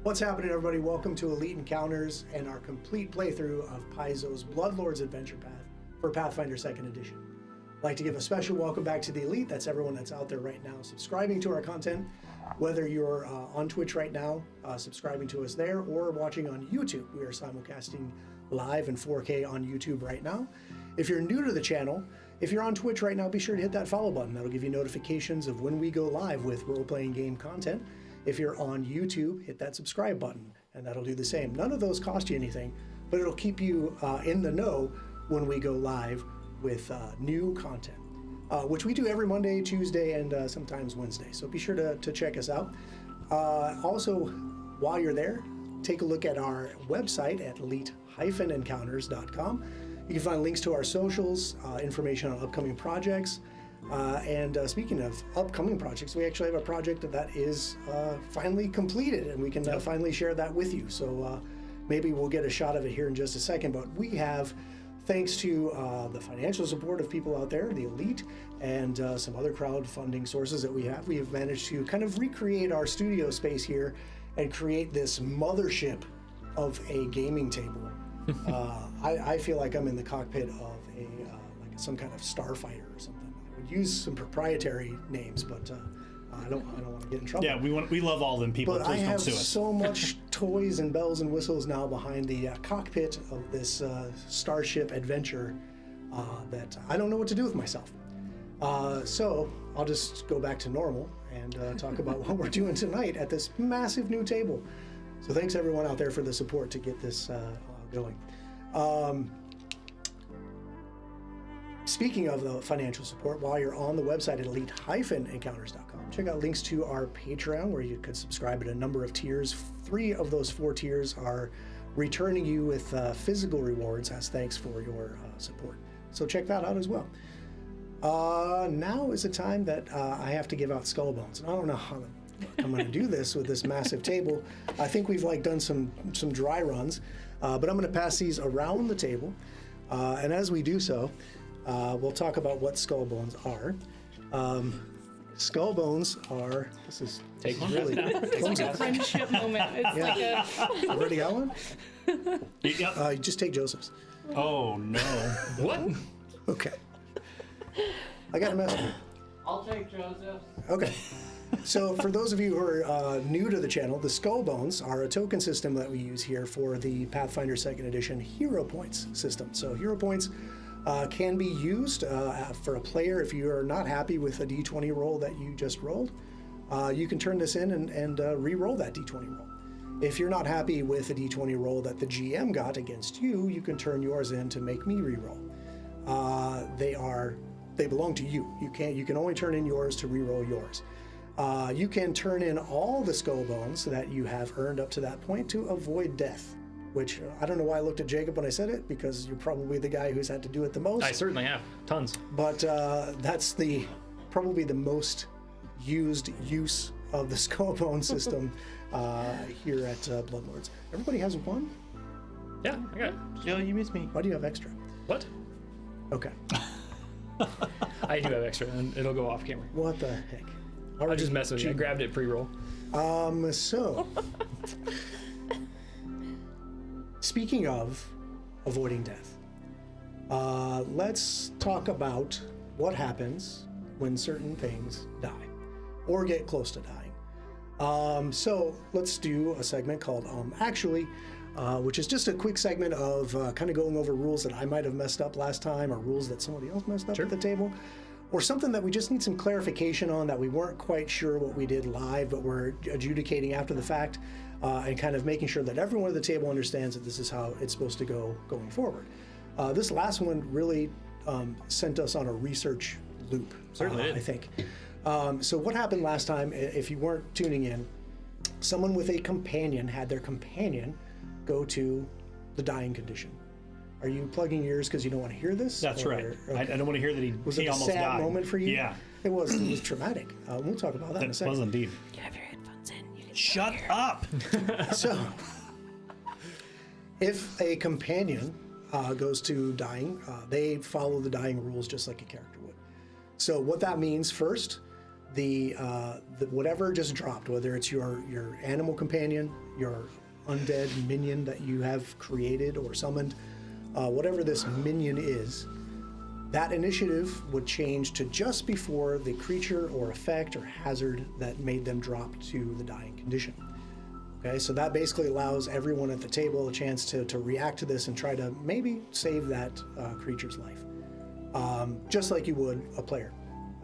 What's happening, everybody? Welcome to Elite Encounters and our complete playthrough of Paizo's Bloodlord's Adventure Path for Pathfinder 2nd Edition. I'd like to give a special welcome back to the Elite. That's everyone that's out there right now subscribing to our content, whether you're on Twitch right now, subscribing to us there, or watching on YouTube. We are simulcasting live in 4K on YouTube right now. If you're new to the channel, if you're on Twitch right now, be sure to hit that follow button. That'll give you notifications of when we go live with role-playing game content. If you're on YouTube, hit that subscribe button, and that'll do the same. None of those cost you anything, but it'll keep you in the know when we go live with new content, which we do every Monday, Tuesday, and sometimes Wednesday. So be sure to check us out. Also, while you're there, take a look at our website at elite-encounters.com. You can find links to our socials, information on upcoming projects, and speaking of upcoming projects, we actually have a project that is finally completed, and we can finally share that with you. So maybe we'll get a shot of it here in just a second, but we have, thanks to the financial support of people out there, the Elite, and some other crowdfunding sources that we have managed to kind of recreate our studio space here and create this mothership of a gaming table. I feel like I'm in the cockpit of a like some kind of starfighter or something. I would use some proprietary names, but I don't want to get in trouble. Yeah, we love all them people. But Please I have don't sue us. so much toys and bells and whistles now behind the cockpit of this starship adventure that I don't know what to do with myself. So I'll just go back to normal and talk about what we're doing tonight at this massive new table. So thanks everyone out there for the support to get this going. Speaking of the financial support, while you're on the website at elite-encounters.com, check out links to our Patreon where you could subscribe at a number of tiers. 3 of those 4 tiers are returning you with physical rewards as thanks for your support. So check that out as well. Now is the time that I have to give out skull bones. And I don't know how I'm going to do this with this massive table. I think we've done some dry runs, but I'm going to pass these around the table. And as we do so, we'll talk about what skull bones are. Skull bones are. This is really. It's like a friendship moment. It's like a. Already got one? Yep. Just take Joseph's. Oh no. What? Okay. I got a mess. I'll take Joseph's. Okay. So for those of you who are new to the channel, the skull bones are a token system that we use here for the Pathfinder 2nd Edition Hero Points system. So Hero Points can be used for a player if you are not happy with a D20 roll that you just rolled. You can turn this in and re-roll that D20 roll. If you're not happy with a D20 roll that the GM got against you, you can turn yours in to make me re-roll. They belong to you. You can only turn in yours to re-roll yours. You can turn in all the skull bones that you have earned up to that point to avoid death, which I don't know why I looked at Jacob when I said it, because you're probably the guy who's had to do it the most. I certainly have. Tons. But that's probably the most used use of the skull bone system here at Bloodlords. Everybody has one? Yeah, I got it. Yo, you miss me. Why do you have extra? What? Okay. I do have extra, and it'll go off camera. What the heck? I'll just mess with you. I grabbed it pre-roll. So, speaking of avoiding death, let's talk about what happens when certain things die or get close to dying. So let's do a segment called Actually, which is just a quick segment of kind of going over rules that I might have messed up last time, or rules that somebody else messed up at the table, or something that we just need some clarification on that we weren't quite sure what we did live, but we're adjudicating after the fact, and kind of making sure that everyone at the table understands that this is how it's supposed to go going forward. This last one really sent us on a research loop. Certainly did. I think. So what happened last time, if you weren't tuning in, someone with a companion had their companion go to the dying condition. Are you plugging yours because you don't want to hear this? That's right. Okay. I don't want to hear that he Was it a almost sad died. moment for you? Yeah. It was traumatic. We'll talk about that in a That second. was indeed. You have your headphones in. You can Shut up! So, if a companion goes to dying, they follow the dying rules just like a character would. So what that means first, whatever just dropped, whether it's your animal companion, your undead minion that you have created or summoned, whatever this minion is, that initiative would change to just before the creature or effect or hazard that made them drop to the dying condition. Okay, so that basically allows everyone at the table a chance to react to this and try to maybe save that creature's life, just like you would a player.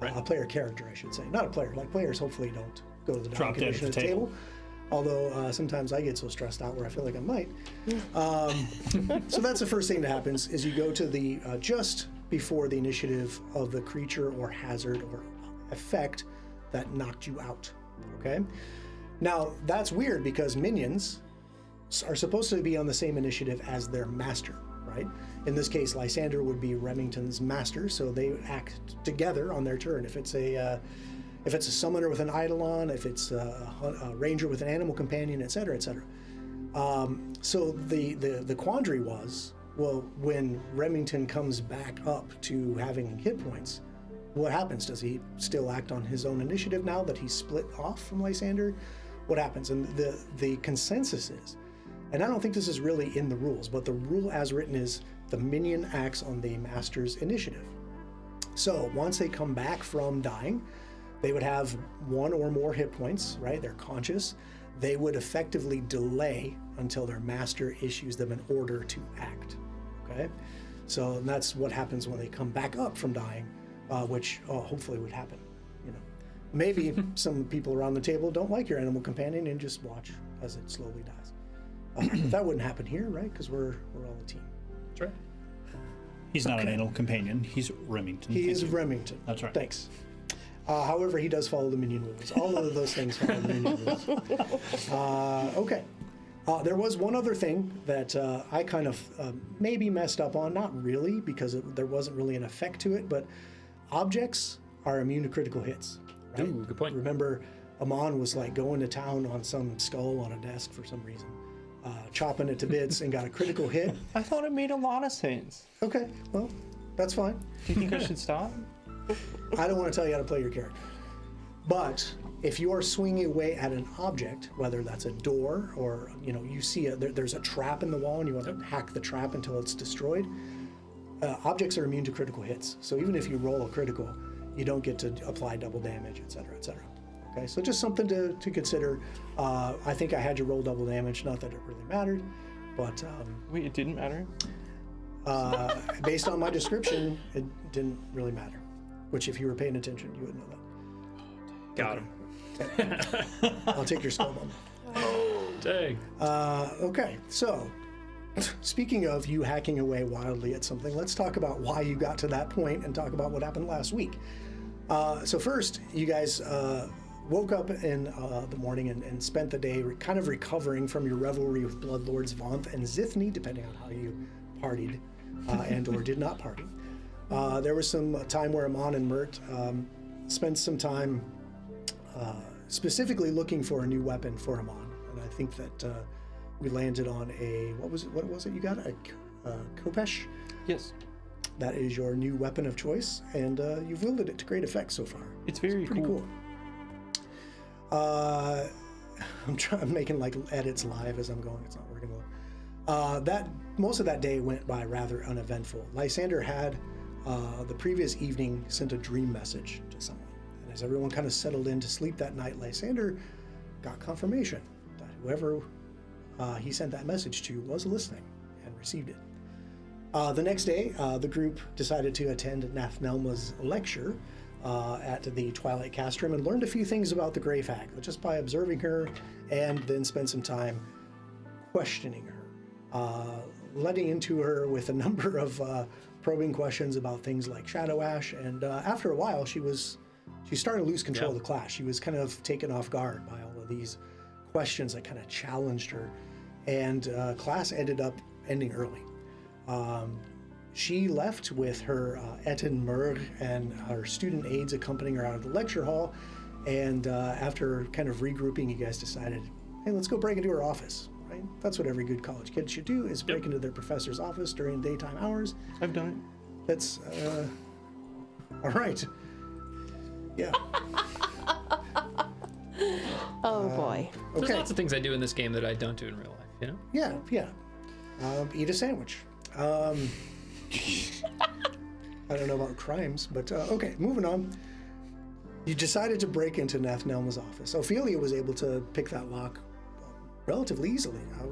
Right. A player character, I should say. Not a player. Like, players hopefully don't go to the dying Drop dead condition at at the the table. Although sometimes I get so stressed out where I feel like I might. So that's the first thing that happens is you go to the just before the initiative of the creature or hazard or effect that knocked you out. Okay. Now that's weird because minions are supposed to be on the same initiative as their master, right? In this case, Lysander would be Remington's master, so they act together on their turn. If it's a summoner with an eidolon, if it's a ranger with an animal companion, etc., etc. So the quandary was, well, when Remington comes back up to having hit points, what happens? Does he still act on his own initiative now that he's split off from Lysander? What happens? And the consensus is, and I don't think this is really in the rules, but the rule as written is the minion acts on the master's initiative. So once they come back from dying, they would have one or more hit points, right? They're conscious. They would effectively delay until their master issues them an order to act, okay? So that's what happens when they come back up from dying, which hopefully would happen, you know. Maybe some people around the table don't like your animal companion and just watch as it slowly dies. But that wouldn't happen here, right? Because we're all a team. That's right. He's not an animal companion. He's Remington. He is Remington. That's right. Thanks. However, he does follow the minion rules. All of those things follow the minion rules. Okay. There was one other thing that I kind of maybe messed up on. Not really, because there wasn't really an effect to it, but objects are immune to critical hits. Right? Ooh, good point. Remember, Amon was like going to town on some skull on a desk for some reason, chopping it to bits and got a critical hit. I thought it made a lot of sense. Okay, well, that's fine. Do you think I should stop? I don't want to tell you how to play your character. But if you are swinging away at an object, whether that's a door or, you know, you see there's a trap in the wall and you want to hack the trap until it's destroyed, objects are immune to critical hits. So even if you roll a critical, you don't get to apply double damage, etc., etc. Okay, so just something to consider. I think I had you roll double damage, not that it really mattered, but Wait, it didn't matter? based on my description, it didn't really matter. Which, if you were paying attention, you would know that. Got him. I'll take your skull bone. Dang. Okay, so speaking of you hacking away wildly at something, let's talk about why you got to that point and talk about what happened last week. So first, you guys woke up in the morning and spent the day kind of recovering from your revelry with Bloodlords Vonth and Zithni, depending on how you partied and or did not party. There was some time where Amon and Mert spent some time specifically looking for a new weapon for Amon, and I think that we landed on a what was it you got, a Kopesh? Yes. That is your new weapon of choice, and you've wielded it to great effect so far. It's very pretty cool. I'm making like edits live as I'm going. It's not working well. Most of that day went by rather uneventful. Lysander had the previous evening sent a dream message to someone, and as everyone kind of settled in to sleep that night, Lysander got confirmation that whoever he sent that message to was listening and received it. The next day, the group decided to attend Nathnelma's lecture at the Twilight Castrum and learned a few things about the Grave Hag just by observing her, and then spent some time questioning her, letting into her with a number of probing questions about things like Shadow Ash, and after a while she started to lose control of the class. She was kind of taken off guard by all of these questions that kind of challenged her, and class ended up ending early. She left with her Etten Murg and her student aides accompanying her out of the lecture hall, and after kind of regrouping, you guys decided, hey, let's go break into her office. Right? That's what every good college kid should do, is break into their professor's office during daytime hours. I've done That's all right. Yeah. Oh boy. There's Okay. lots of things I do in this game that I don't do in real life, you know? Yeah. Eat a sandwich. I don't know about crimes, but okay, moving on. You decided to break into Nathnelma's office. Ophelia was able to pick that lock relatively easily. I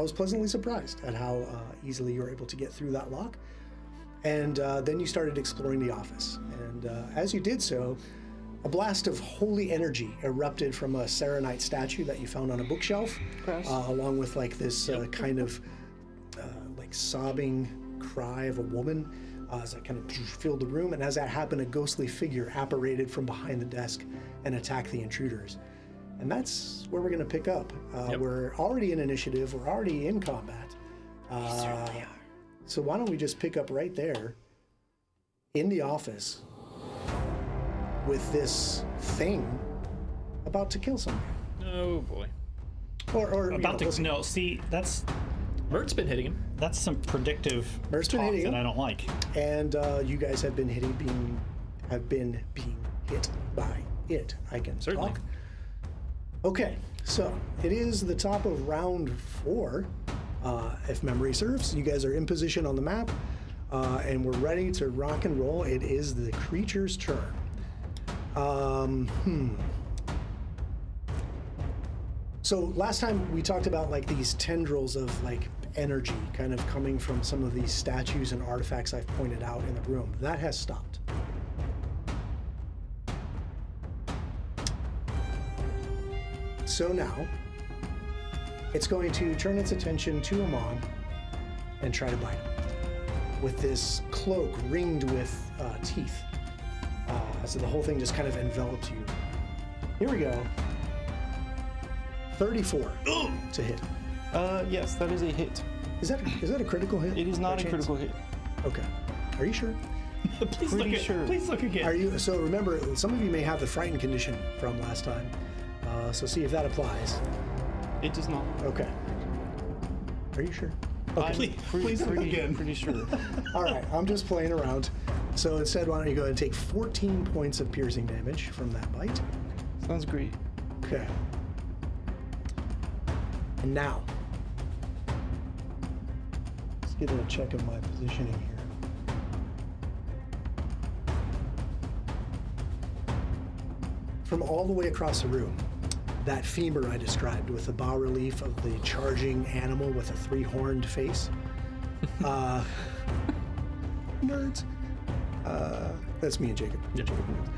was pleasantly surprised at how easily you were able to get through that lock. And then you started exploring the office. And as you did so, a blast of holy energy erupted from a Serenite statue that you found on a bookshelf, along with like this kind of like sobbing cry of a woman as that kind of filled the room. And as that happened, a ghostly figure apparated from behind the desk and attacked the intruders. And that's where we're going to pick up. We're already in initiative. We're already in combat. Certainly are. So why don't we just pick up right there in the office with this thing about to kill someone. Oh boy. Or About to no, see, that's Mert's been hitting him. some predictive Mert's been talk hitting that him. I don't like. And you guys have been being hit by it. I can Certainly. talk. Okay, so it is the top of round 4, if memory serves. You guys are in position on the map, and we're ready to rock and roll. It is the creature's turn. So last time we talked about like these tendrils of like energy kind of coming from some of these statues and artifacts I've pointed out in the room. That has stopped. So now it's going to turn its attention to Amon and try to bite him with this cloak ringed with teeth. So the whole thing just kind of envelops you. Here we go. 34 to hit. Yes, that is a hit. Is that a critical hit? It is by not a chance? critical hit. Okay. Are you sure? Please Pretty look sure. Please look again. Are you? So remember, some of you may have the frightened condition from last time. So see if that applies. It does not. Okay. Are you sure? I'm please look again. pretty sure. All right. I'm just playing around. So instead, why don't you go ahead and take 14 points of piercing damage from that bite? Sounds great. Okay. And now, let's get a check of my positioning here. From all the way across the room, that femur I described with the bas relief of the charging animal with a 3-horned face. Nerds. That's me and Jacob. Yeah. Jacob knows.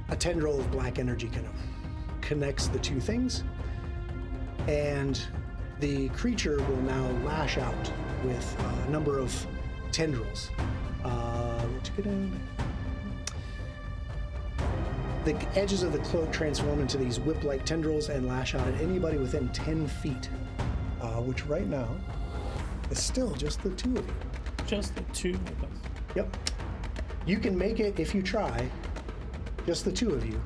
A tendril of black energy kind of connects the two things, and the creature will now lash out with a number of tendrils. The edges of the cloak transform into these whip-like tendrils and lash out at anybody within 10 feet, which right now is still just the two of you. Just the two of us. Yep. You can make it if you try, just the two of you.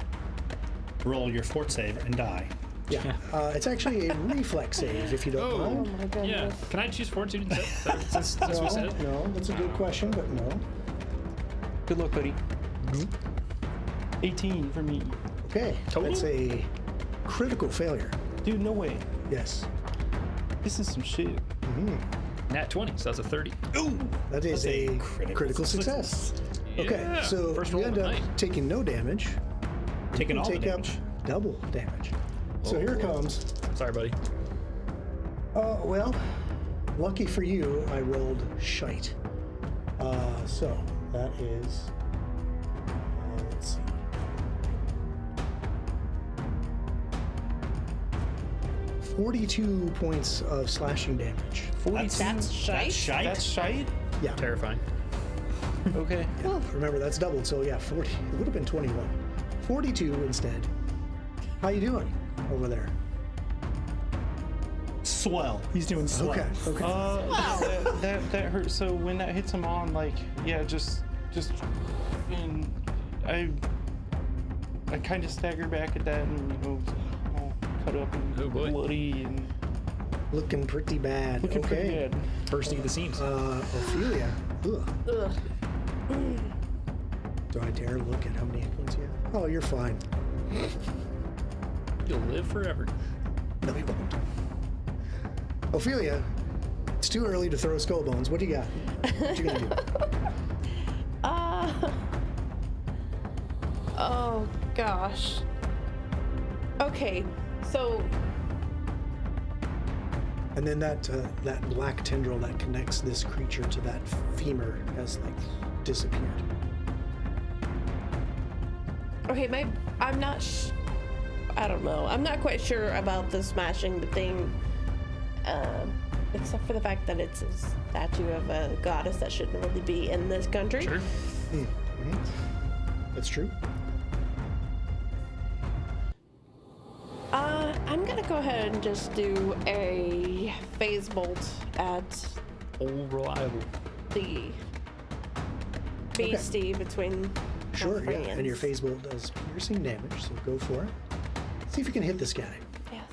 Roll your fort save and die. Yeah. It's actually a reflex save if you don't Oh. mind. My goodness. Yeah. Can I choose fortitude instead? Since we said it? No, that's a good question, but no. Good luck, buddy. 18 for me. Okay, Total? that's a critical failure. Dude, no way. Yes. This is some shit. Nat 20, so that's a 30. That is a a critical critical success. Okay, Yeah. so First you roll end of up the night. taking no damage. Taking You all the take damage. up double damage. So here comes. Sorry, buddy. Well, lucky for you, I rolled shite. So that is. Let's see. $42 points of slashing damage. 42. That's shite. Shite? That's shite? Yeah. Terrifying. Okay. Remember, that's doubled, so yeah, 40. It would have been 21. 42 instead. How you doing over there? Swell. He's doing swell. Okay. That hurts. So when that hits him on, like, yeah, just, and I kind of stagger back at that, and all cut up and Oh, boy. bloody and Looking pretty bad. looking okay. pretty bad. Bursting at the seams. Ophelia. Ugh. Ugh. Do I dare look at how many hit points you have? Oh, you're fine. You'll live forever. No, he won't. Ophelia, it's too early to throw skull bones. What do you got? What you gonna do? Oh gosh. Okay, so And then that black tendril that connects this creature to that femur has like disappeared. okay, I'm not. I don't know. I'm not quite sure about the smashing the thing, except for the fact that it's a statue of a goddess that shouldn't really be in this country. Sure. Mm-hmm. That's true. I'm gonna go ahead and just do a phase bolt at All reliable. the beastie between my Sure, yeah. And your friends. phase bolt does piercing damage, so go for it. See if you can hit this guy. Yes.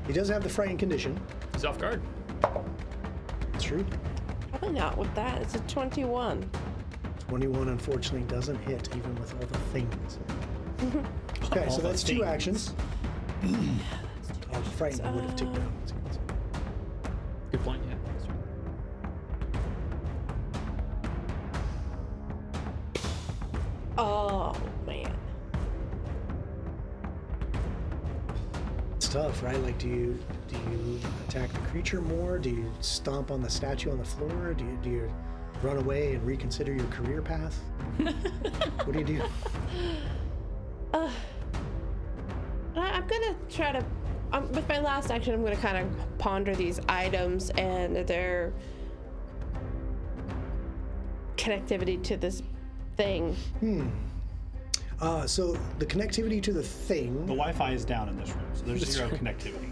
He does have the frightened condition. He's off guard. It's true. Probably not with that. It's a 21. 21 unfortunately doesn't hit even with all the things. Okay, so All the that's 2 things. actions. Oh, frightened would have taken out. Good point, yeah. That's right. Oh man. It's tough, right? Like, do you attack the creature more? Do you stomp on the statue on the floor? Do you run away and reconsider your career path? What do you do? I'm gonna try to. With my last action, I'm gonna kind of ponder these items and their connectivity to this thing. So the connectivity to the The thing. Wi-Fi is down in this room, so there's zero connectivity.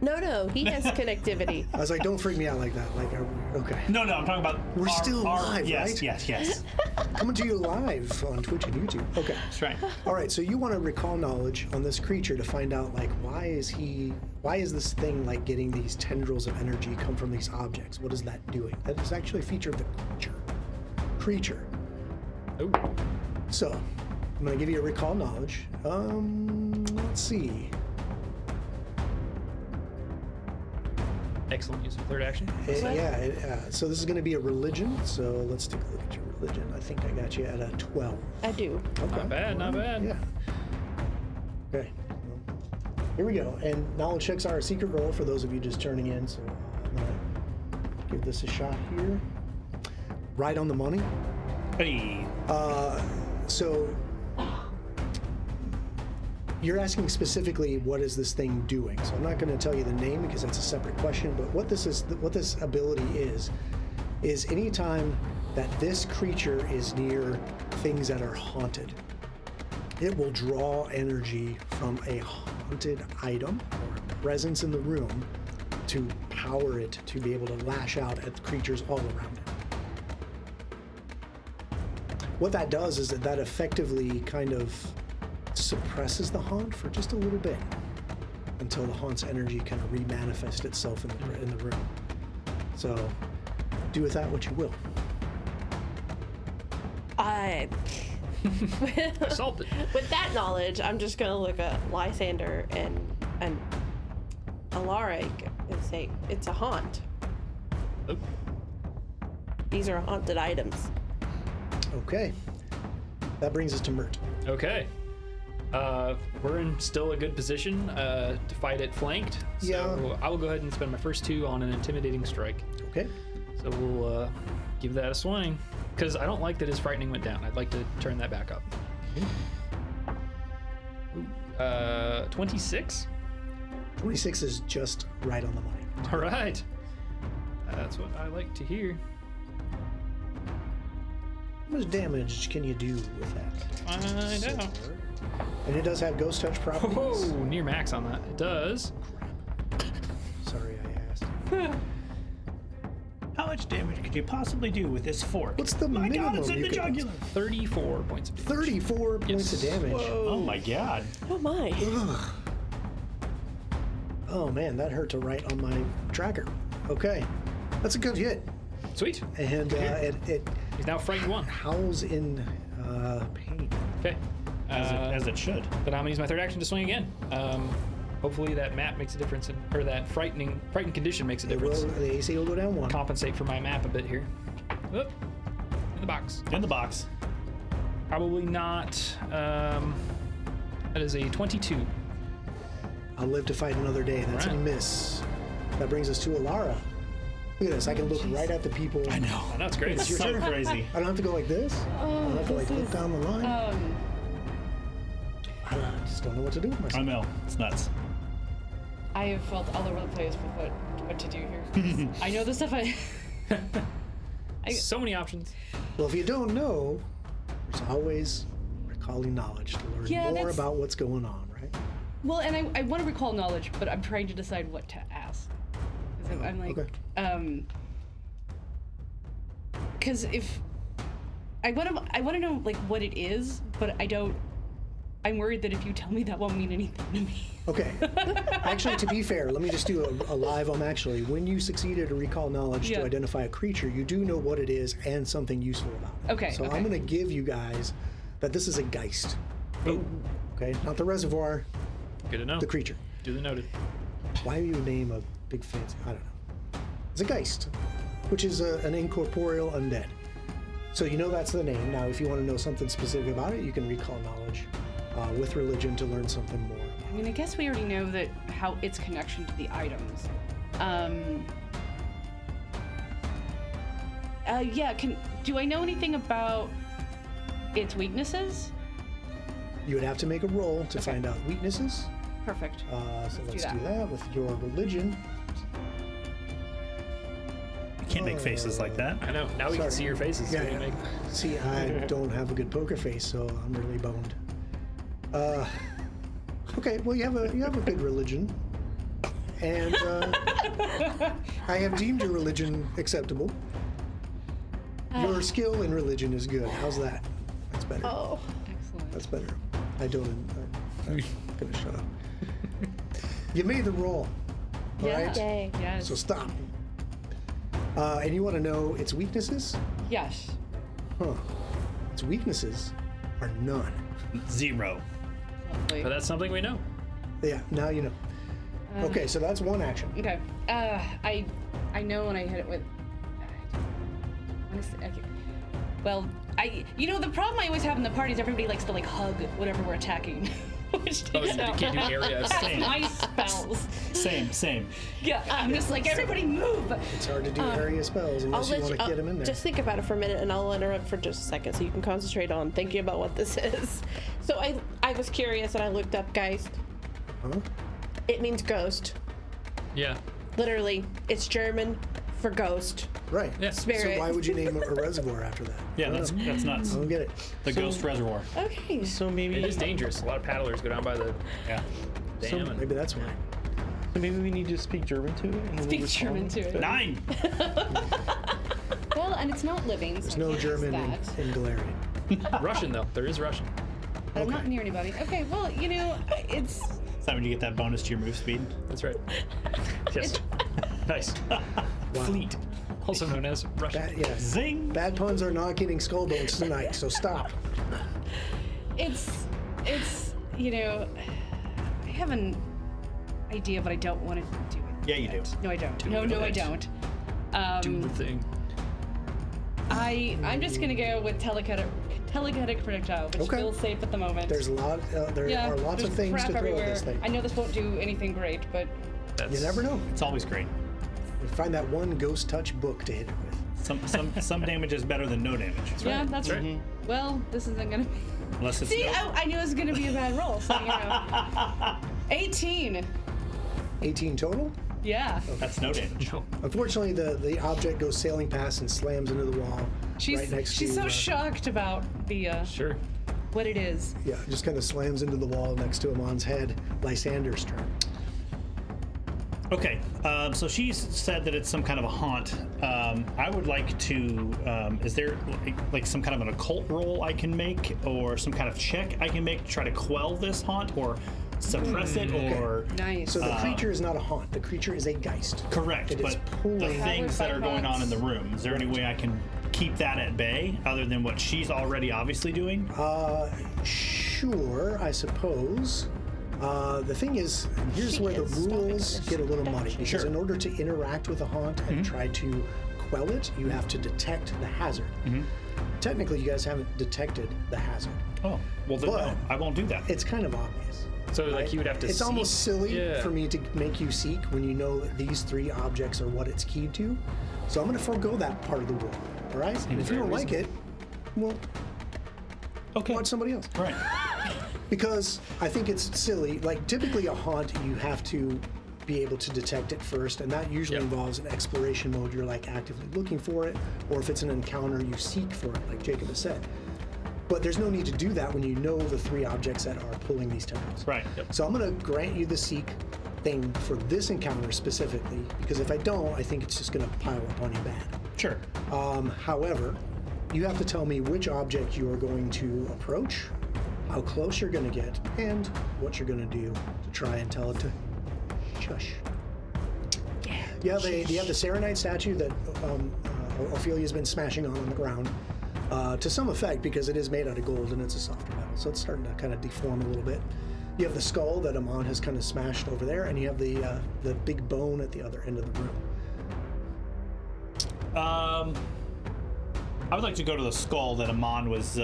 No, he has connectivity. I was like, don't freak me out like that. Like, okay. No, I'm talking about. We're still live, yes, right? Yes. Coming to you live on Twitch and YouTube. Okay. That's right. All right, so you want to recall knowledge on this creature to find out, like, why is this thing, like, getting these tendrils of energy come from these objects? What is that doing? That is actually a feature of the creature. Oh, So, I'm going to give you a recall knowledge. Let's see. excellent use of third action. So this is going to be a religion. So let's take a look at your religion. I think I got you at a 12. I do. Okay. Not bad, not bad. Yeah. Okay. Well, here we go. And knowledge checks are a secret roll for those of you just turning in. So I'm going to give this a shot here. Right on the money. Hey. So you're asking specifically what is this thing doing. So I'm not going to tell you the name because that's a separate question. But what this ability is anytime that this creature is near things that are haunted, it will draw energy from a haunted item or a presence in the room to power it to be able to lash out at the creatures all around it. What that does is that effectively kind of suppresses the haunt for just a little bit until the haunt's energy kind of remanifests itself in the room. So do with that what you will. Assault it. With that knowledge, I'm just gonna look at Lysander and Alaric and say it's a haunt. Oh, These are haunted items. Okay. That brings us to Mert. okay. We're in still a good position to fight it flanked. So Yeah. I will go ahead and spend my first 2 on an intimidating strike. Okay. So we'll give that a swing. Because I don't like that his frightening went down. I'd like to turn that back up. 26? 26 is just right on the money. All right. That's what I like to hear. How much damage can you do with that? Find out. And it does have ghost touch properties. Oh, near max on that. It does. Sorry, I asked. How much damage could you possibly do with this fork? What's the My minimum God, it's in you the could- jugular. 34 points of damage. 34 points of Yes. damage. Oh my God. Oh my. Ugh. Oh man, that hurt to write on my tracker. Okay, that's a good hit. Sweet. And it He's now frightened 1. howls in pain. Okay. As it should. But I'm gonna use my third action to swing again. Hopefully that map makes a difference, or that frightened condition makes a difference. The AC will go down 1. Compensate for my map a bit here. Oop. In the box. In the box. Probably not. That is a 22. I'll live to fight another day. That's a Alright. miss. That brings us to Alara. Look at this. I can look right at the people. I know. I know, it's great. It's so crazy. I don't have to go like this. I don't have to like look down the line. I just don't know what to do with I myself. know. It's nuts. I have felt all over the place with what to do here. I know the stuff So many options. Well, if you don't know, there's always recalling knowledge to learn Yeah, more that's- about what's going on, right? Well, and I want to recall knowledge, but I'm trying to decide what to ask. 'Cause I'm like, Okay. because if I want to know like what it is, but I don't. I'm worried that if you tell me, that won't mean anything to me. Okay. Actually, to be fair, let me just do a live actually. When you succeeded to recall knowledge to Yeah. identify a creature, you do know what it is and something useful about it. Okay, So okay. I'm going to give you guys that this is a geist. Okay, not the reservoir, Good to know. the creature. Duly noted. Why do you name a big fancy? I don't know. It's a geist, which is an incorporeal undead. So you know that's the name. Now, if you want to know something specific about it, you can recall knowledge with religion to learn something more. I mean, I guess we already know that how its connection to the items. Yeah. Do I know anything about its weaknesses? You would have to make a roll to find out weaknesses. Perfect. So let's do do that with your religion. You can't make faces like that. I know. Now we can see your faces. Yeah, We can yeah. make- See, I don't have a good poker face, so I'm really boned. Okay, well you have a good religion, and I have deemed your religion acceptable. Your skill in religion is good. How's that? That's better. Oh. Excellent. That's better. I'm gonna shut up. You made the roll. All Yeah. right. Yay. Yes. So stop. And you want to know its weaknesses? Yes. Huh. Its weaknesses are none. 0. Lovely. But that's something we know. Yeah, now you know. Okay, so that's one action. Okay. I know when I hit it with. Honestly, well, the problem I always have in the party is everybody likes to like hug whatever we're attacking. Which Oh, you can't do areas. Same. my spells. Same. Yeah, I'm just like everybody move. It's hard to do area spells I'll unless you let want you to get them in there. just think about it for a minute, and I'll interrupt for just a second so you can concentrate on thinking about what this is. So I was curious and I looked up Geist. Huh? It means ghost. Yeah. Literally, it's German for ghost. Right. Yeah. Spirit. So why would you name a reservoir after that? Yeah, that's nuts. I don't get it. The Ghost Reservoir. Okay. So maybe It is dangerous. A lot of paddlers go down by the Yeah. dam. and Maybe that's why. maybe we need to speak German to it. And Speak we'll German respond. to it. 9. Well, and it's not living. So There's I no can't use German that. in Galarian. Russian, though. There is Russian. But I'm not near anybody. Okay, well, it's. Is that when you get that bonus to your move speed? That's right. Yes. Nice. Fleet. Also known as Russian. Bad, yeah. Zing! Bad puns are not getting skull bones tonight, so stop. It's. I have an idea, but I don't want to do it. Yeah, you do. No, I don't. Do No, I it. don't. Do the thing. I'm just gonna go with telekinetic projectile, which Okay. feels safe at the moment. There's a lot. There are lots of there's things crap to throw everywhere. at this thing. I know this won't do anything great, but That's, You never know. It's always great. You find that one ghost touch book to hit it with. Some damage is better than no damage. yeah, that's right. right. Well, this isn't gonna be. Unless it's See, no- I knew it was gonna be a bad roll. So 18. 18 total. Yeah. that's no damage. Unfortunately, the object goes sailing past and slams into the wall right next She's to. so shocked about the Sure. what it is. Yeah, just kind of slams into the wall next to Amon's head. Lysander's turn. Okay, so she's said that it's some kind of a haunt. I would like to. Is there like some kind of an occult roll I can make, or some kind of check I can make to try to quell this haunt, or suppress it or Nice. So the creature is not a haunt. The creature is a geist. correct, It is but the pulling. things that are going on in the haunts. room. Is there any way I can keep that at bay other than what she's already obviously doing? Sure, I suppose. The thing is, here's She where the is stopping rules this get a little muddy. statue. Because Sure. in order to interact with a haunt and try to quell it, you have to detect the hazard. Technically, you guys haven't detected the hazard. Oh, well then But- no, I won't do that. It's kind of obvious. So like right? you would have to. It's almost seek- silly Yeah. for me to make you seek when you know that these 3 objects are what it's keyed to. So I'm going to forego that part of the rule. All right? And if you don't like it, well, Okay. watch somebody else. Right. Because I think it's silly. Like, typically a haunt, you have to be able to detect it first, and that usually Yep. involves an exploration mode. You're like actively looking for it, or if it's an encounter, you seek for it, like Jacob has said. But there's no need to do that when you know the 3 objects that are pulling these tendrils. Right. So I'm going to grant you the seek thing for this encounter specifically, because if I don't, I think it's just going to pile up on you bad. Sure. However, you have to tell me which object you are going to approach, how close you're going to get, and what you're going to do to try and tell it to shush. Yeah, you have the Serenite statue that Ophelia's been smashing on the ground to some effect because it is made out of gold and it's a softer metal, so it's starting to kind of deform a little bit. You have the skull that Amon has kind of smashed over there, and you have the big bone at the other end of the room. I would like to go to the skull that Amon was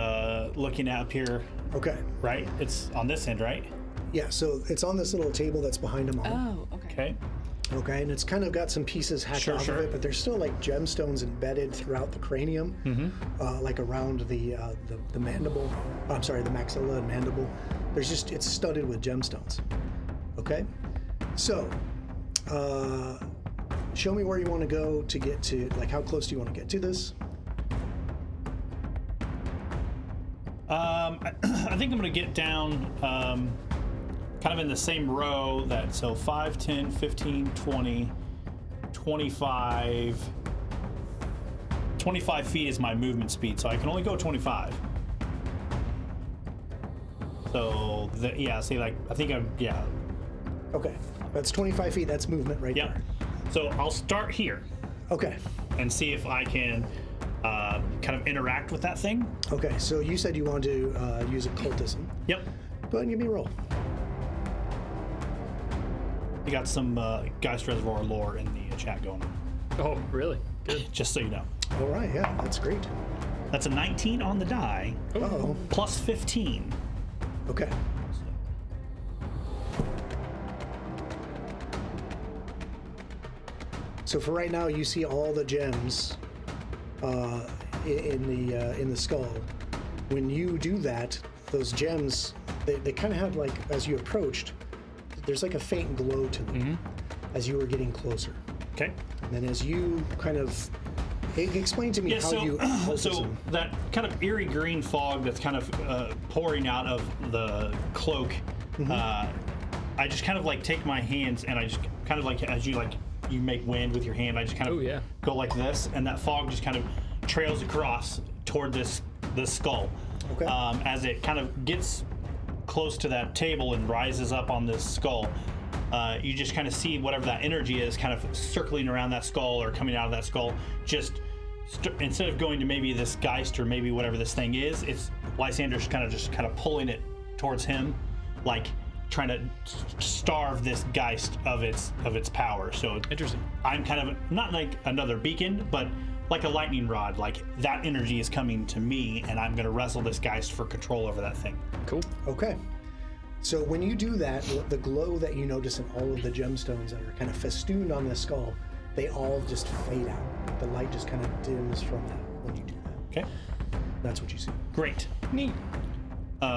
looking at up here. Okay. Right? It's on this end, right? Yeah, so it's on this little table that's behind Amon. Oh, okay. Okay. Okay, and it's kind of got some pieces hacked Sure, off sure. of it, but there's still like gemstones embedded throughout the cranium, like around the mandible. I'm sorry, the maxilla and mandible. It's studded with gemstones. Okay, so show me where you want to go to get to. Like, how close do you want to get to this? I think I'm going to get down kind of in the same row so 5, 10, 15, 20, 25. 25 feet is my movement speed, so I can only go 25. So, Okay, that's 25 feet. That's movement right Yep. there. So I'll start here Okay. and see if I can kind of interact with that thing. Okay, so you said you want to use occultism. Yep. Go ahead and give me a roll. You got some Geist Reservoir lore in the chat going on, Oh, really? Good. just so you know. All right, yeah, that's great. That's a 19 on the die, Uh-oh. plus 15. Okay. So for right now, you see all the gems in the skull. When you do that, those gems, they kind of have, like, as you approached, there's like a faint glow to them as you were getting closer. Okay. And then as you kind of explain to me Yeah, how so, you occultism. that kind of eerie green fog that's kind of pouring out of the cloak, I just kind of like take my hands and I just kind of like, as you make wind with your hand, I just kind of go like this, and that fog just kind of trails across toward this skull. Okay. As it kind of gets close to that table and rises up on this skull, you just kind of see whatever that energy is kind of circling around that skull or coming out of that skull. Just instead of going to maybe this Geist or maybe whatever this thing is, it's Lysander's kind of pulling it towards him, like trying to starve this Geist of its power. So Interesting. I'm kind of not like another beacon, but like a lightning rod. Like that energy is coming to me, and I'm going to wrestle this Geist for control over that thing. Cool. Okay. So when you do that, the glow that you notice in all of the gemstones that are kind of festooned on the skull, they all just fade out. The light just kind of dims from that when you do that. Okay, That's what you see. great. Neat.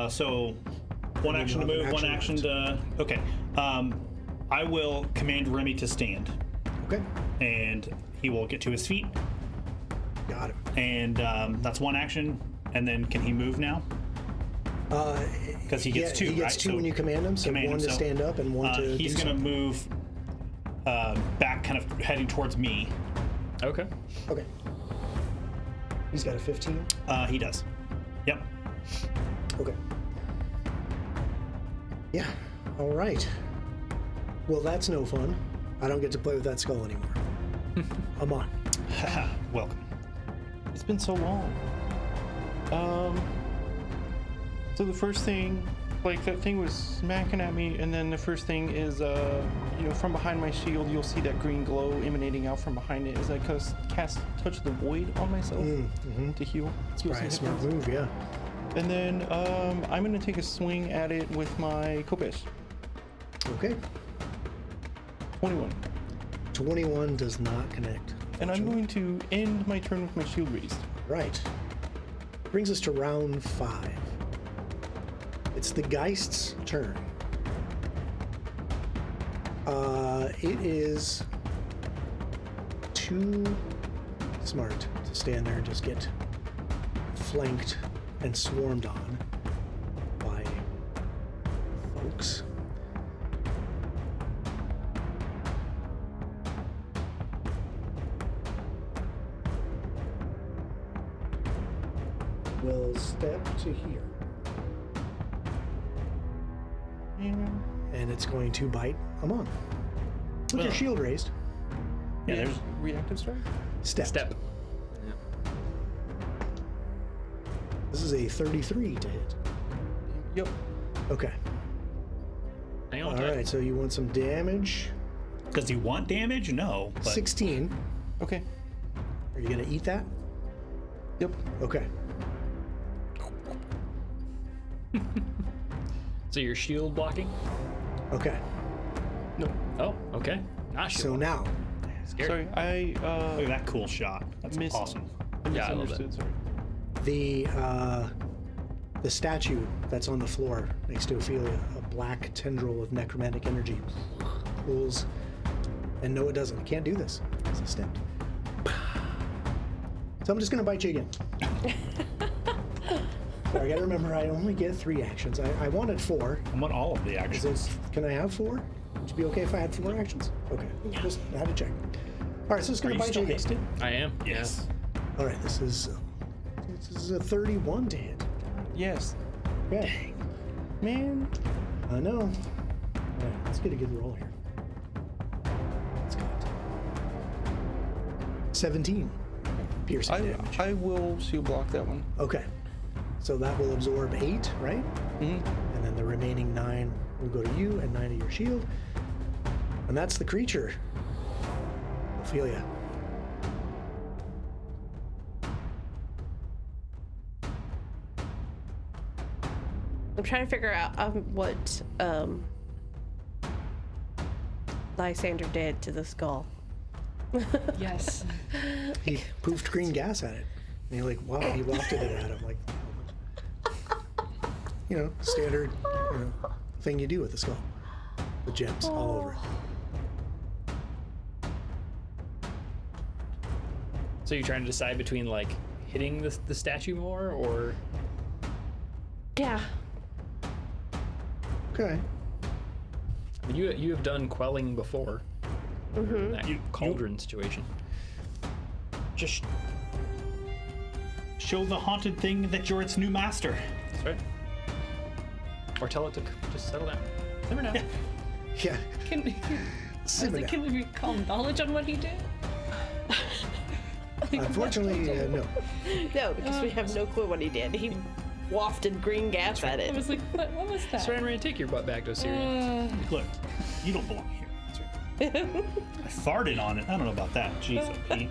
So one action to you'll have move, an one action action to. Okay. I will command Remy to stand, Okay. and he will get to his feet, Got it. and that's one action. And then can he move now? Because he gets two, He gets right? two when you command him. So command one him, to so, stand up and one to he's do going to something. move back, kind of heading towards me. Okay. Okay. He's got a 15. He does. Yep. Okay. Yeah. All right. Well, that's no fun. I don't get to play with that skull anymore. I'm on. Haha, welcome. It's been so long. So the first thing, like that thing was smacking at me, and then the first thing is, from behind my shield, you'll see that green glow emanating out from behind it as I cast Touch the Void on myself to heal. Probably a smart move, yeah. And then I'm gonna take a swing at it with my Kopesh. Okay. 21. 21 does not connect. And I'm going to end my turn with my shield raised. Right. Brings us to round 5. It's the Geist's turn. It is too smart to stand there and just get flanked and swarmed on by folks. Will step to here. And it's going to bite Amon. With your shield raised. Yeah, there's Reactive strike? Step. This is a 33 to hit. Yep. Okay. Hang on. All right, so you want some damage. Does he want damage? No. But 16. Okay. Are you going to eat that? Yep. Okay. So you're shield blocking? Okay. No. Oh, okay. Not shield. So now, Scary. Sorry, I look at that cool shot. That's missed. awesome. Yeah, I love misunderstood. Sorry. the statue that's on the floor next to Ophelia, a black tendril of necromantic energy pulls. And no, it doesn't. It can't do this. It's a step. So I'm just going to bite you again. I gotta remember, I only get 3 actions. I wanted 4. I want all of the Is actions. this, can I have 4? Would you be okay if I had 4 actions? Okay, just had to check. All right, so it's Are gonna you bite still you again. hasted? I am. Yes. All right, this is a 31 to hit. Yes. Okay, Man. I know. All right, let's get a good roll here. Let's go. 17 piercing damage. I will shield block that one. Okay, so that will absorb 8, right? Mm-hmm. And then the remaining 9 will go to you, and 9 to your shield. And that's the creature. Ophelia. I'm trying to figure out what Lysander did to the skull. Yes. He poofed green gas at it. And he he wafted it at him like, standard, thing you do with the skull. The gems all over it. So you're trying to decide between like hitting the statue more or Yeah. Okay. I mean, you have done quelling before. Mm-hmm. That cauldron situation. Just show the haunted thing that you're its new master. That's right. Or tell it to just settle down. Never know. Yeah. Can we recall knowledge on what he did? Unfortunately, no. No, because we have no clue what he did. He wafted green gas at I it. was like, what was that? Surrender, take your butt back to Assyria. Look, you don't belong here. That's right. I farted on it. I don't know about that. Jeez, Pete.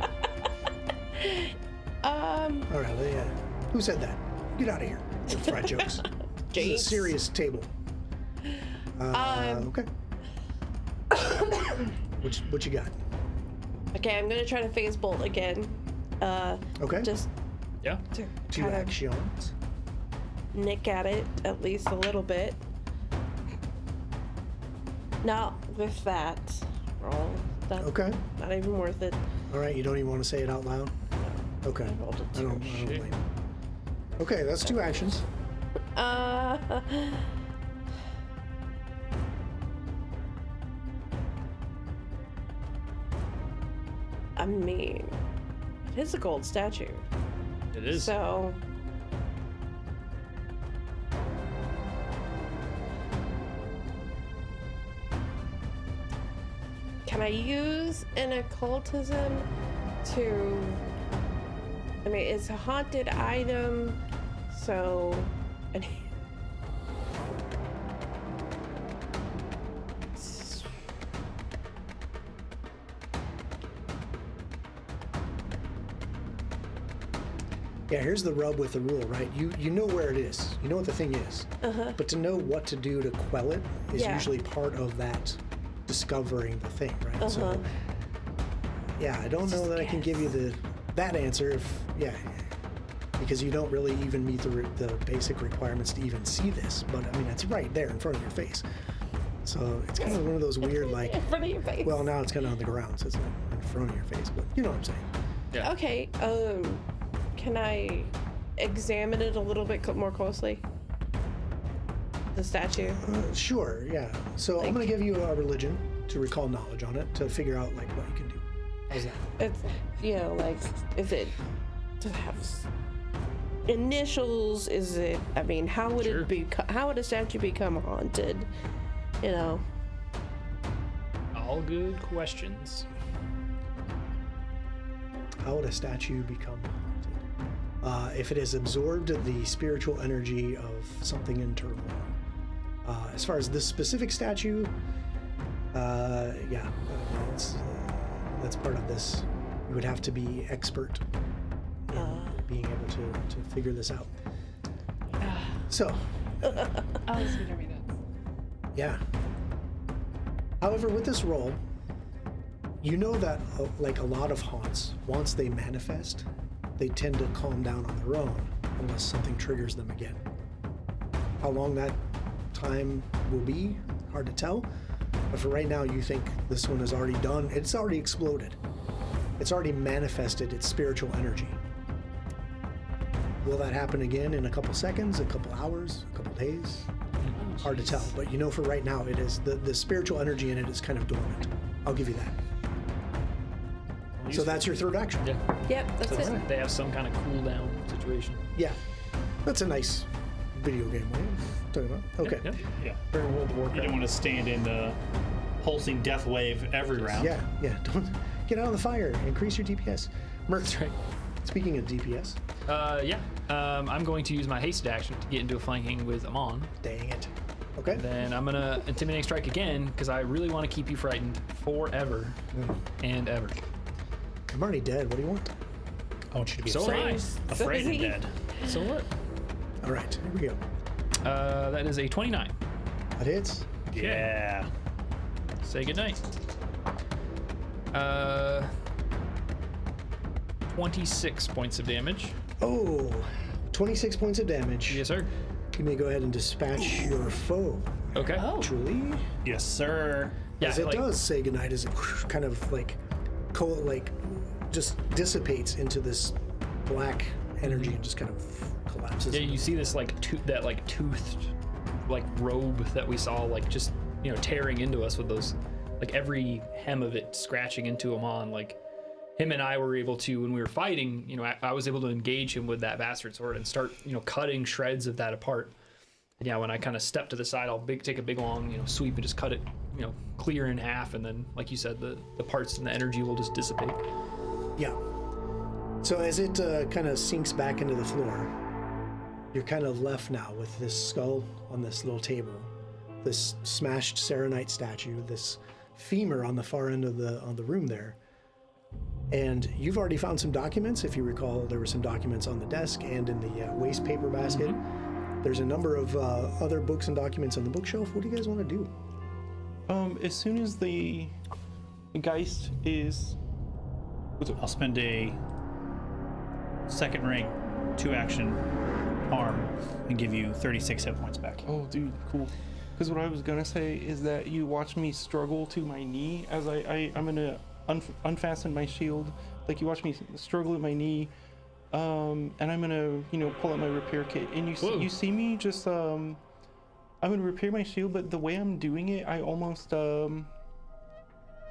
All right, who said that? Get out of here. Some fried jokes. This is a serious table. Okay. What you got? Okay, I'm gonna try to phase bolt again. Okay. Just Yeah. to 2 kind of actions. nick at it at least a little bit. Not with that roll. That's Okay. not even worth it. All right, you don't even want to say it out loud? Okay. I rolled a I don't blame you. Okay, that's 2 actions. I mean, it is a gold statue. It is. So can I use an occultism to? I mean, it's a haunted item, so. And Yeah, here's the rub with the rule, right? You know where it is. You know what the thing is. But to know what to do to quell it is usually part of that discovering the thing, right? So, yeah, I don't know that I can give you that answer if, because you don't really even meet the basic requirements to even see this. But, I mean, it's right there in front of your face. So it's kind of one of those weird, like... in front of your face. Well, now it's kind of on the ground, so it's not in front of your face, but you know what I'm saying. Yeah. Okay, can I examine it a little bit more closely? The statue? Sure, yeah. So I'm going to give you a religion to recall knowledge on it to figure out, like, what you can do. How's that? It's, like, is it, does it have initials? Is it, I mean, how would it be, how would a statue become haunted? You know? All good questions. How would a statue become haunted? If it has absorbed the spiritual energy of something in turmoil. As far as this specific statue, that's part of this. You would have to be expert in being able to figure this out. So, Oh, this is gonna be nuts. yeah. However, with this roll, you know that like a lot of haunts, once they manifest, they tend to calm down on their own unless something triggers them again. How long that time will be, hard to tell. But for right now, you think this one is already done. It's already exploded. It's already manifested its spiritual energy. Will that happen again in a couple seconds, a couple hours, a couple days? Hard to tell, but you know for right now, it is the spiritual energy in it is kind of dormant. I'll give you that. So that's your third action. Yeah. Yep, that's it. They have some kind of cooldown situation. Yeah, that's a nice video game way of talking about. Okay. Yep. Yeah. Very World of You Warcraft. don't want to stand in the pulsing death wave every round. Yeah. Don't get out of the fire. Increase your DPS. Merc. That's right. Speaking of DPS, I'm going to use my haste action to get into a flanking with Amon. dang it. Okay. Then I'm gonna intimidating strike again because I really want to keep you frightened forever and ever. I'm already dead. What do you want? I want you to be So am I. afraid and dead. So what? All right. Here we go. That is a 29. That hits. Yeah. Say goodnight. 26 points of damage. Oh, 26 points of damage. Yes, sir. You may go ahead and dispatch your foe. Okay. Oh. Julie, Yes, sir. Yeah, as it like- does say goodnight, as it kind of like, just dissipates into this black energy and just kind of collapses. Yeah, you see this like toothed like robe that we saw like just tearing into us with those like every hem of it scratching into Amon. Like him and I were able to, when we were fighting, I was able to engage him with that bastard sword and start cutting shreds of that apart. And yeah, when I kind of step to the side, I'll take a big long sweep and just cut it clear in half, and then like you said, the parts and the energy will just dissipate. Yeah. So as it kind of sinks back into the floor, you're kind of left now with this skull on this little table, this smashed Serenite statue, this femur on the far end of the room there. And you've already found some documents. If you recall, there were some documents on the desk and in the waste paper basket. There's a number of other books and documents on the bookshelf. What do you guys want to do? As soon as the Geist is... I'll spend a second rank 2-action arm and give you 36 hit points back. Oh, dude, cool. Because what I was gonna say is that you watch me struggle to my knee as I'm gonna unfasten my shield. Like you watch me struggle at my knee, and I'm gonna pull out my repair kit. And you see me just I'm gonna repair my shield, but the way I'm doing it, I almost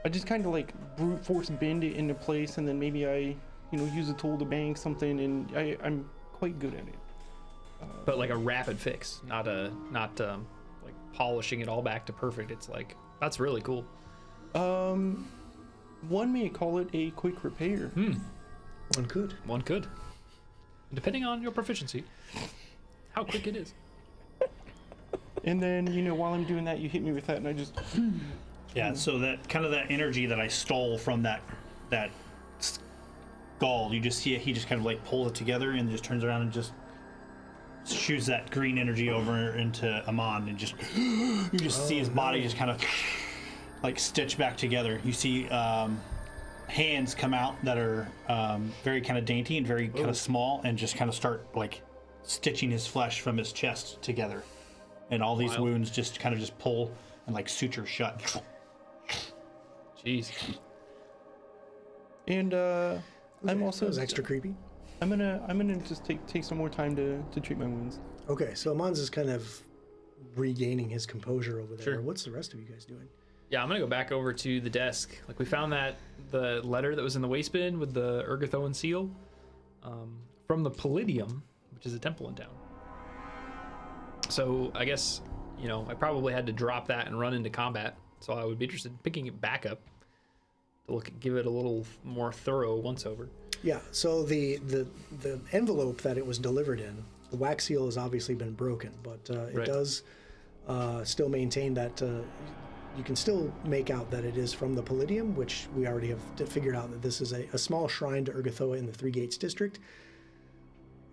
I just kind of like brute force bend it into place, and then maybe I use a tool to bang something, and I'm quite good at it. But like a rapid fix, not like polishing it all back to perfect. It's like, that's really cool. One may call it a quick repair. One could. One could. Depending on your proficiency, how quick it is. And then, while I'm doing that, you hit me with that, and I just... Yeah, so that kind of that energy that I stole from that skull, you just see it, he just kind of like pulls it together and just turns around and just shoots that green energy over into Amon, and just you just see his body just kind of like stitch back together. You see hands come out that are very kind of dainty and very kind of small, and just kind of start like stitching his flesh from his chest together, and all these wounds just kind of just pull and like suture shut. Jeez. And I'm also... That was extra creepy. I'm gonna just take some more time to treat my wounds. Okay, so Amon's is kind of regaining his composure over there. Sure. What's the rest of you guys doing? Yeah, I'm gonna go back over to the desk. Like, we found the letter that was in the waste bin with the Urgathoan seal from the Palladium, which is a temple in town. So I guess, I probably had to drop that and run into combat. So I would be interested in picking it back up to give it a little more thorough once over. Yeah, so the envelope that it was delivered in, the wax seal has obviously been broken, but it does still maintain that you can still make out that it is from the Palladium, which we already have figured out that this is a small shrine to Urgathoa in the Three Gates district.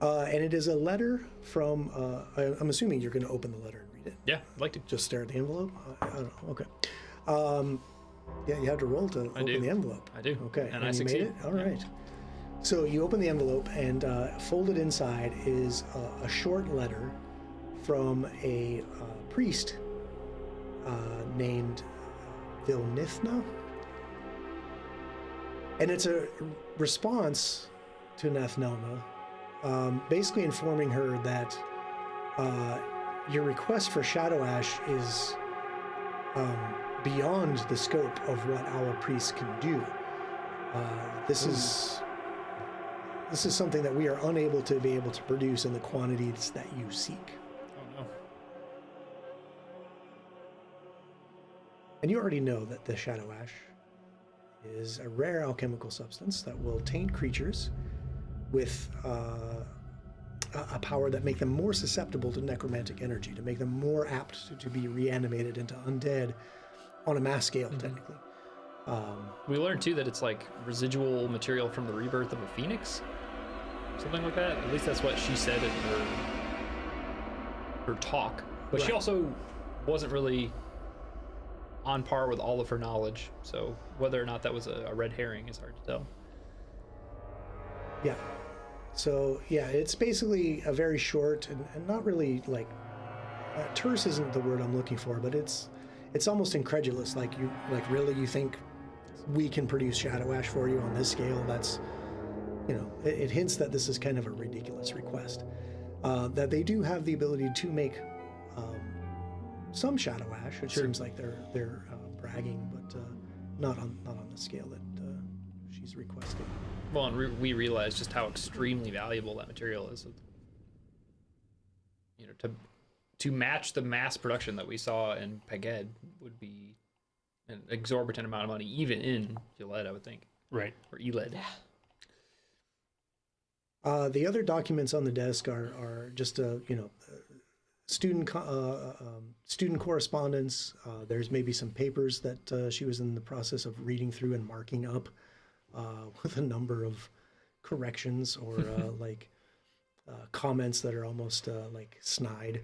And it is a letter from, I'm assuming you're going to open the letter and read it. Yeah, I'd like to. Just stare at the envelope? I don't know, okay. Yeah, you have to roll to open the envelope. I do. Okay, and I you succeed. made it? All right. So you open the envelope, and folded inside is a short letter from a priest named Vilnithna. And it's a response to Nathnelna, basically informing her that your request for Shadow Ash is beyond the scope of what our priests can do. This is something that we are unable to be able to produce in the quantities that you seek. Oh no. And you already know that the Shadow Ash is a rare alchemical substance that will taint creatures with a power that make them more susceptible to necromantic energy, to make them more apt to be reanimated into undead on a mass scale, technically. We learned too that it's like residual material from the rebirth of a phoenix, something like that. At least that's what she said in her talk. But she also wasn't really on par with all of her knowledge, so whether or not that was a red herring is hard to tell. Yeah. So yeah, it's basically a very short and not really like terse isn't the word I'm looking for, but it's almost incredulous. Like really you think we can produce Shadow Ash for you on this scale? That's, it hints that this is kind of a ridiculous request. That they do have the ability to make some Shadow Ash. It seems like they're bragging, but not on the scale that she's requesting. Well, and we realized just how extremely valuable that material is. To match the mass production that we saw in Peged would be an exorbitant amount of money, even in Gillette, I would think. Right. Or Eled. The other documents on the desk are just student correspondence. There's maybe some papers that she was in the process of reading through and marking up with a number of corrections or comments that are almost like snide.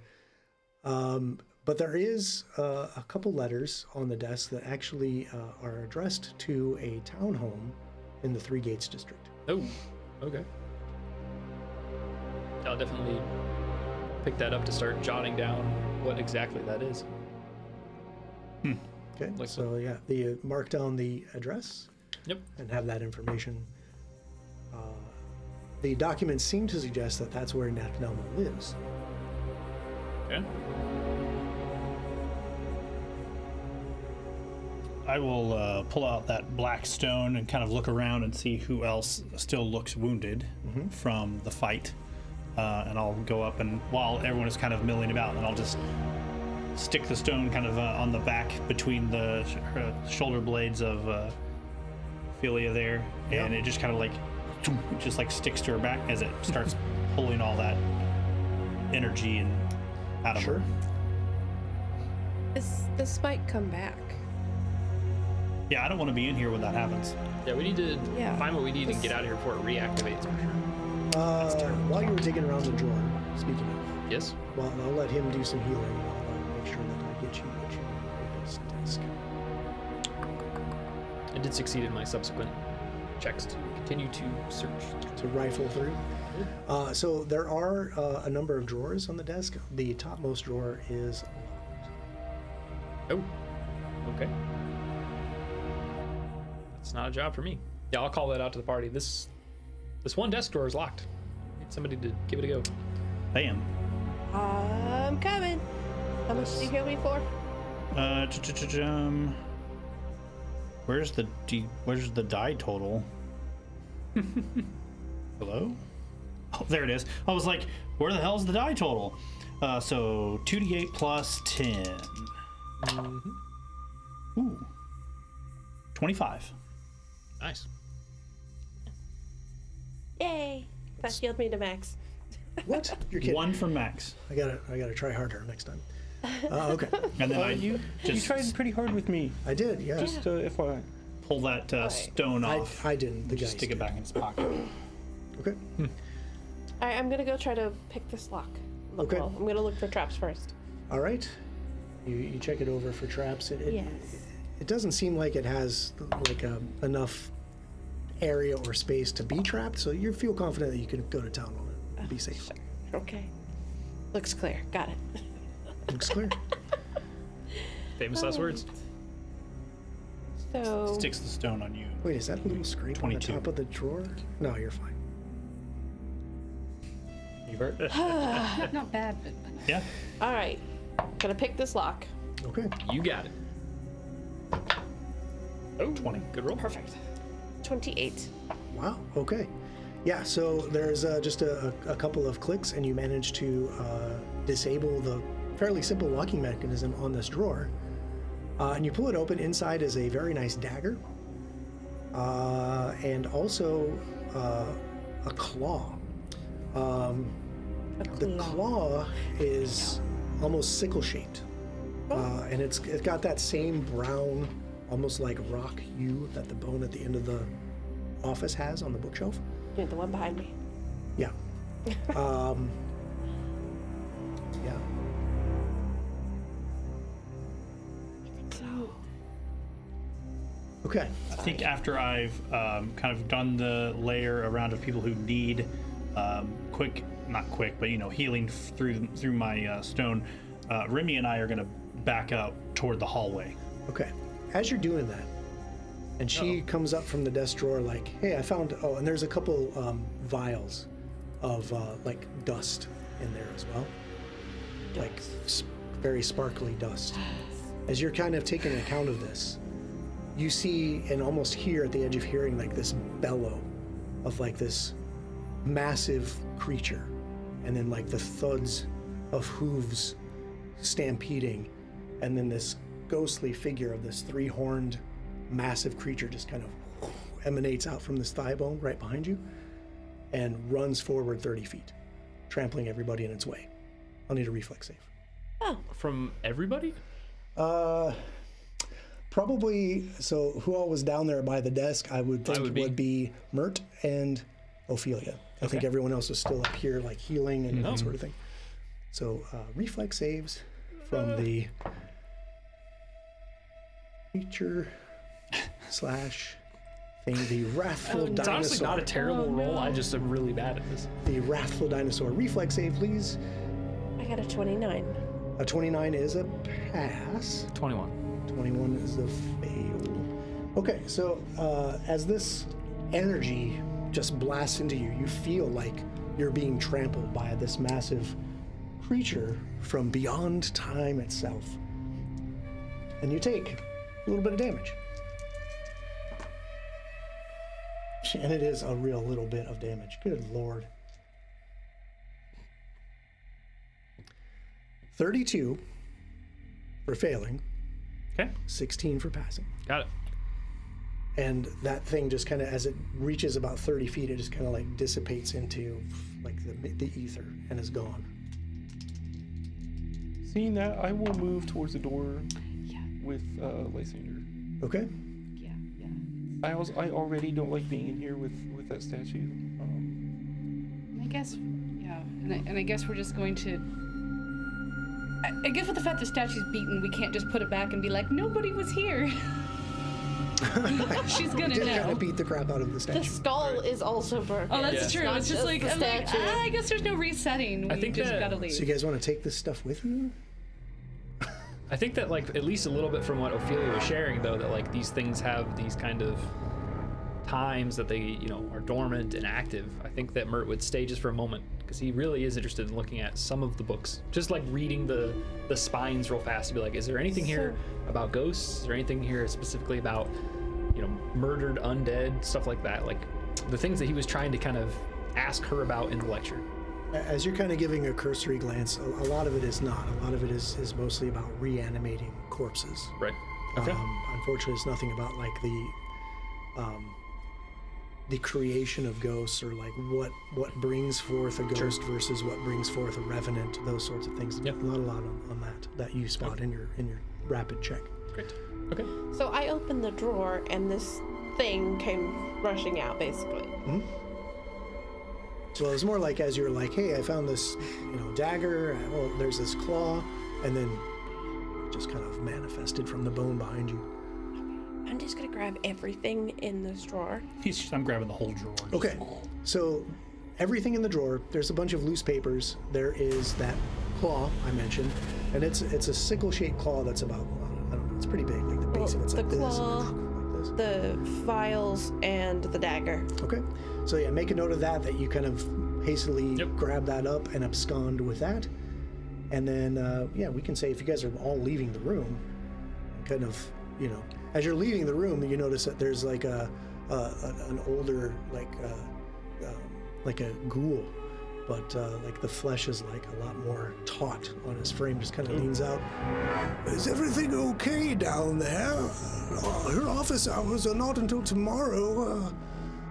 But there is a couple letters on the desk that actually are addressed to a townhome in the Three Gates district. Oh, okay. I'll definitely pick that up to start jotting down what exactly that is. Okay, Like so yeah, mark down the address. Yep. And have that information. The documents seem to suggest that that's where Nathnelma lives. Okay. I will pull out that black stone and kind of look around and see who else still looks wounded from the fight. And I'll go up, and while everyone is kind of milling about, and I'll just stick the stone kind of on the back between the shoulder blades of Ophelia there, and it just kind of like, it just like sticks to her back as it starts pulling all that energy and out of her. Does the spike come back? Yeah, I don't want to be in here when that happens. Yeah, we need to Yeah. find what we need and get out of here before it reactivates. For sure. While you were digging around the drawer, speaking of, Yes. well, I'll let him do some healing, and I'll make sure that I get you what you need with this desk. I did succeed in my subsequent checks to continue to search. To rifle through. So there are a number of drawers on the desk. The topmost drawer is Oh, okay. That's not a job for me. Yeah, I'll call that out to the party. This one desk drawer is locked. Need somebody to give it a go. Bam. I'm coming. How much did you heal me for? Where's the die total? Hello? Oh, there it is. I was like, where the hell's the die total? So 2d8 plus 10. Ooh. 25. Nice. Yay! That healed me to max. what? You're kidding. One from Max. I gotta try harder next time. Okay. And then You tried pretty hard with me. I did, yeah. Just FYI. pull that stone off. I didn't. The guy Just stick it back in his pocket. Okay. All right, I'm gonna go try to pick this lock. Okay. Well, I'm gonna look for traps first. All right. You check it over for traps. Yes. It doesn't seem like it has like enough area or space to be trapped, so you feel confident that you can go to town on it and be safe. Okay. Looks clear. Got it. Looks clear. Famous last words. So Sticks the stone on you. Wait, is that a little scrape on 22. the top of the drawer? No, you're fine. You hurt? Not bad, but Yeah. all right, gonna pick this lock. Okay. You got it. Oh, 20. Good roll. Perfect. 28. Wow. Okay. Yeah. So there's just a couple of clicks, and you manage to disable the fairly simple locking mechanism on this drawer. And you pull it open. Inside is a very nice dagger, and also a claw. The claw is almost sickle-shaped, and it's got that same brown, almost like rock hue that the bone at the end of the office has on the bookshelf. Yeah, the one behind me. Yeah. Yeah. Okay. I think after I've kind of done the layer around of people who need not quick, but healing through my stone, Remy and I are going to back out toward the hallway. Okay. As you're doing that, and she comes up from the desk drawer like, hey, I found, and there's a couple vials of like dust in there as well. Like very sparkly dust. As you're kind of taking account of this, you see and almost hear at the edge of hearing like this bellow of like this massive creature, and then like the thuds of hooves stampeding, and then this ghostly figure of this three-horned massive creature just kind of emanates out from this thigh bone right behind you and runs forward 30 feet, trampling everybody in its way. I'll need a reflex save. From everybody? Probably, so who all was down there by the desk, I would think would be Mert and Ophelia. I think everyone else was still up here, like healing and that sort of thing. So reflex saves from the creature slash thing, the wrathful It's dinosaur. honestly not a terrible roll. I just am really bad at this. The wrathful dinosaur. Reflex save, please. I got a 29. A 29 is a pass. 21. 21 is a fail. Okay, so as this energy just blasts into you, you feel like you're being trampled by this massive creature from beyond time itself. And you take a little bit of damage. And it is a real little bit of damage. Good Lord. 32 for failing. Okay. 16 for passing. Got it. And that thing just kind of, as it reaches about 30 feet, it just kind of like dissipates into like the ether and is gone. Seeing that, I will move towards the door Yeah. with Lysander. Okay. Yeah. I already don't like being in here with that statue. I guess, yeah. And I guess we're just going to. I guess with the fact the statue's beaten, we can't just put it back and be like, nobody was here. She's gonna Just know. kind of beat the crap out of the The statue. skull is also broken. Oh, that's Yeah. true. Not It's just just like, the I'm like, statue. I guess there's no resetting. I We think just that- gotta leave. So you guys want to take this stuff with you? I think that like at least a little bit from what Ophelia was sharing though, that like these things have these kind of times that they are dormant and active. I think that Mert would stay just for a moment because he really is interested in looking at some of the books, just like reading the spines real fast to be like, is there anything here about ghosts? Is there anything here specifically about murdered undead, stuff like that, like the things that he was trying to kind of ask her about in the lecture. As you're kind of giving a cursory glance, a lot of it is not. A lot of it is mostly about reanimating corpses. Right. Okay. Unfortunately, it's nothing about like the creation of ghosts or like what brings forth a ghost versus what brings forth a revenant. Those sorts of things. Yep. Not a lot on that you spot in your rapid check. Great. Okay. So I opened the drawer and this thing came rushing out, basically. Well, it's more like as you're like, hey, I found this, dagger. Well, there's this claw, and then it just kind of manifested from the bone behind you. I'm just gonna grab everything in this drawer. I'm grabbing the whole drawer. Okay, so everything in the drawer. There's a bunch of loose papers. There is that claw I mentioned, and it's a sickle-shaped claw that's about, I don't know, it's pretty big. Like the base of it's the like this, claw, and like this. the files, and the dagger. Okay, so yeah, make a note of that you kind of hastily grab that up and abscond with that. And then, we can say if you guys are all leaving the room, kind of, as you're leaving the room, you notice that there's like an older, like a ghoul, but like the flesh is like a lot more taut on his frame, just kind of leans out. Is everything okay down there? Her office hours are not until tomorrow.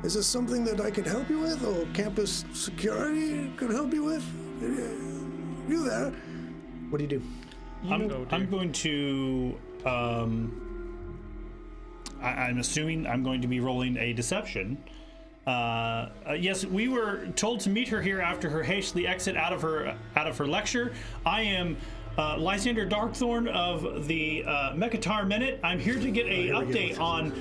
Is this something that I can help you with, or campus security can help you with? You there? What do you do? I'm going to. I'm assuming I'm going to be rolling a deception. Yes, we were told to meet her here after her hastily exit out of her lecture. I am Lysander Darkthorn of the Mekatar Minute. I'm here to get a update on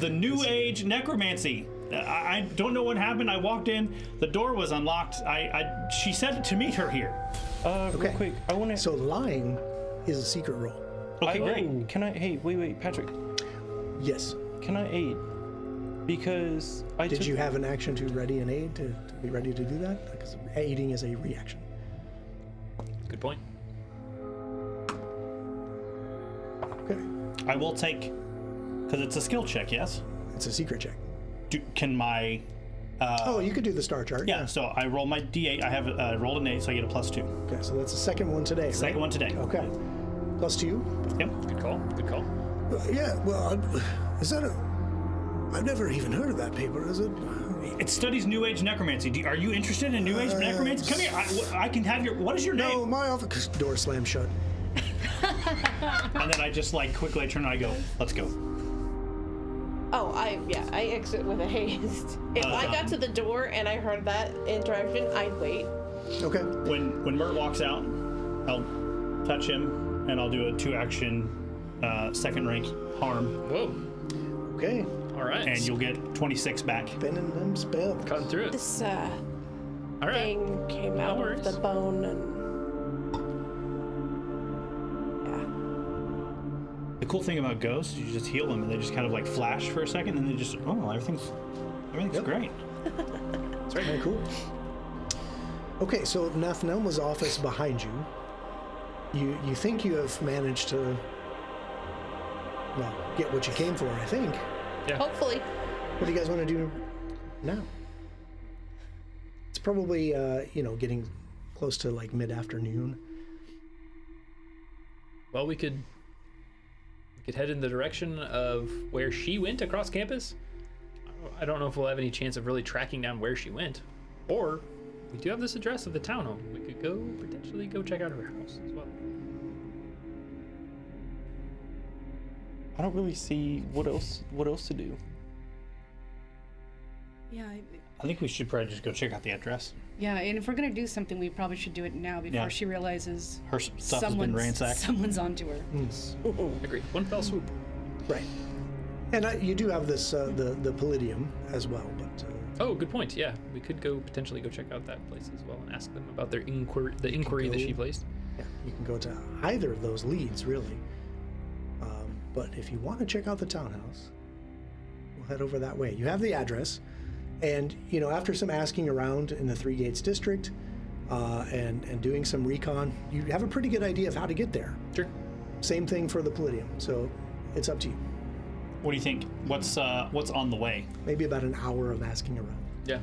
the New Age necromancy. I don't know what happened. I walked in, the door was unlocked. She said to meet her here. Okay. Real quick, I want to. So lying is a secret roll. Okay, great. Can I? Hey, wait, Patrick. Yes. Can I aid? Because I Did took- you have an action to ready an aid to be ready to do that? Because aiding is a reaction. Good point. Okay. I will take, because it's a skill check, yes? It's a secret check. Can my... Oh, you could do the star chart. Yeah, so I roll my d8. I have rolled an 8, so I get a +2. Okay, so that's the second one today, right? Second one today. Okay. +2? Yep. Good call. Good call. Yeah, well, is that I've never even heard of that paper, is it? It studies New Age necromancy. Are you interested in New Age necromancy? Come here. I can have your... What is your No, name? my office... Door slammed shut. And then I just quickly I turn and I go, let's go. Oh, I exit with a haste. If I got to the door and I heard that interaction, I'd wait. Okay. When Mert walks out, I'll touch him and I'll do a 2-action second rank harm. Whoa. Okay. All right. And you'll get 26 back. Spinning them spells. cutting through it. This All right. thing came out of worries. the bone and The cool thing about ghosts is you just heal them and they just kind of flash for a second and they just, everything's great. That's very cool. Okay, so Nathnelma's office behind you. You think you have managed to, get what you came for, I think. Yeah. hopefully. What do you guys want to do now? It's probably, getting close to mid-afternoon. Well, we could could head in the direction of where she went across campus. I don't know if we'll have any chance of really tracking down where she went. Or we do have this address of the townhome. We could potentially go check out her house as well. I don't really see what else to do. Yeah, I think we should probably just go check out the address. yeah, and if we're gonna do something, we probably should do it now before Yeah. she realizes Her stuff has been ransacked. someone's onto her. Agreed. One fell swoop. Right. And you do have this the Palladium as well, but Oh, good point. Yeah, we could potentially go check out that place as well and ask them about their inquiry that she placed. yeah, you can go to either of those leads really. But if you want to check out the townhouse, we'll head over that way. You have the address, and after some asking around in the Three Gates district and doing some recon, you have a pretty good idea of how to get there. Sure. Same thing for the Palladium, so it's up to you. What do you think? What's on the way? Maybe about an hour of asking around. Yeah.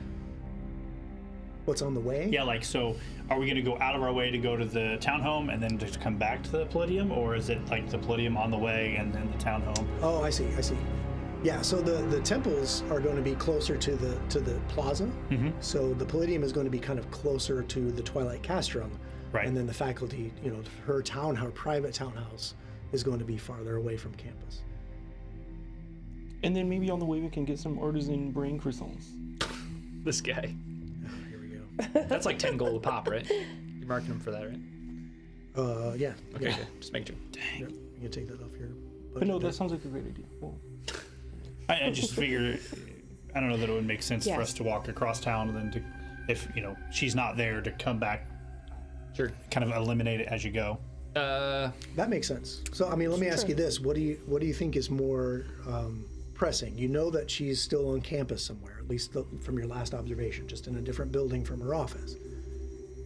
What's on the way? Yeah, like, so are we going to go out of our way to go to the townhome and then just come back to the Palladium, or is it like the Palladium on the way and then the townhome? Oh, I see. Yeah, so the temples are going to be closer to the plaza. Mm-hmm. So the Palladium is going to be kind of closer to the Twilight Castrum. Right. And then the faculty, her private townhouse is going to be farther away from campus. And then maybe on the way we can get some artisan brain croissants. This guy. Here we go. That's like 10 gold a pop, right? You're marking them for that, right? Yeah. Okay, Yeah. good. Just make sure. Yep. You can take that off your But no, budget there. that sounds like a great idea. Well, I just figure, I don't know that it would make sense Yes. for us to walk across town and then to, if she's not there, to come back, Sure. kind of eliminate it as you go. That makes sense. So, let me ask you this: what do you think is more pressing? You know that she's still on campus somewhere, at least from your last observation, just in a different building from her office.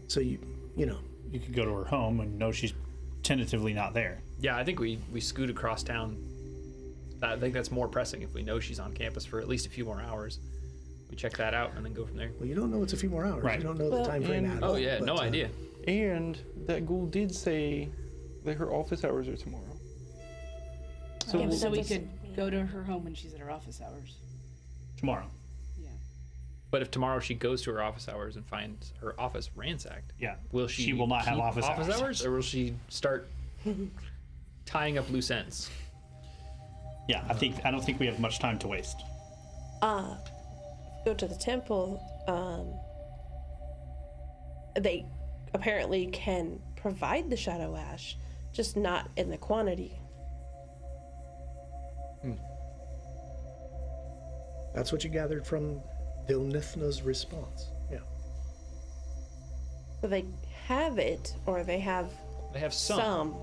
So you You could go to her home and know she's tentatively not there. Yeah, I think we scoot across town. I think that's more pressing if we know she's on campus for at least a few more hours. We check that out and then go from there. Well, you don't know it's a few more hours. Right. You don't know the time frame and- at all. Oh yeah, but, no idea. and that ghoul did say that her office hours are tomorrow. So Yeah, we'll- so we could go to her home when she's at her office hours. Tomorrow. Yeah. But if tomorrow she goes to her office hours and finds her office ransacked, Yeah. will she? She will not have keep office hours. or will she start tying up loose ends? Yeah, I don't think we have much time to waste. Go to the temple. They apparently can provide the shadow ash, just not in the quantity. That's what you gathered from Vilnithna's response. Yeah. So they have it, or they have They have some. some.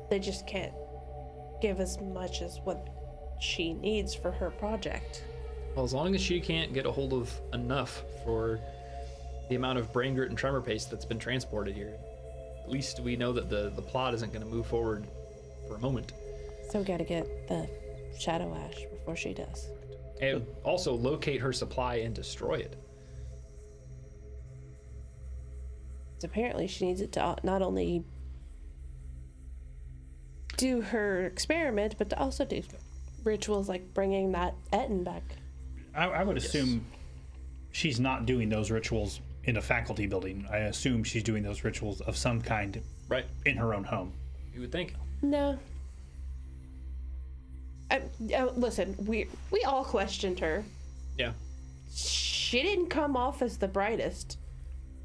They just can't give as much as what she needs for her project. Well, as long as she can't get a hold of enough for the amount of brain grit and tremor paste that's been transported here, at least we know that the plot isn't going to move forward for a moment. So we gotta get the shadow ash before she does. And also locate her supply and destroy it. So apparently she needs it to not only do her experiment, but to also do rituals like bringing that Etten back. I would assume she's not doing those rituals in a faculty building. I assume she's doing those rituals of some kind Right. in her own home. You would think. No. Listen, we all questioned her. Yeah. She didn't come off as the brightest.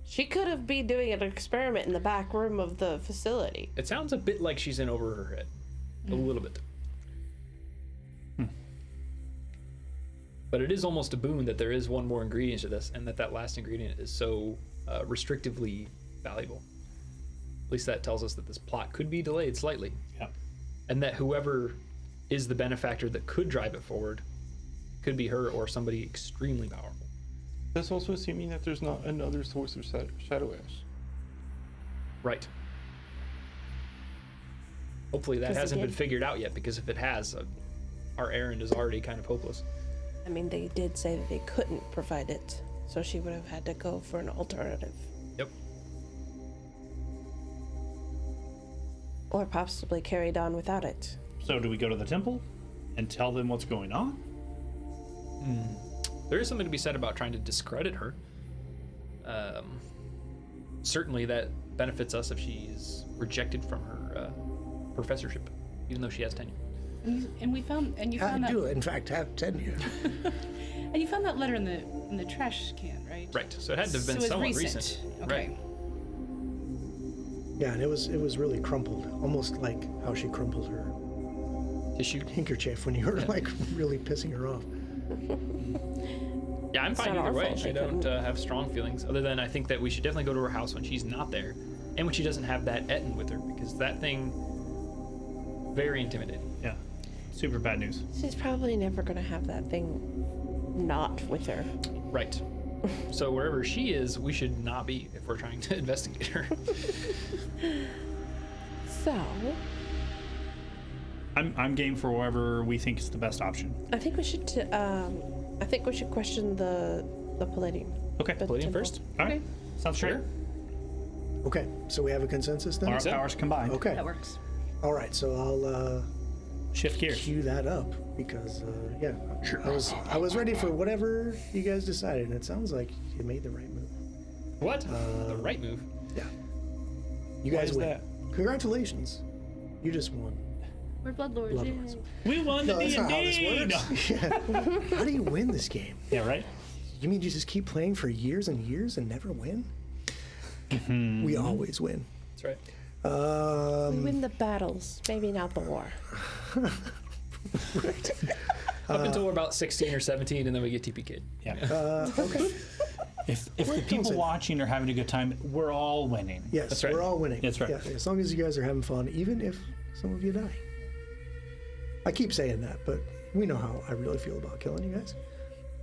She could have been doing an experiment in the back room of the facility. It sounds a bit like she's in over her head. A little bit. But it is almost a boon that there is one more ingredient to this, and that last ingredient is so restrictively valuable. At least that tells us that this plot could be delayed slightly. Yeah. And that whoever is the benefactor that could drive it forward could be her or somebody extremely powerful. that's also assuming that there's not another source of shadow ash. Right. Hopefully that Because hasn't been again- figured out yet, because if it has, our errand is already kind of hopeless. I mean, they did say that they couldn't provide it, so she would have had to go for an alternative. Yep. Or possibly carried on without it. So do we go to the temple and tell them what's going on? There is something to be said about trying to discredit her. Certainly that benefits us if she's rejected from her professorship, even though she has tenure. And we found, and you I found that, do, in fact, have tenure. and you found that letter in the trash can, right? Right. So it had to have been So it's somewhat recent. recent. Okay. Right. Yeah, and it was really crumpled, almost like how she crumpled her Tissue. handkerchief when you were like really pissing her off. Yeah, I'm It's fine not either our way. fault she I don't couldn't. have strong feelings, other than I think that we should definitely go to her house when she's not there, and when she doesn't have that Etten with her, because that thing, very intimidating. Yeah. Super bad news. She's probably never gonna have that thing not with her. Right. So wherever she is, we should not be if we're trying to investigate her. So, I'm game for whatever we think is the best option. I think we should. Question the Palladium. Okay. The Palladium temple. first? All right. Sounds Sure. great. Okay, so we have a consensus then? Our so. powers combined. Okay. That works. All right, so I'll Shift gears. cue that up because yeah, I was ready for whatever you guys decided, and it sounds like you made the right move. What? The right move. Yeah, you guys is win. that? Congratulations, you just won. We're Bloodlords. Blood yeah. Lords. We won the No, that's not how this D&D. works. Yeah. How do you win this game? Yeah, right? You mean you just keep playing for years and years and never win? We always win. That's right. We win the battles, maybe not the war. Up until we're about 16 or 17, and then we get TPK'd. Yeah. Okay. If the people watching are having a good time, we're all winning. Yes, That's right. we're all winning. That's right. Yeah, as long as you guys are having fun, even if some of you die. I keep saying that, but we know how I really feel about killing you guys.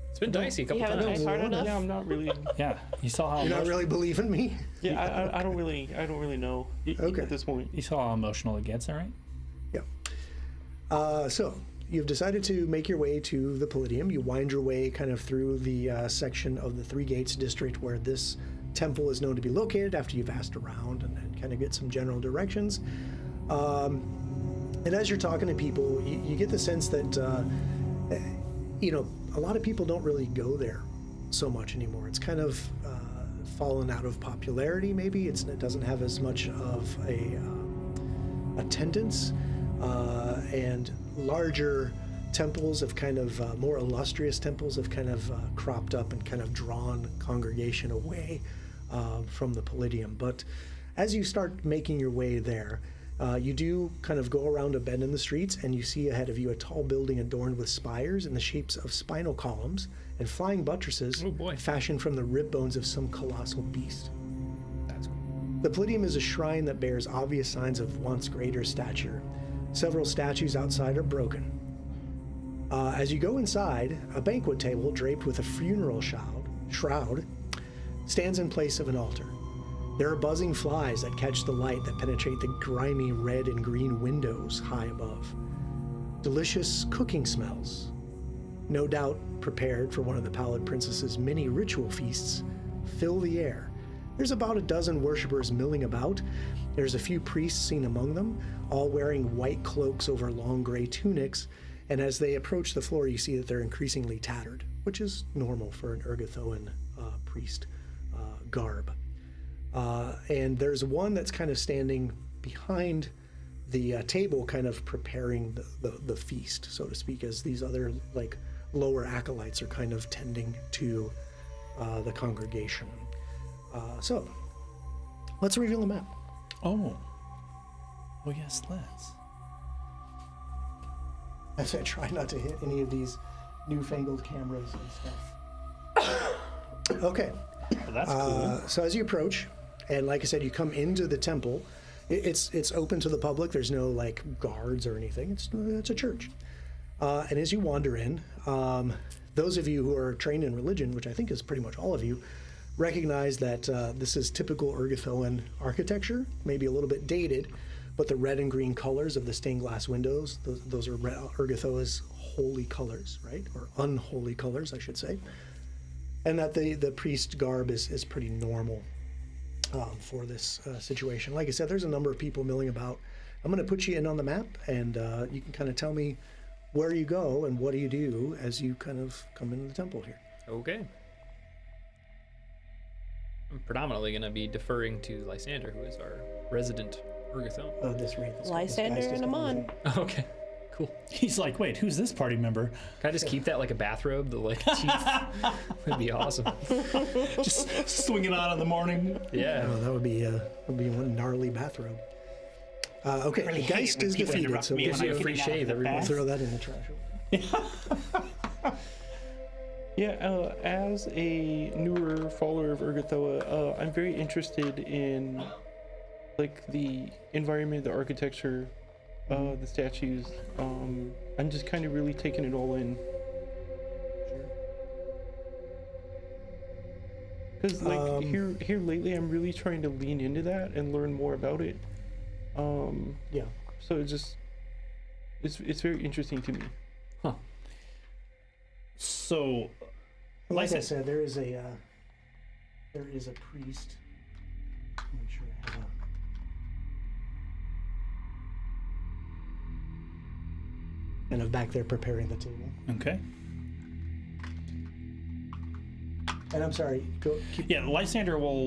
It's been dicey a couple You haven't times. tried hard well, enough. Yeah, I'm not really. Yeah. You saw how You're not really believing me? Yeah, I don't really know Okay. at this point. you saw how emotional it gets, all right? Yeah. So you've decided to make your way to the Palladium. You wind your way kind of through the section of the Three Gates district where this temple is known to be located after you've asked around and kind of get some general directions. And as you're talking to people, you get the sense that, a lot of people don't really go there so much anymore. It's kind of fallen out of popularity, maybe. It doesn't have as much of a attendance. And larger temples have kind of, more illustrious temples have kind of cropped up and kind of drawn congregation away from the Palladium. But as you start making your way there, you do kind of go around a bend in the streets, and you see ahead of you a tall building adorned with spires in the shapes of spinal columns and flying buttresses Oh, boy. fashioned from the rib bones of some colossal beast. That's cool. The Palladium is a shrine that bears obvious signs of once greater stature. Several statues outside are broken. As you go inside, a banquet table draped with a funeral shroud stands in place of an altar. There are buzzing flies that catch the light that penetrate the grimy red and green windows high above. Delicious cooking smells, no doubt prepared for one of the Pallid Princess's many ritual feasts, fill the air. There's about a dozen worshippers milling about. There's a few priests seen among them, all wearing white cloaks over long gray tunics, and as they approach the floor, you see that they're increasingly tattered, which is normal for an Urgathoan priest garb. And there's one that's kind of standing behind the table, kind of preparing the feast, so to speak, as these other like lower acolytes are kind of tending to the congregation. So let's reveal the map. Oh. Well, yes, let's. As I try not to hit any of these newfangled cameras and stuff. Okay. Well, that's cool. So as you approach, and like I said, you come into the temple. It's open to the public. There's no like guards or anything. It's a church. And as you wander in, those of you who are trained in religion, which I think is pretty much all of you, recognize that this is typical Urgathoan architecture, maybe a little bit dated, but the red and green colors of the stained glass windows, those are Urgathoa's holy colors, right? Or unholy colors, I should say. And that the priest garb is pretty normal for this situation. Like I said, there's a number of people milling about. I'm going to put you in on the map, and you can kind of tell me where you go and what do you do as you kind of come into the temple here. Okay. I'm predominantly going to be deferring to Lysander, who is our resident Urgathon. This wraith. Lysander and Amon. Okay, cool. He's like, wait, who's this party member? Can I just keep that like a bathrobe? The like teeth would be awesome. Just swing it on in the morning. Yeah. Oh, that would be one gnarly bathrobe. Okay, Really the Geist hate it when is people defeated, interrupt so me gives when you I'm a free getting out of shave the every bath. month. throw that in the trash. Yeah, as a newer follower of Urgathoa, I'm very interested in like the environment, the architecture, the statues. I'm just kind of really taking it all in. Because like here lately, I'm really trying to lean into that and learn more about it. Yeah. So it's very interesting to me. So, Like I Lysander, said, there is a priest. Make sure I have kind of back there preparing the table. okay. And I'm sorry, keep. Yeah, Lysander will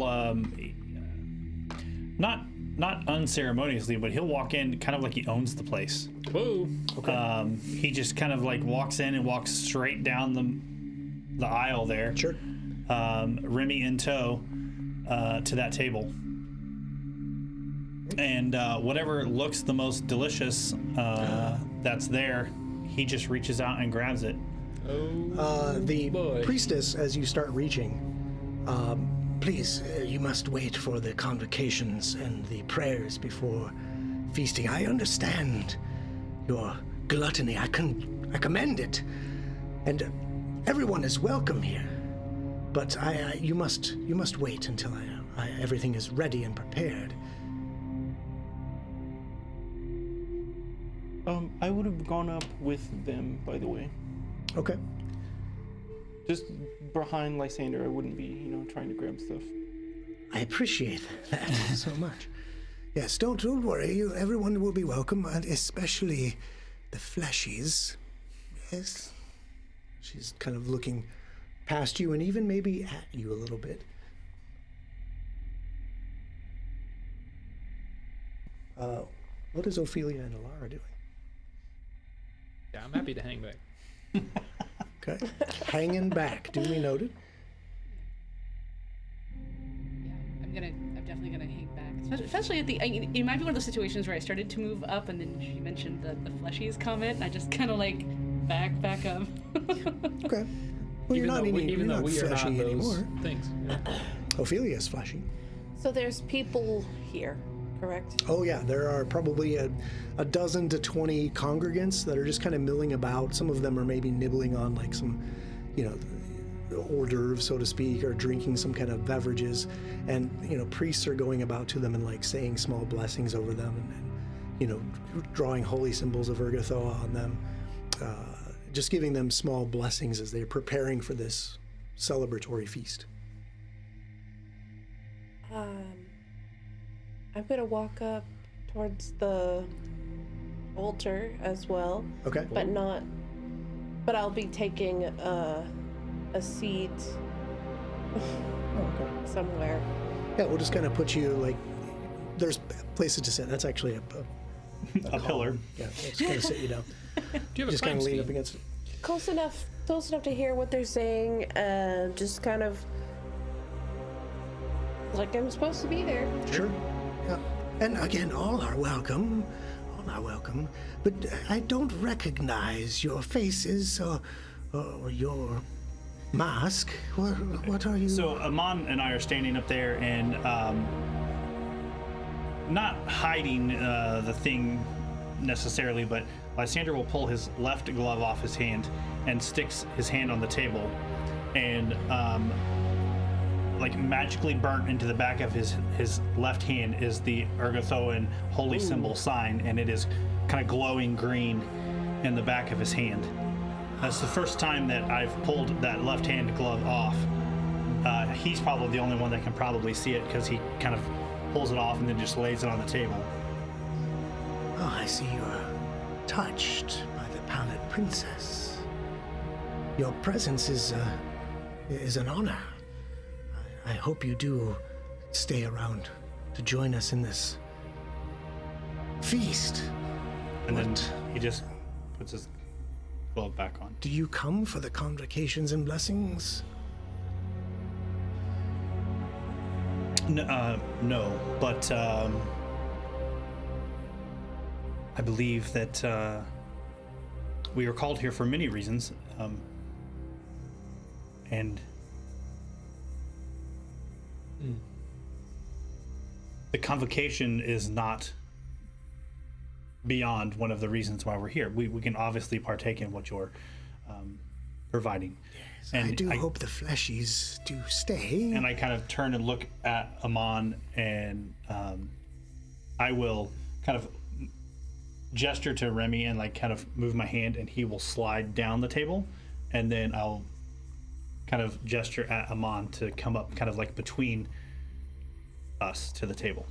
not unceremoniously, but he'll walk in kind of like he owns the place. Whoa. He just kind of like walks in and walks straight down the aisle there. Sure. Remy in tow to that table. And whatever looks the most delicious that's there, he just reaches out and grabs it. The boy. priestess, as you start reaching, Please, you must wait for the convocations and the prayers before feasting. I understand your gluttony. I commend it. And everyone is welcome here. But you must wait until everything is ready and prepared. I would have gone up with them, by the way. okay. Just behind Lysander, I wouldn't be, trying to grab stuff. I appreciate that so much. Yes, don't worry. Everyone will be welcome, and especially the fleshies. Yes. She's kind of looking past you and even maybe at you a little bit. What is Ophelia and Alara doing? Yeah, I'm happy to hang back. Okay. Hanging back. Duly noted. Yeah, I'm definitely gonna hang back, especially at the. It might be one of those situations where I started to move up, and then she mentioned the fleshies comment, and I just kind of like back up. Okay. Well, you're not even though we are not fleshy those anymore. things. Yeah. Ophelia's fleshy. So there's people here, correct? Oh yeah, there are probably a dozen to 20 congregants that are just kind of milling about. Some of them are maybe nibbling on like some, hors d'oeuvres, so to speak, or drinking some kind of beverages. And, priests are going about to them and like saying small blessings over them and drawing holy symbols of Urgathoa on them. Just giving them small blessings as they're preparing for this celebratory feast. I'm gonna walk up towards the altar as well, Okay. but I'll be taking a seat Okay. somewhere. Yeah, we'll just kind of put you like, there's places to sit. That's actually a A pillar. Yeah, we'll just kind of sit you down. Do you have Just a kind climb of lean speed? up against it. Close enough to hear what they're saying, and just kind of like I'm supposed to be there. Sure. Yeah. And again, all are welcome. All are welcome. But I don't recognize your faces or your mask. What are you? So Amon and I are standing up there and not hiding the thing necessarily, but Lysander will pull his left glove off his hand and sticks his hand on the table, and like magically burnt into the back of his left hand is the Urgathoan holy symbol sign, and it is kind of glowing green in the back of his hand. That's the first time that I've pulled that left hand glove off. He's probably the only one that can probably see it because he kind of pulls it off and then just lays it on the table. Oh, I see you're touched by the Pallid Princess. Your presence is an honor. I hope you do stay around to join us in this feast. And then he just puts his glove back on. Do you come for the convocations and blessings? No, but I believe that we are called here for many reasons, and the convocation is not beyond one of the reasons why we're here. We can obviously partake in what you're providing. Yes, and I do hope the fleshies do stay. And I kind of turn and look at Amon, and I will kind of gesture to Remy and like kind of move my hand, and he will slide down the table, and then I'll kind of gesture at Amon to come up kind of like between us to the table.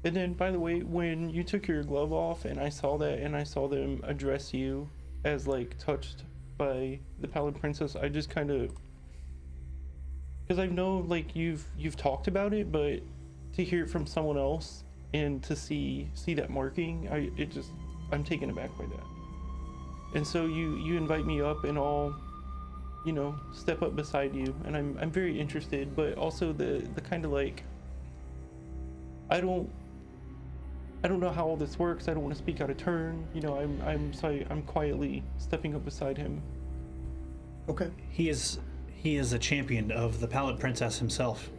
And then, by the way, when you took your glove off and I saw that and I saw them address you as like touched by the Pallid Princess, I just kind of, because I know like you've talked about it, but to hear it from someone else and to see that marking, I'm taken aback by that. And so you invite me up and I'll, step up beside you, and I'm very interested, but also the kind of like, I don't know how all this works. I don't want to speak out of turn. I'm quietly stepping up beside him. Okay. He is a champion of the Pallid Princess himself.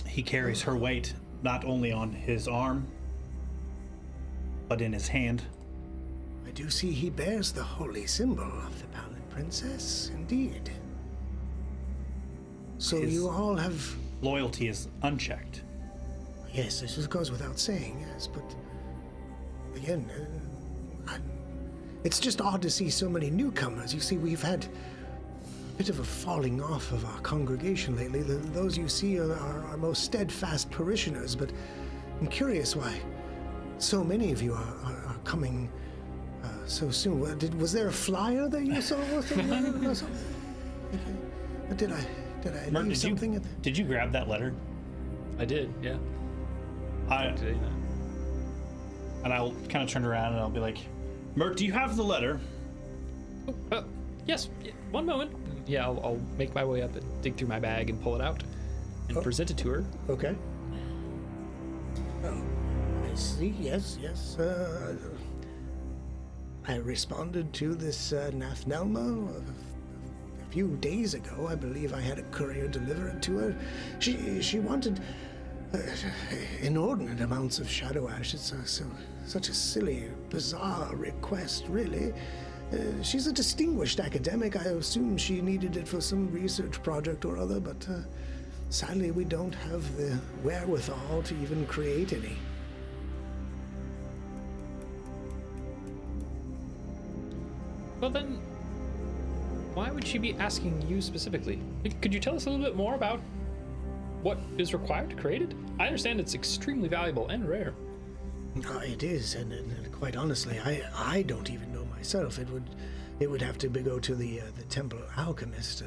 He carries her weight not only on his arm, but in his hand. I do see he bears the holy symbol of the Pallid Princess, indeed. So His you all have... loyalty is unchecked. Yes, this goes without saying, yes, but again, it's just odd to see so many newcomers. You see, we've had a bit of a falling off of our congregation lately. Those you see are our most steadfast parishioners, but I'm curious why so many of you are coming so soon. Was there a flyer that you saw? Did I Mert, leave something? Did you grab that letter? I did, yeah. And I'll kind of turn around and I'll be like, Mert, do you have the letter? Yes, one moment. Yeah, I'll make my way up and dig through my bag and pull it out and present it to her. Okay. Oh, I see. Yes. I responded to this Nathnelma a few days ago. I believe I had a courier deliver it to her. She wanted inordinate amounts of shadow ash. It's such a silly, bizarre request, really. She's a distinguished academic. I assume she needed it for some research project or other, but sadly we don't have the wherewithal to even create any. Well then, why would she be asking you specifically? Could you tell us a little bit more about what is required to create it? I understand it's extremely valuable and rare. It is, and quite honestly, I don't even know myself. It would have to go to the temple alchemist.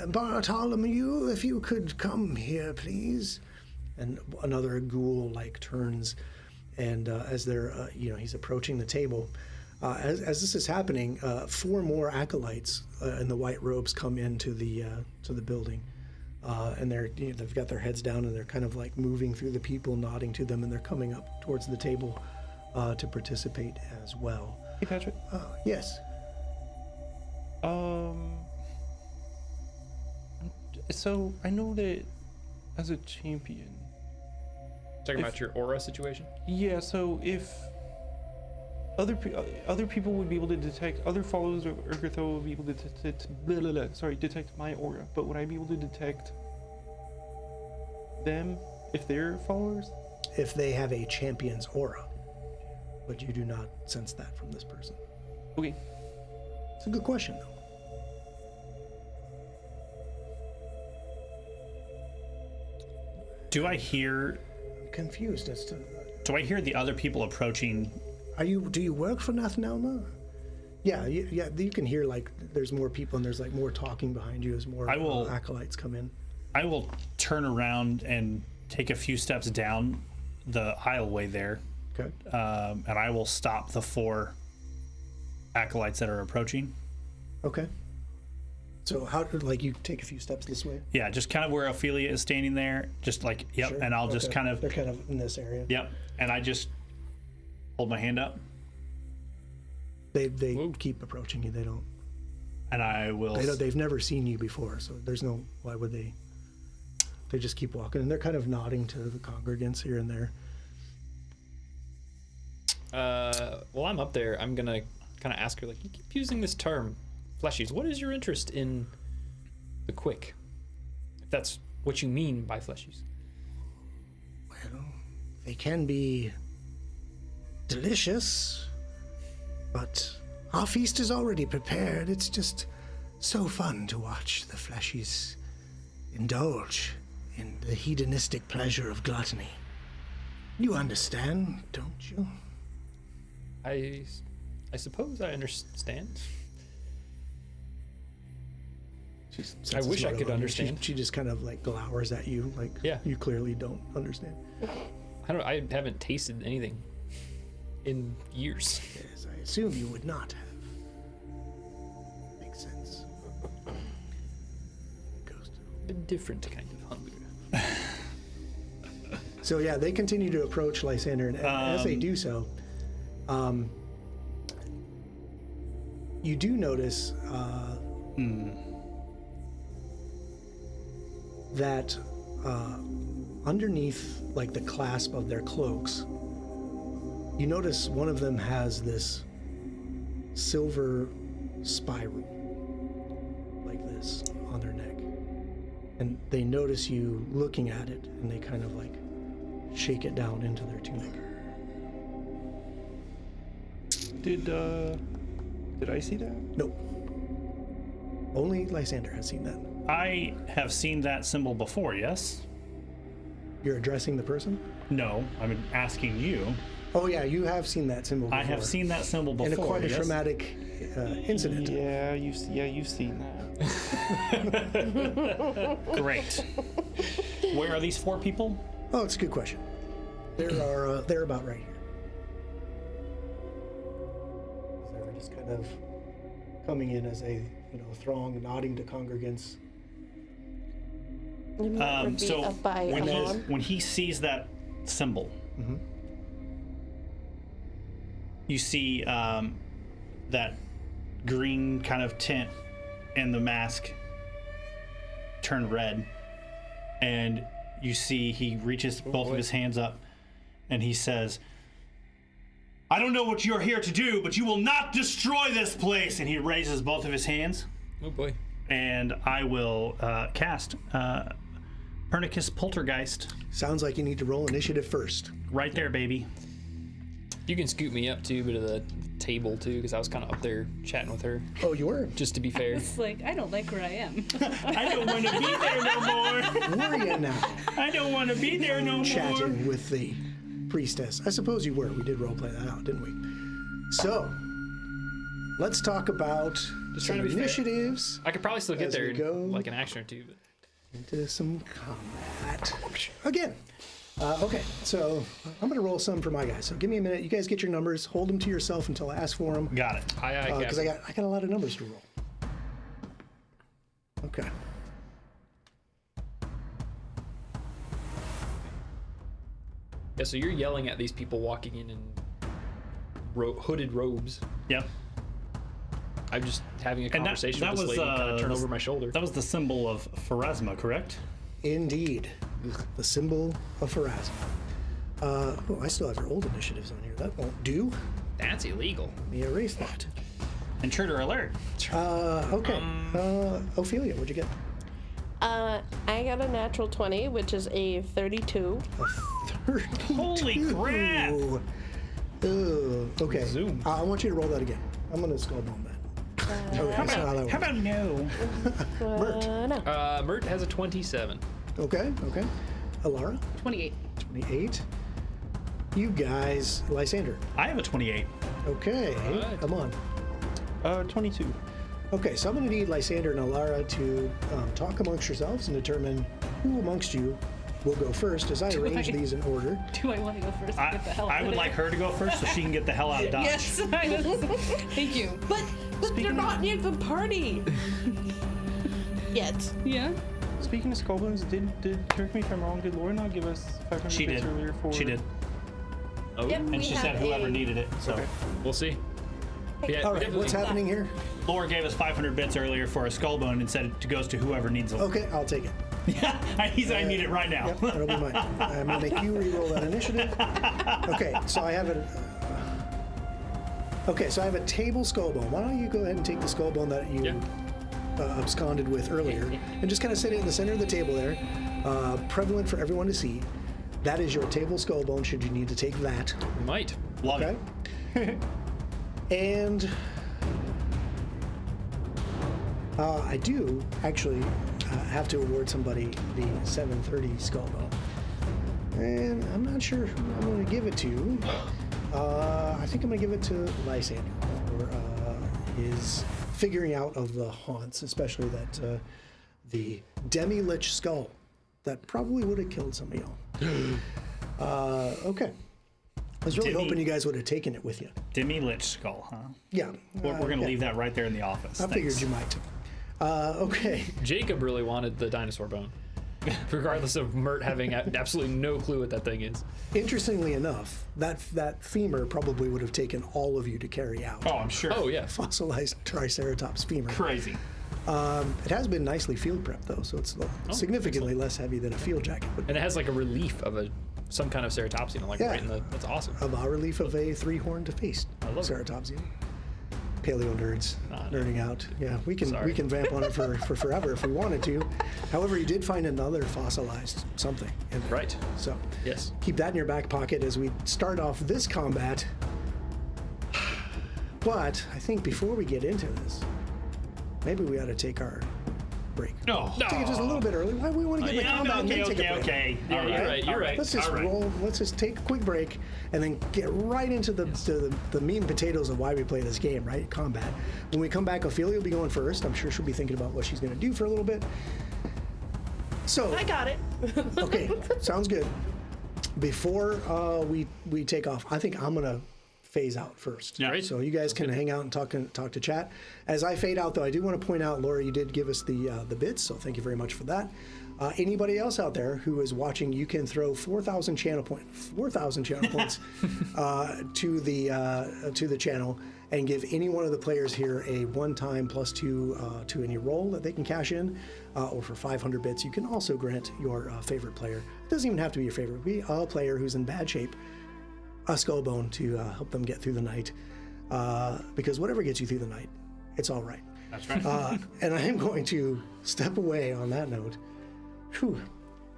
Bartholomew, if you could come here, please. And another ghoul turns, and as they're he's approaching the table. As this is happening, 4 more acolytes in the white robes come into the building, and they've got their heads down and they're kind of moving through the people, nodding to them, and they're coming up towards the table to participate as well. Hey, Patrick. Yes. So I know that as a champion. Talking about your aura situation? Yeah. So if other people would be able to detect, other followers of Urgatho would be able to detect my aura, but would I be able to detect them if they're followers? If they have a champion's aura, but you do not sense that from this person. Okay. It's a good question, though. Do I hear confused as to. Do I hear the other people approaching? Do you work for Nathnelma? Yeah, you can hear like there's more people and there's like more talking behind you as more acolytes come in. I will turn around and take a few steps down the aisleway there. Okay. And I will stop the 4 acolytes that are approaching. Okay. So how, like, you take a few steps this way? Yeah, just kind of where Ophelia is standing there, just like, yep, Sure. and I'll just kind of... They're kind of in this area. Yep, and I just hold my hand up. They keep approaching you. They don't... And I will... They've never seen you before, so there's no... Why would they... They just keep walking, and they're kind of nodding to the congregants here and there. While I'm up there, I'm gonna kind of ask her, like, you keep using this term, fleshies. What is your interest in the quick? If that's what you mean by fleshies. Well, they can be delicious, but our feast is already prepared. It's just so fun to watch the fleshies indulge in the hedonistic pleasure of gluttony. You understand, don't you? I suppose I understand. I wish I could understand. She just kind of like glowers at you, like you clearly don't understand. I haven't tasted anything in years. Yes, I assume you would not have. Makes sense. Ghost. A different kind of hunger. So yeah, they continue to approach Lysander, and as they do so, you do notice that underneath, like the clasp of their cloaks, you notice one of them has this silver spiral, like this, on their neck, and they notice you looking at it, and they kind of like shake it down into their tunic. Did I see that? Nope. Only Lysander has seen that. I have seen that symbol before, yes? You're addressing the person? No, I'm asking you. Oh yeah, you have seen that symbol before. I have seen that symbol before, in quite a yes? traumatic incident. Yeah, you've seen that. Great. Where are these 4 people? Oh, it's a good question. They're about right here. They're just kind of coming in as a throng, nodding to congregants. So when he sees that symbol, you see that green kind of tint and the mask turn red, and you see he reaches both of his hands up and he says, I don't know what you're here to do, but you will not destroy this place. And he raises both of his hands. Oh boy. And I will cast Pernicus Poltergeist. Sounds like you need to roll initiative first. Right there, baby. You can scoot me up too, but to the table too, because I was kind of up there chatting with her. Oh, you were? Just to be fair. It's like, I don't like where I am. I don't want to be there no more. Were you now? I don't want to be there no more. Chatting with the priestess. I suppose you were. We did roleplay that out, didn't we? So, let's talk about Just some trying to be initiatives. Fair. I could probably still get as there we go in like an action or two. But... into some combat. Again. Okay, so I'm going to roll some for my guys. So give me a minute. You guys get your numbers. Hold them to yourself until I ask for them. Got it. Because I got a lot of numbers to roll. Okay. Yeah, so you're yelling at these people walking in hooded robes. Yep. I'm just having a conversation that with this was, lady and kind of turn over my shoulder. That was the symbol of Pharasma, correct? Indeed. The symbol of Pharasma. I still have your old initiatives on here. That won't do. That's illegal. Let me erase that. Intruder alert. Okay. Ophelia, what'd you get? I got a natural 20, which is a 32. A 32. Holy crap! Okay. Zoom. I want you to roll that again. I'm going to skull bomb that. How about no? Mert. No. Mert has a 27. Okay. Alara, 28. 28. You guys, Lysander. I have a 28. Okay, Alright. come on. 22. Okay, so I'm going to need Lysander and Alara to talk amongst yourselves and determine who amongst you will go first as I arrange these in order. Do I want to go first and get the hell out I of would there? like her to go first so she can get the hell out of Dodge. Yes, thank you. But they're not near the party yet. Yeah. Speaking of skull bones, did correct me if I'm wrong, did Laura not give us 500 She bits did. earlier for... She did. Oh, Yep. And We she have said whoever a- needed it. So we'll see. Yeah, All right, definitely. what's happening here? Laura gave us 500 bits earlier for a skull bone and said it goes to whoever needs it. Okay, I'll take it. Yeah, he said I need it right now. Yep, that'll be mine. I'm going to make you re-roll that initiative. Okay, so I have a table skull bone. Why don't you go ahead and take the skull bone that you absconded with earlier and just kind of sit it in the center of the table there, prevalent for everyone to see. That is your table skull bone should you need to take that. We might. Love Okay? it. And I do actually have to award somebody the 730 skull bone. And I'm not sure who I'm going to give it to. I think I'm going to give it to Lysander for his figuring out of the haunts, especially that the demi-lich skull that probably would have killed some of y'all. Okay. I was really hoping you guys would have taken it with you. Demi Lich skull, huh? Yeah. We're going to yeah. leave that right there in the office. I figured Thanks. you might. Okay. Jacob really wanted the dinosaur bone, regardless of Mert having absolutely no clue what that thing is. Interestingly enough, that femur probably would have taken all of you to carry out. Oh, I'm sure. Oh yeah. Fossilized Triceratops femur. Crazy. It has been nicely field prepped though, so it's significantly less heavy than a field jacket. But And it has like a relief of some kind of ceratopsian, like Yeah. right in the. That's awesome. a bas relief of a three-horned faced I love it. ceratopsian. Paleo nerds Nah, nerding out. Yeah, we can Sorry. vamp on it for forever if we wanted to. However, you did find another fossilized something in there. Right. So Yes. keep that in your back pocket as we start off this combat. But I think before we get into this, maybe we ought to take our break. No. Take it just a little bit early. Why do we want to get in the Yeah, combat and then take a break? okay. Yeah, All you're right, you're all right. Let's just all right. roll. Let's just take a quick break and then get right into the meat and potatoes of why we play this game, right? Combat. When we come back, Ophelia will be going first. I'm sure she'll be thinking about what she's going to do for a little bit. So I got it. okay, sounds good. Before we take off, I think I'm gonna phase out first. Yeah. Great. So you guys can hang out and talk to chat. As I fade out, though, I do want to point out, Laura, you did give us the bits, so thank you very much for that. Anybody else out there who is watching, you can throw 4,000 channel points to the channel and give any one of the players here a one-time +2 to any roll that they can cash in, or for 500 bits, you can also grant your favorite player. It doesn't even have to be your favorite. Be a player who's in bad shape a skull bone to help them get through the night, because whatever gets you through the night, it's all right. That's right. And I am going to step away on that note. Whew.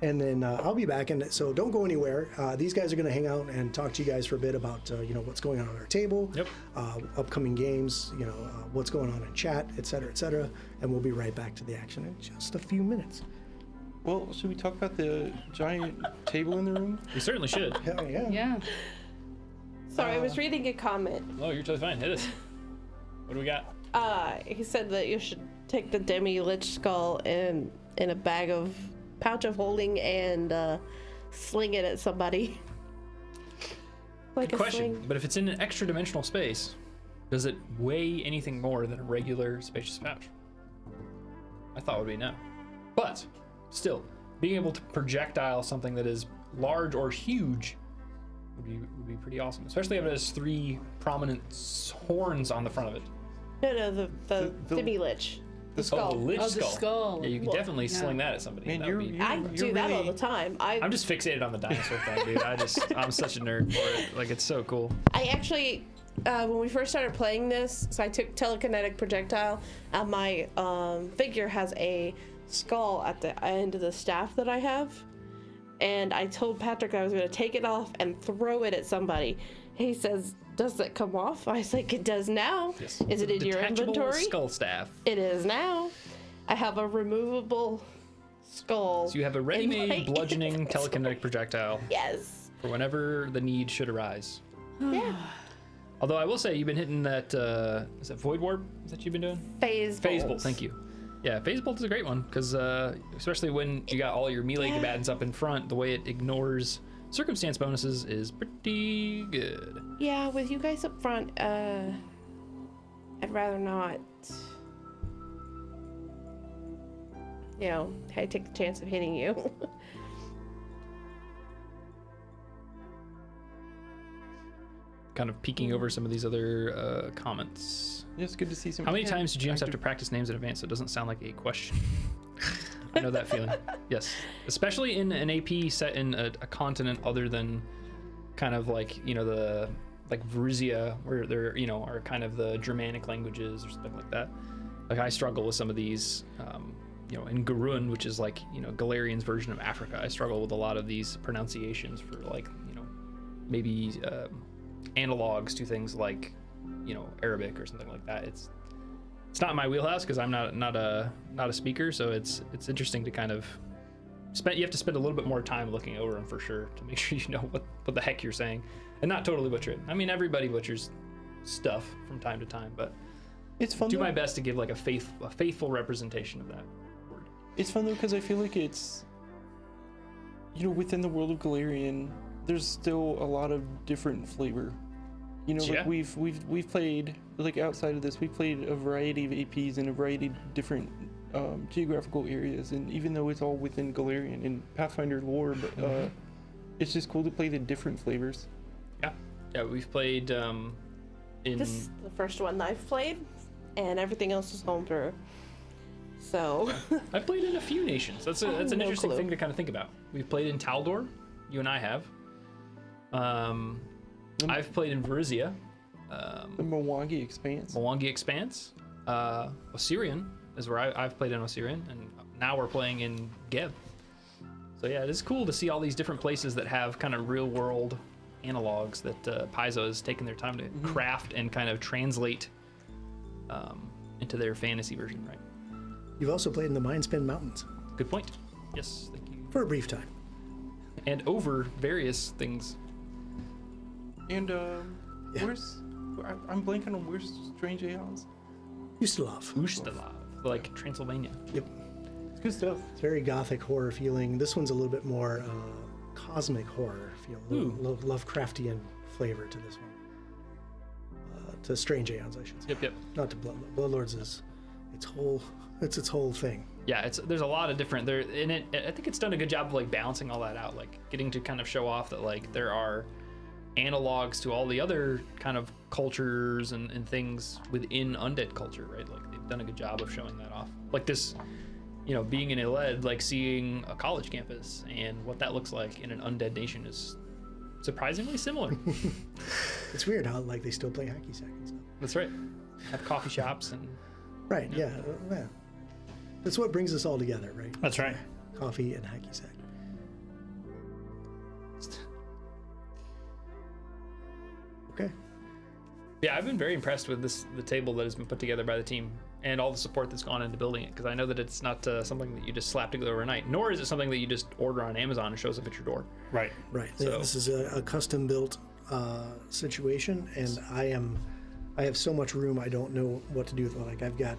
And then I'll be back, and so don't go anywhere. These guys are going to hang out and talk to you guys for a bit about what's going on our table, Yep. upcoming games, what's going on in chat, et cetera, and we'll be right back to the action in just a few minutes. Well, should we talk about the giant table in the room? We certainly should. Hell yeah. Yeah. Sorry, I was reading a comment. Oh, you're totally fine. Hit us. What do we got? He said that you should take the demi-lich skull in a pouch of holding and sling it at somebody. Like Good a question. sling. But if it's in an extra dimensional space, does it weigh anything more than a regular spacious pouch? My thought would be no. But still, being able to projectile something that is large or huge would be pretty awesome. Especially if it has 3 prominent horns on the front of it. No, the The- demi-lich. The Oh, skull. the lich Oh, the skull. skull. Yeah, you could Well, definitely yeah. sling that at somebody. Man, That would be- I you're do that all really- the time. I'm just fixated on the dinosaur thing, dude. I'm such a nerd for it. Like, it's so cool. I actually, when we first started playing this, so I took telekinetic projectile, and my figure has a skull at the end of the staff that I have, and I told Patrick I was going to take it off and throw it at somebody. He says, "Does it come off?" I was like, "It does now." Yes. Is it in your Detachable inventory? skull staff. It is now. I have a removable skull. So you have a ready-made bludgeoning telekinetic projectile Yes. for whenever the need should arise. Yeah. Although I will say you've been hitting that, is that Void Warp that you've been doing? Phase Phase bolt. Bolt, thank you. Yeah, Phase Bolt is a great one because especially when you got all your melee combatants up in front, the way it ignores circumstance bonuses is pretty good. Yeah, with you guys up front, I'd rather not. You know, I take the chance of hitting you. Kind of peeking over some of these other comments. Yeah, it's good to see some. How many times do GMs have to practice names in advance so it doesn't sound like a question? I know that feeling. Yes. Especially in an AP set in a continent other than kind of like, you know, the like Varizia, where there, you know, are kind of the Germanic languages or something like that. Like I struggle with some of these, you know, in Garun, which is like, you know, Galarian's version of Africa. I struggle with a lot of these pronunciations for like, you know, maybe analogs to things like, you know, Arabic or something like that. It's not in my wheelhouse because I'm not a speaker, so it's interesting to kind of you have to spend a little bit more time looking over them for sure to make sure you know what the heck you're saying and not totally butcher it. I mean, everybody butchers stuff from time to time, but it's fun. Do my best to give like a faithful representation of that word. It's fun though because I feel like it's, you know, within the world of Galarian, there's still a lot of different flavor. You know, like we've played, like outside of this, we've played a variety of APs in a variety of different geographical areas, and even though it's all within Galarian and Pathfinder lore, but it's just cool to play the different flavors. Yeah, we've played This is the first one that I've played, and everything else is homebrew. So I've played in a few nations. That's an no interesting clue. thing to kind of think about. We've played in Taldor, you and I have. I've played in Varizia, The Mwangi Expanse. Mwangi Expanse, Osirian is where I've played in Osirian, and now we're playing in Geb. So yeah, it is cool to see all these different places that have kind of real world analogs that Paizo has taken their time to craft and kind of translate into their fantasy version, right? You've also played in the Mindspin Mountains Good point. Yes, thank you. for a brief time. And over various things. And I'm blanking on where's Strange Aeons. Ustalav. Ustalav, like Transylvania. Yep. It's good stuff. It's very gothic horror feeling. This one's a little bit more cosmic horror feel, a little Lovecraftian flavor to this one. To Strange Aeons, I should say. Yep. Not to Bloodlords. Bloodlords is its whole thing. Yeah, there's a lot of different there in it. I think it's done a good job of like balancing all that out, like getting to kind of show off that like there are analogs to all the other kind of cultures and things within undead culture, right? Like they've done a good job of showing that off. Like this, you know, being in Iled, like seeing a college campus and what that looks like in an undead nation is surprisingly similar. It's weird how like they still play hacky sack and stuff. That's right. Have coffee shops and Right. Yeah. That's what brings us all together, right? That's right. Coffee and hacky sack. Okay. yeah, I've been very impressed with the table that has been put together by the team and all the support that's gone into building it, because I know that it's not something that you just slap together overnight, nor is it something that you just order on Amazon and shows up at your door. Right. Right. So- Yeah, this is a custom built situation, and I have so much room. I don't know what to do with it. Like I've got.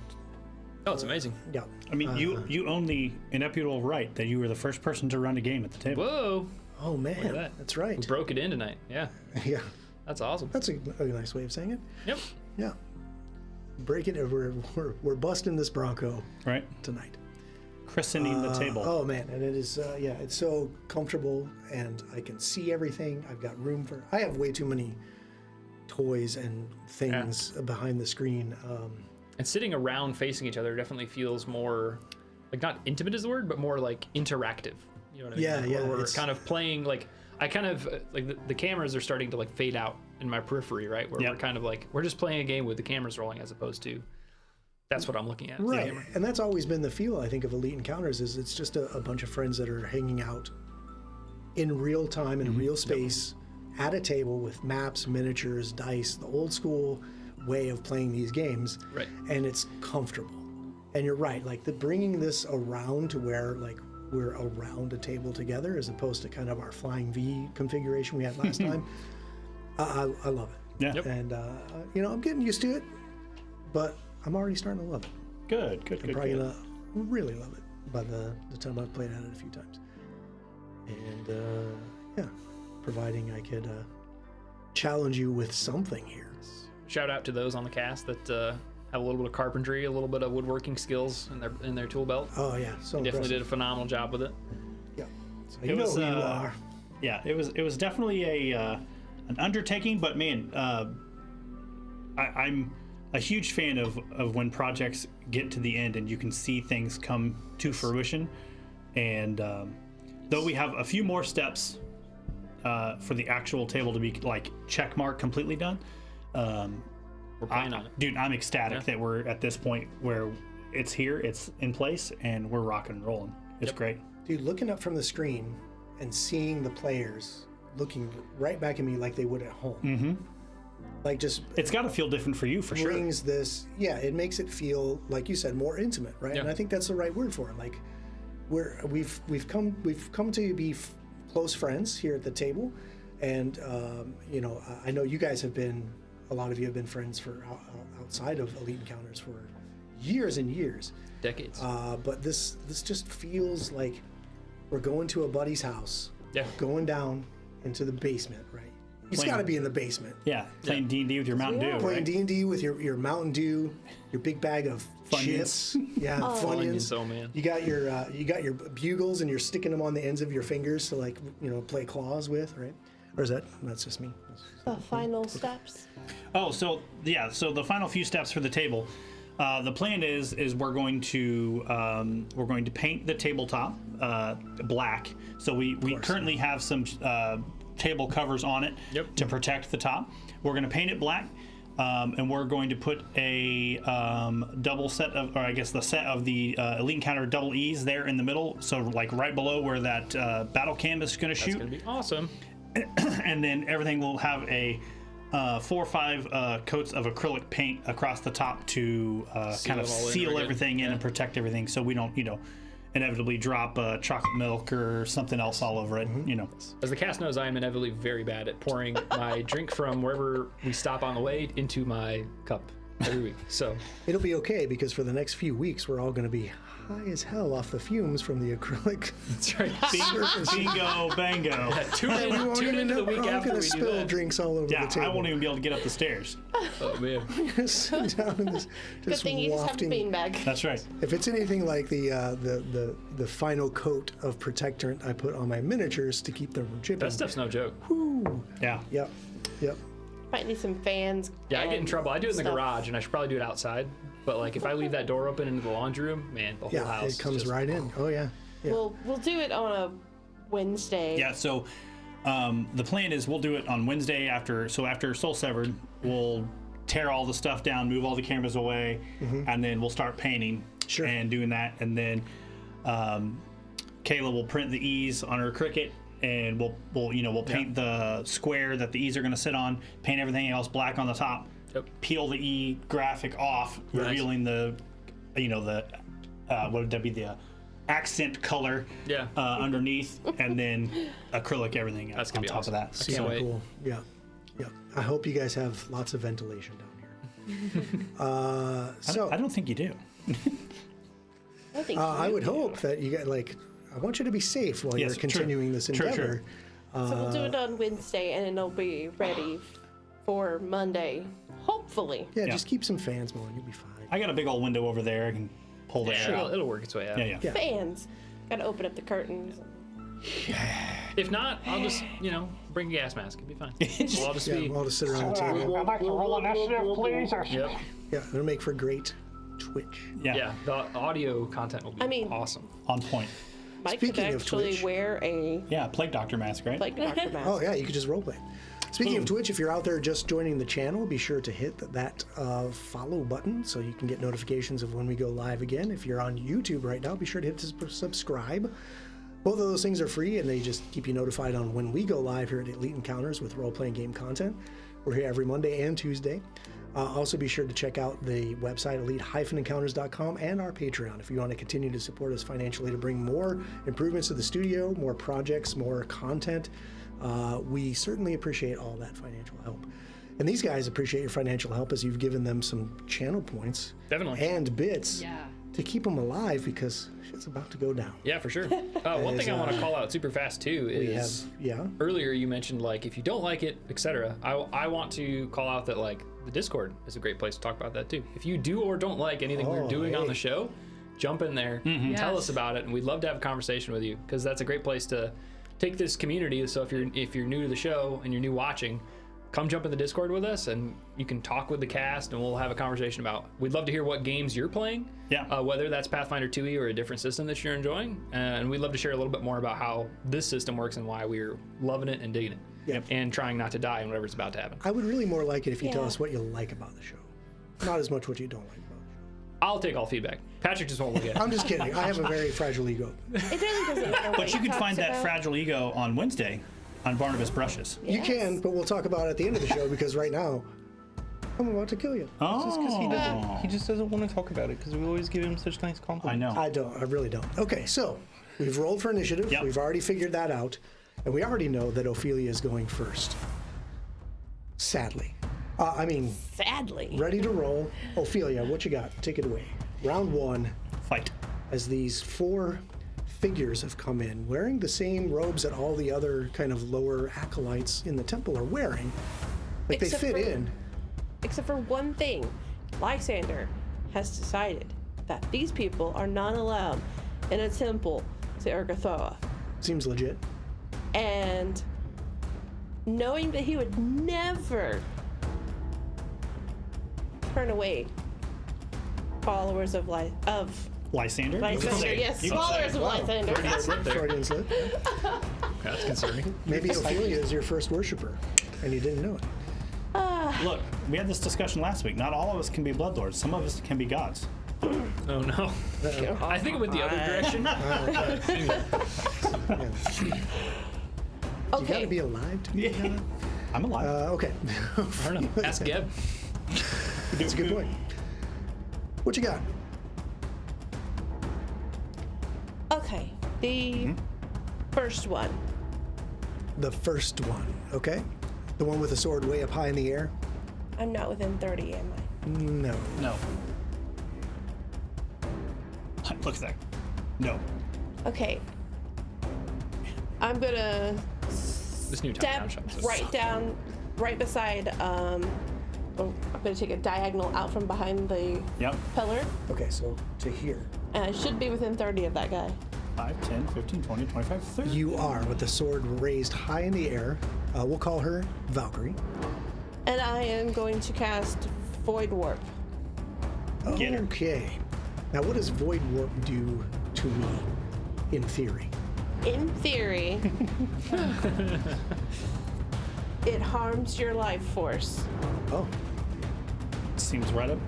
Oh, it's amazing. Yeah. I mean, you own the ineputable right that you were the first person to run a game at the table. Whoa, Oh man, at that. that's right. we broke it in tonight. Yeah, Yeah, that's awesome. that's a nice way of saying it. Yep. Yeah. Break it. We're busting this Bronco Right. tonight. Christening the table. Oh man, and it is it's so comfortable, and I can see everything. I've got room for. I have way too many toys and things behind the screen. And sitting around facing each other definitely feels more, like not intimate is the word, but more like interactive. You know what I mean? Yeah, Like, yeah, where we're it's- kind of playing, like, I kind of, like the cameras are starting to like fade out in my periphery, right? Where Yep. we're kind of like, we're just playing a game with the cameras rolling as opposed to, that's what I'm looking at. Right, Camera. and that's always been the feel I think of Elite Encounters. Is it's just a bunch of friends that are hanging out in real time in real space at a table with maps, miniatures, dice, the old school way of playing these games. Right. And it's comfortable. And you're right, like bringing this around to where like we're around a table together as opposed to kind of our flying V configuration we had last time. I love it. Yeah. And, I'm getting used to it, but I'm already starting to love it. Good. I'm probably going to really love it by the time I've played at it a few times. And, providing I could challenge you with something here. Shout out to those on the cast that have a little bit of carpentry, a little bit of woodworking skills in their tool belt. Oh, yeah. So They definitely impressive. did a phenomenal job with it. Yeah. So It you know was, who you are. Yeah, it was definitely an undertaking, but man, I'm a huge fan of when projects get to the end and you can see things come to fruition. And though we have a few more steps for the actual table to be like check mark completely done, We're playing on it. dude, I'm ecstatic that we're at this point where it's here, it's in place, and we're rocking and rolling. It's great. Dude, looking up from the screen and seeing the players looking right back at me like they would at home. Mm-hmm. Like just It's got to feel different for you, for sure. brings this, it makes it feel, like you said, more intimate, right? Yeah. And I think that's the right word for it. Like we've come to be close friends here at the table, and I know you guys have been, a lot of you have been friends for outside of Elite Encounters for years and years. Decades. But this just feels like we're going to a buddy's house, Yeah. going down into the basement, right? It's Playing- got to be in the basement. Yeah, playing D&D with your Mountain Dew, Playing right? D&D with your Mountain Dew, your big bag of Funyuns. chips, Funyuns. So, man. You got your bugles, and you're sticking them on the ends of your fingers to play claws with, right? Or is that's just me? The final steps. Oh, so the final few steps for the table. The plan is we're going to paint the tabletop black. So we currently have some table covers on it to protect the top. We're going to paint it black, and we're going to put a double set of, or I guess the set of the Elite Encounter double E's there in the middle. So like right below where that battle canvas is going to shoot. It's going to be awesome. And then everything will have a 4 or 5 coats of acrylic paint across the top to kind of it all in seal again. everything in Yeah. and protect everything, so we don't inevitably drop chocolate milk or something else all over it. As the cast knows, I am inevitably very bad at pouring my drink from wherever we stop on the way into my cup every week. So It'll be okay, because for the next few weeks we're all going to be high as hell off the fumes from the acrylic. that's right. Bingo, bango. Tune into the week we're all after going we to do spill that. drinks all over Yeah, the table. I won't even be able to get up the stairs. Oh man. Sit down in this, Good just thing you just have a wafting. beanbag. That's right. If it's anything like the final coat of protectorant I put on my miniatures to keep them from chipping. That stuff's no joke. Yeah. Yep. Might need some fans. Yeah, I get in and trouble. I do it in the stuff. garage, and I should probably do it outside. But like, if I leave that door open into the laundry room, man, the whole Yeah, house it comes just- right in. Oh yeah. Yeah. We'll do it on a Wednesday. Yeah, so the plan is we'll do it on Wednesday after Soul Severed. We'll tear all the stuff down, move all the cameras away, and then we'll start painting Sure. and doing that. And then Kayla will print the E's on her Cricut, and we'll paint the square that the E's are going to sit on, paint everything else black on the top, peel the E graphic off, Nice. revealing the what would that be, the accent color underneath, and then acrylic everything That's on gonna be top awesome. of that. I can't wait. Cool. Yeah. Yeah. I hope you guys have lots of ventilation down here. So I don't think you do. I think I you would do. hope that you get I want you to be safe while Yes, you're true. continuing this True, endeavor. true. So we'll do it on Wednesday, and it'll be ready for Monday, hopefully. Yeah, Yeah. just keep some fans going. You'll be fine. I got a big old window over there. I can pull the air out. It'll work its way out. Yeah. Yeah. Fans. Gotta open up the curtains. If not, I'll just bring a gas mask. It'll be fine. We'll all just Yeah, be. we'll all just sit around the table. I'd like to roll initiative, please. Or Yep. Yeah, it'll make for great Twitch. Yeah. The audio content will be awesome. On point. Mike Speaking could of actually Twitch. wear a Yeah, Plague Doctor mask, right? like Dr. mask. Oh yeah, you could just roleplay. Speaking of Twitch, if you're out there just joining the channel, be sure to hit that follow button so you can get notifications of when we go live again. If you're on YouTube right now, be sure to hit subscribe. Both of those things are free, and they just keep you notified on when we go live here at Elite Encounters with role-playing game content. We're here every Monday and Tuesday. Also, be sure to check out the website elite-encounters.com and our Patreon if you want to continue to support us financially to bring more improvements to the studio, more projects, more content. We certainly appreciate all that financial help. And these guys appreciate your financial help as you've given them some channel points Definitely. and bits Yeah. to keep them alive because shit's about to go down. Yeah, for sure. One thing I want to call out super fast too is earlier you mentioned like if you don't like it, etc. I want to call out that like the Discord is a great place to talk about that too. If you do or don't like anything we're doing on the show, jump in there, tell us about it, and we'd love to have a conversation with you because that's a great place to take this community. So if you're new to the show and you're new watching, come jump in the Discord with us and you can talk with the cast and we'll have a conversation about. We'd love to hear what games you're playing, whether that's Pathfinder 2e or a different system that you're enjoying. And we'd love to share a little bit more about how this system works and why we're loving it and digging it and trying not to die in whatever's about to happen. I would really more like it if you tell us what you like about the show, not as much what you don't like about the show. I'll take all feedback. Patrick just won't look at it. I'm just kidding. I have a very fragile ego. It really doesn't matter. But you could find that fragile ego on Wednesday on Barnabas Brushes. You can, but we'll talk about it at the end of the show because right now, I'm about to kill you. Just because he just doesn't want to talk about it because we always give him such nice compliments. I know. I really don't. Okay, so we've rolled for initiative. Yep. We've already figured that out. And we already know that Ophelia is going first. Sadly. Sadly. Ready to roll. Ophelia, what you got? Take it away. Round 1. Fight. As these 4 figures have come in, wearing the same robes that all the other kind of lower acolytes in the temple are wearing. Like they fit in. Except for one thing. Lysander has decided that these people are not allowed in a temple to Ergothoa. Seems legit. And knowing that he would never turn away followers of Lysander? Lysander, yes, followers of Lysander. Freudian slip. That's concerning. Maybe Ophelia is your first worshiper, and you didn't know it. Look, we had this discussion last week. Not all of us can be bloodlords. Some of us can be gods. Oh no. I think it went the other direction. You gotta be alive to be a god? I'm alive. Okay. I don't know. Ask Geb. That's a good point. What you got? Okay, the first one. The first one, okay? The one with the sword way up high in the air? I'm not within 30, am I? No. No. Look at that. No. Okay. I'm gonna This new step town shop. right beside, I'm gonna take a diagonal out from behind the pillar, Okay, so to here. and I should be within 30 of that guy. 5, 10, 15, 20, 25, 30. You are with the sword raised high in the air. We'll call her Valkyrie. And I am going to cast Void Warp. Get her. Okay. Now, what does Void Warp do to me, in theory? In theory, it harms your life force. Oh, Seems right up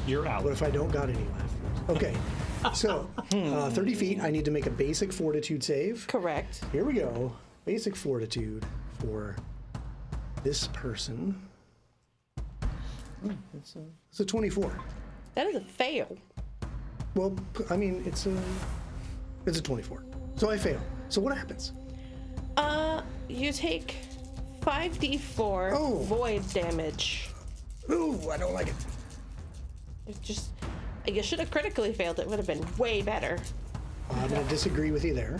your alley. what if I don't got any left? Okay, so 30 feet, I need to make a basic fortitude save. Correct. Here we go. Basic fortitude for this person. It's a 24. That is a fail. Well, I mean, it's a 24. So I fail. So what happens? You take 5d4 Oh. void damage. Ooh, I don't like it. It's just, you should have critically failed. It would have been way better. I'm going to disagree with you there.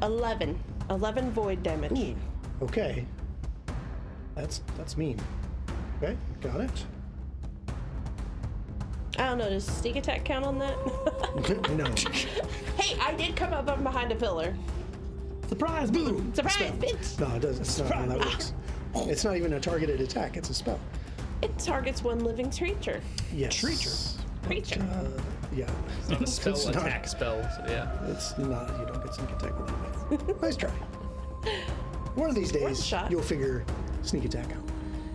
11 void damage. Okay. That's mean. Okay, got it. I don't know. Does sneak attack count on that? No. Hey, I did come up from behind a pillar. Surprise, boom! Surprise, Spell. bitch! No, it doesn't. It's not how that works. It's not even a targeted attack. It's a spell. It targets one living creature. Yes. Creature. Yeah. It's not a spell It's not. attack spell, so yeah. It's not. You don't get sneak attack with that. Nice try. One of these Worth a days, shot. you'll figure sneak attack out.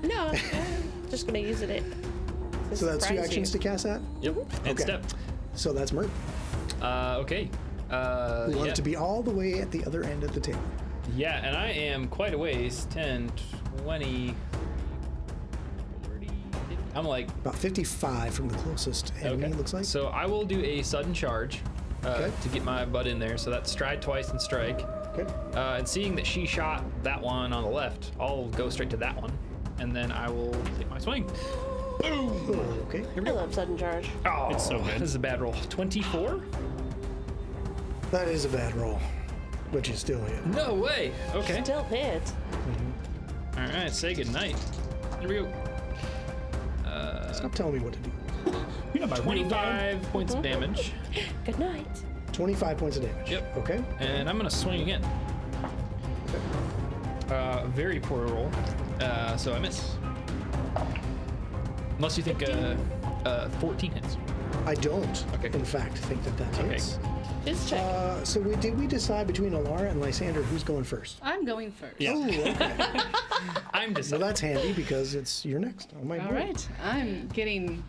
No, I'm just gonna use it. To So that's 2 surprise actions you. to cast that? Yep. And Okay. step. So that's Mert. Okay. We want Yeah. it to be all the way at the other end of the table. Yeah, and I am quite a ways. 10, 20, 40, 50. I'm like, About 55 from the closest enemy, it looks like. So I will do a sudden charge Okay. to get my butt in there. So that's stride twice and strike. Okay. And seeing that she shot that one on the left, I'll go straight to that one. And then I will take my swing. Boom! Okay. I love sudden charge. Oh, It's so good. This is a bad roll. 24? That is a bad roll, but you still hit. No way! Okay. Still hit. All right, say goodnight. Here we go. Stop telling me what to do. You know my ring dad. 25 points of damage. Good night. 25 points of damage. Yep. Okay. And I'm gonna swing again. Very poor roll. So I miss. Unless you think 14 hits. I don't, Okay. in fact, think that hits. Just check. So did we decide between Alara and Lysander who's going first? I'm going first. Yeah. Ooh, okay. I'm Well, deciding. that's handy because it's you're next on my All board. right. I'm getting.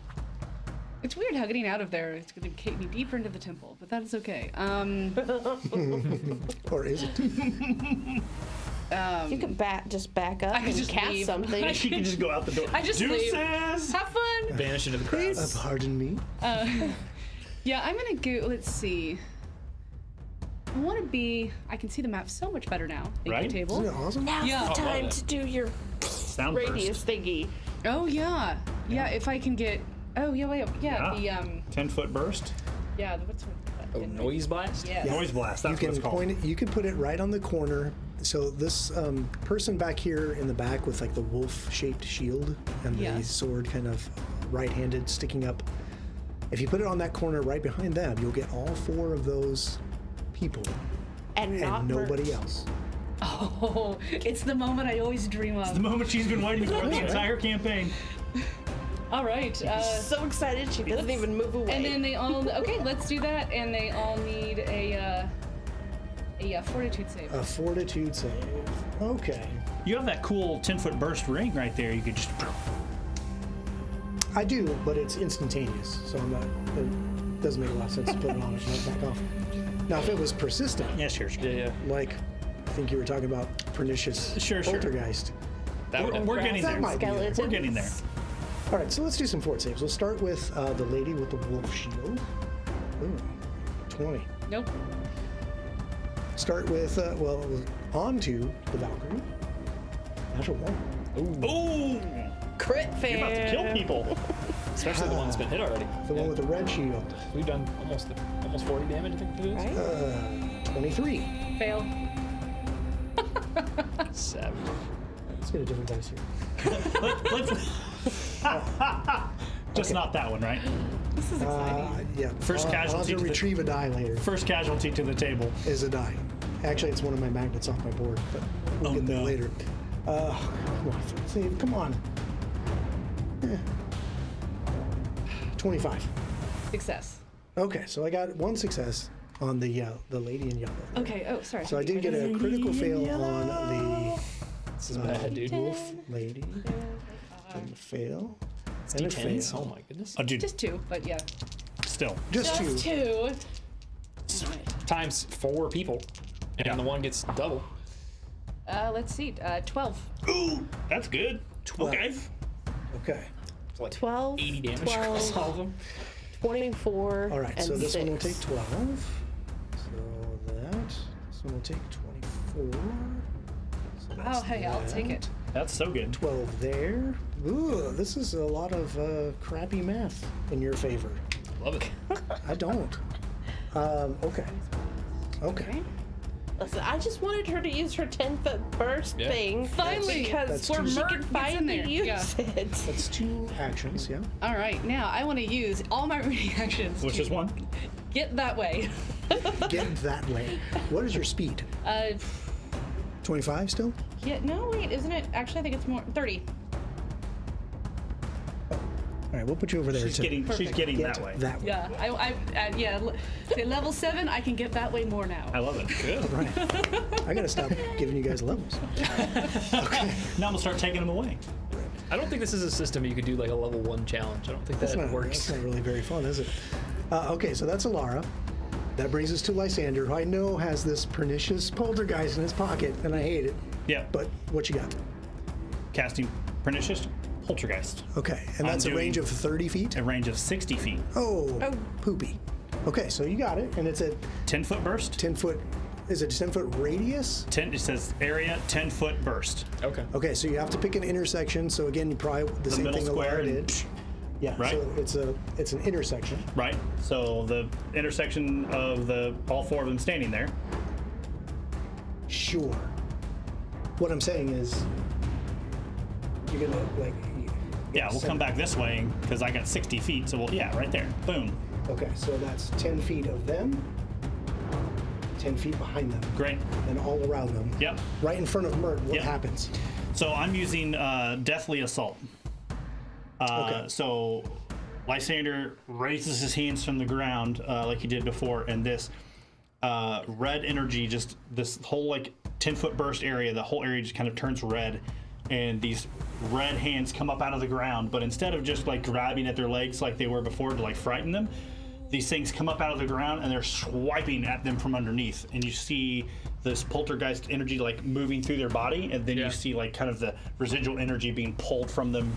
It's weird how getting out of there is going to take me deeper into the temple, but that is okay. Or is it? You can just back up I could and just cast leave. something. She can just go out the door. I just leave. Deuces! Have fun. Vanish into the crowd. Pardon me. Yeah, I'm gonna go. Let's see. I want to be. I can see the map so much better now. Thank Right? you, table. Isn't it awesome? Now's Yeah. the Oh, time love to do your Sound radius burst. thingy. Oh yeah. Yeah. If I can get. Oh yeah. Wait. Yeah. Yeah. The 10-foot burst. Yeah. What's Oh, noise blast? Yeah. Noise blast. You That's what can it's called. point it. You can put it right on the corner. So this person back here in the back with like the wolf-shaped shield and Yeah. the sword kind of right-handed sticking up. If you put it on that corner right behind them, you'll get all 4 of those people And not and nobody burnt. else. Oh, it's the moment I always dream of. The moment she's been waiting for the entire campaign. All right. So excited she doesn't even move away. And then they all. Okay, let's do that. And they all need a fortitude save. A fortitude save. Okay. You have that cool 10-foot burst ring right there. You could just. I do, but it's instantaneous, so I'm not. It doesn't make a lot of sense to put it on and let it back off. Now, if it was persistent, Yeah, sure. Yeah. like I think you were talking about pernicious Sure. poltergeist. That would We're getting That there. might be there. Skeletons. We're getting there. All right, so let's do some fort saves. We'll start with the lady with the wolf shield. Ooh, 20. Nope. Start with on to the Valkyrie. Natural 1. Ooh! crit fail. You're about to kill people. Especially the one that's been hit already. The one with the red shield. We've done almost 40 damage, I think it is. Right? 23. Fail. 7. Let's get a different dice here. Just not that one, right? This is exciting. Yeah. First I'll casualty have to to the- retrieve a die later. First casualty to the table. Is a die. Actually, it's one of my magnets off my board, but we'll Oh, get there no. later. Come on, save. Come on. 25. Success. Okay, so I got 1 success on the lady in yellow. Okay. Oh, sorry. So I did get a critical fail on the This is bad, dude. wolf lady. And a fail. And a D10s? fail. Oh my goodness. Oh, dude, Just 2, but yeah. still. Just Just 2. 2. Times 4 people. And Yeah. the one gets double. Let's see. 12. Ooh, that's good. 12. Okay. Okay. It's like 12, 80 damage 12, across all of them. 24, All right, and so this 6. one will take 12. So this one will take 24. So Oh, that's hey, I'll take it. That's so good. 12 there. Ooh, this is a lot of crappy math in your favor. Love it. I don't. Okay. Okay. Listen, I just wanted her to use her 10-foot burst Yeah. thing. Finally! Because That's where too- she Merc can gets in find there. to use Yeah. it. That's 2 actions, yeah. All right. Now I want to use all my reactions. Which to is one? Get that way. Get that way. What is your speed? 25 still? Yeah. No, wait. Isn't it? Actually, I think it's more. 30. All right, we'll put you over there She's to getting get that way. that way. Yeah. Yeah. Say level 7. I can get that way more now. I love it. Good. Right. I gotta stop giving you guys levels. Now I'm gonna start taking them away. I don't think this is a system you could do like a level 1 challenge. I don't think That's that not, works. that's not really very fun, is it? Okay, so that's Alara. That brings us to Lysander, who I know has this pernicious poltergeist in his pocket, and I hate it. Yeah. But what you got? Casting Pernicious Poltergeist. Okay, and that's a range of 30 feet? A range of 60 feet. Oh, poopy. Okay, so you got it, and it's a 10-foot burst. 10-foot. Is it a 10-foot radius? 10. It says area 10-foot burst. Okay. Okay, so you have to pick an intersection. So again, you probably the same middle thing square Alara and did. Yeah, right? so it's an intersection. Right. So the intersection of all four of them standing there. Sure. What I'm saying is, you're gonna like. Yeah, we'll come back this way because I got 60 feet. So right there. Boom. Okay, so that's 10 feet of them, 10 feet behind them, Great. and all around them. Yep. Right in front of Mert, what Yep. happens? So I'm using Deathly Assault. Okay. So Lysander raises his hands from the ground like he did before, and this red energy, just this whole like 10-foot burst area, the whole area just kind of turns red, and these red hands come up out of the ground, but instead of just like grabbing at their legs like they were before to like frighten them, these things come up out of the ground and they're swiping at them from underneath, and you see this poltergeist energy like moving through their body, and then you see like kind of the residual energy being pulled from them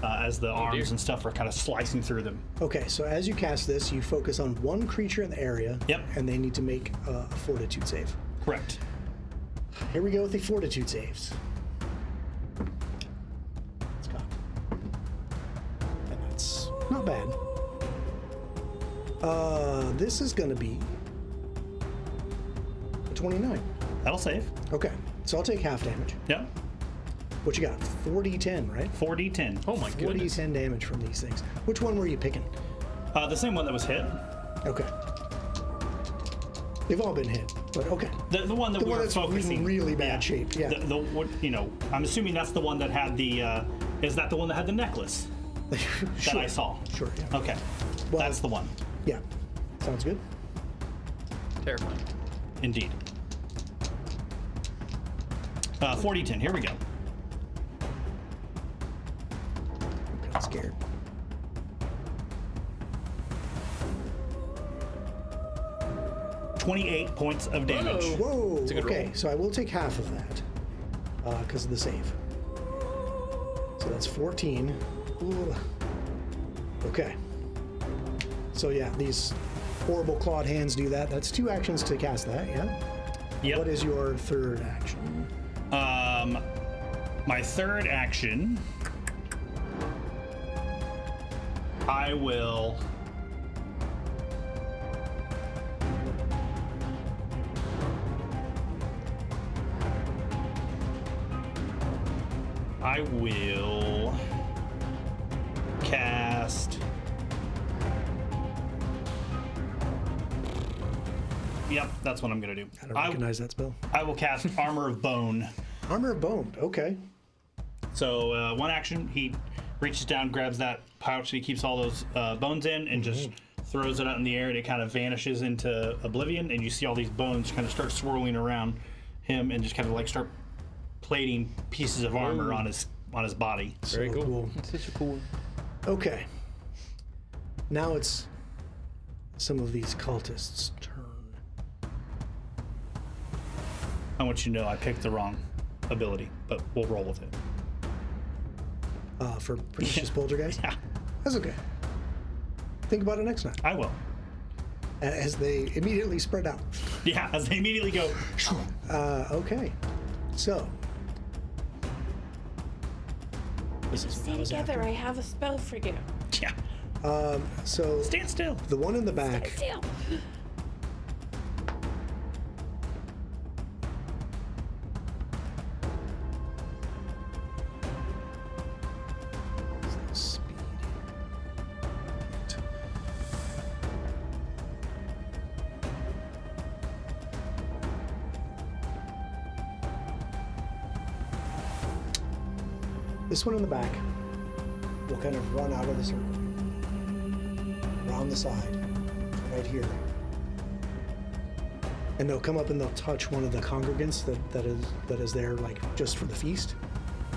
as the arms and stuff are kind of slicing through them. Okay, so as you cast this, you focus on one creature in the area. Yep. And they need to make a fortitude save. Correct. Here we go with the fortitude saves. Let's go. And that's not bad. This is going to be a 29. That'll save. Okay, so I'll take half damage. Yep. What you got? 4d10, right? 4d10. Oh my goodness. 4d10 damage from these things. Which one were you picking? The same one that was hit. Okay. They've all been hit, but okay. The one that The we one were that's focusing. in really bad shape, yeah. I'm assuming that's the one that had the. Is that the one that had the necklace Sure. that I saw? Sure, yeah. Okay. Well- That's the one. Yeah. Sounds good. Terrifying. Indeed. 4d10. Here we go. I'm kind of scared. $28 points of damage. Whoa. a good Okay, roll. so I will take half of that because of the save. So that's 14. Ooh. Okay. So yeah, these horrible clawed hands do that. That's 2 actions to cast that, yeah? Yep. What is your third action? My third action, I will. Cast. Yep, that's what I'm gonna do. I don't recognize that spell. I will cast Armor of Bone. Armor of Bone. Okay. So one action, he reaches down, grabs that pouch that he keeps all those bones in, and just throws it out in the air, and it kind of vanishes into oblivion. And you see all these bones kind of start swirling around him, and just kind of like start plating pieces of armor on his body. Very So cool. It's such a cool one. Okay. Now it's some of these cultists' turn. I want you to know I picked the wrong ability, but we'll roll with it. For Pernicious Poltergeist? Yeah, That's okay. Think about it next time. I will. As they immediately spread out. Yeah, as they immediately go. Okay. So. This is what I Stay was together. after. I have a spell for you. Yeah, So stand still. the one in the back. Still. Speed. This one in the back will kind of run out of the circle, around the side, right here. And they'll come up and they'll touch one of the congregants that is there like just for the feast.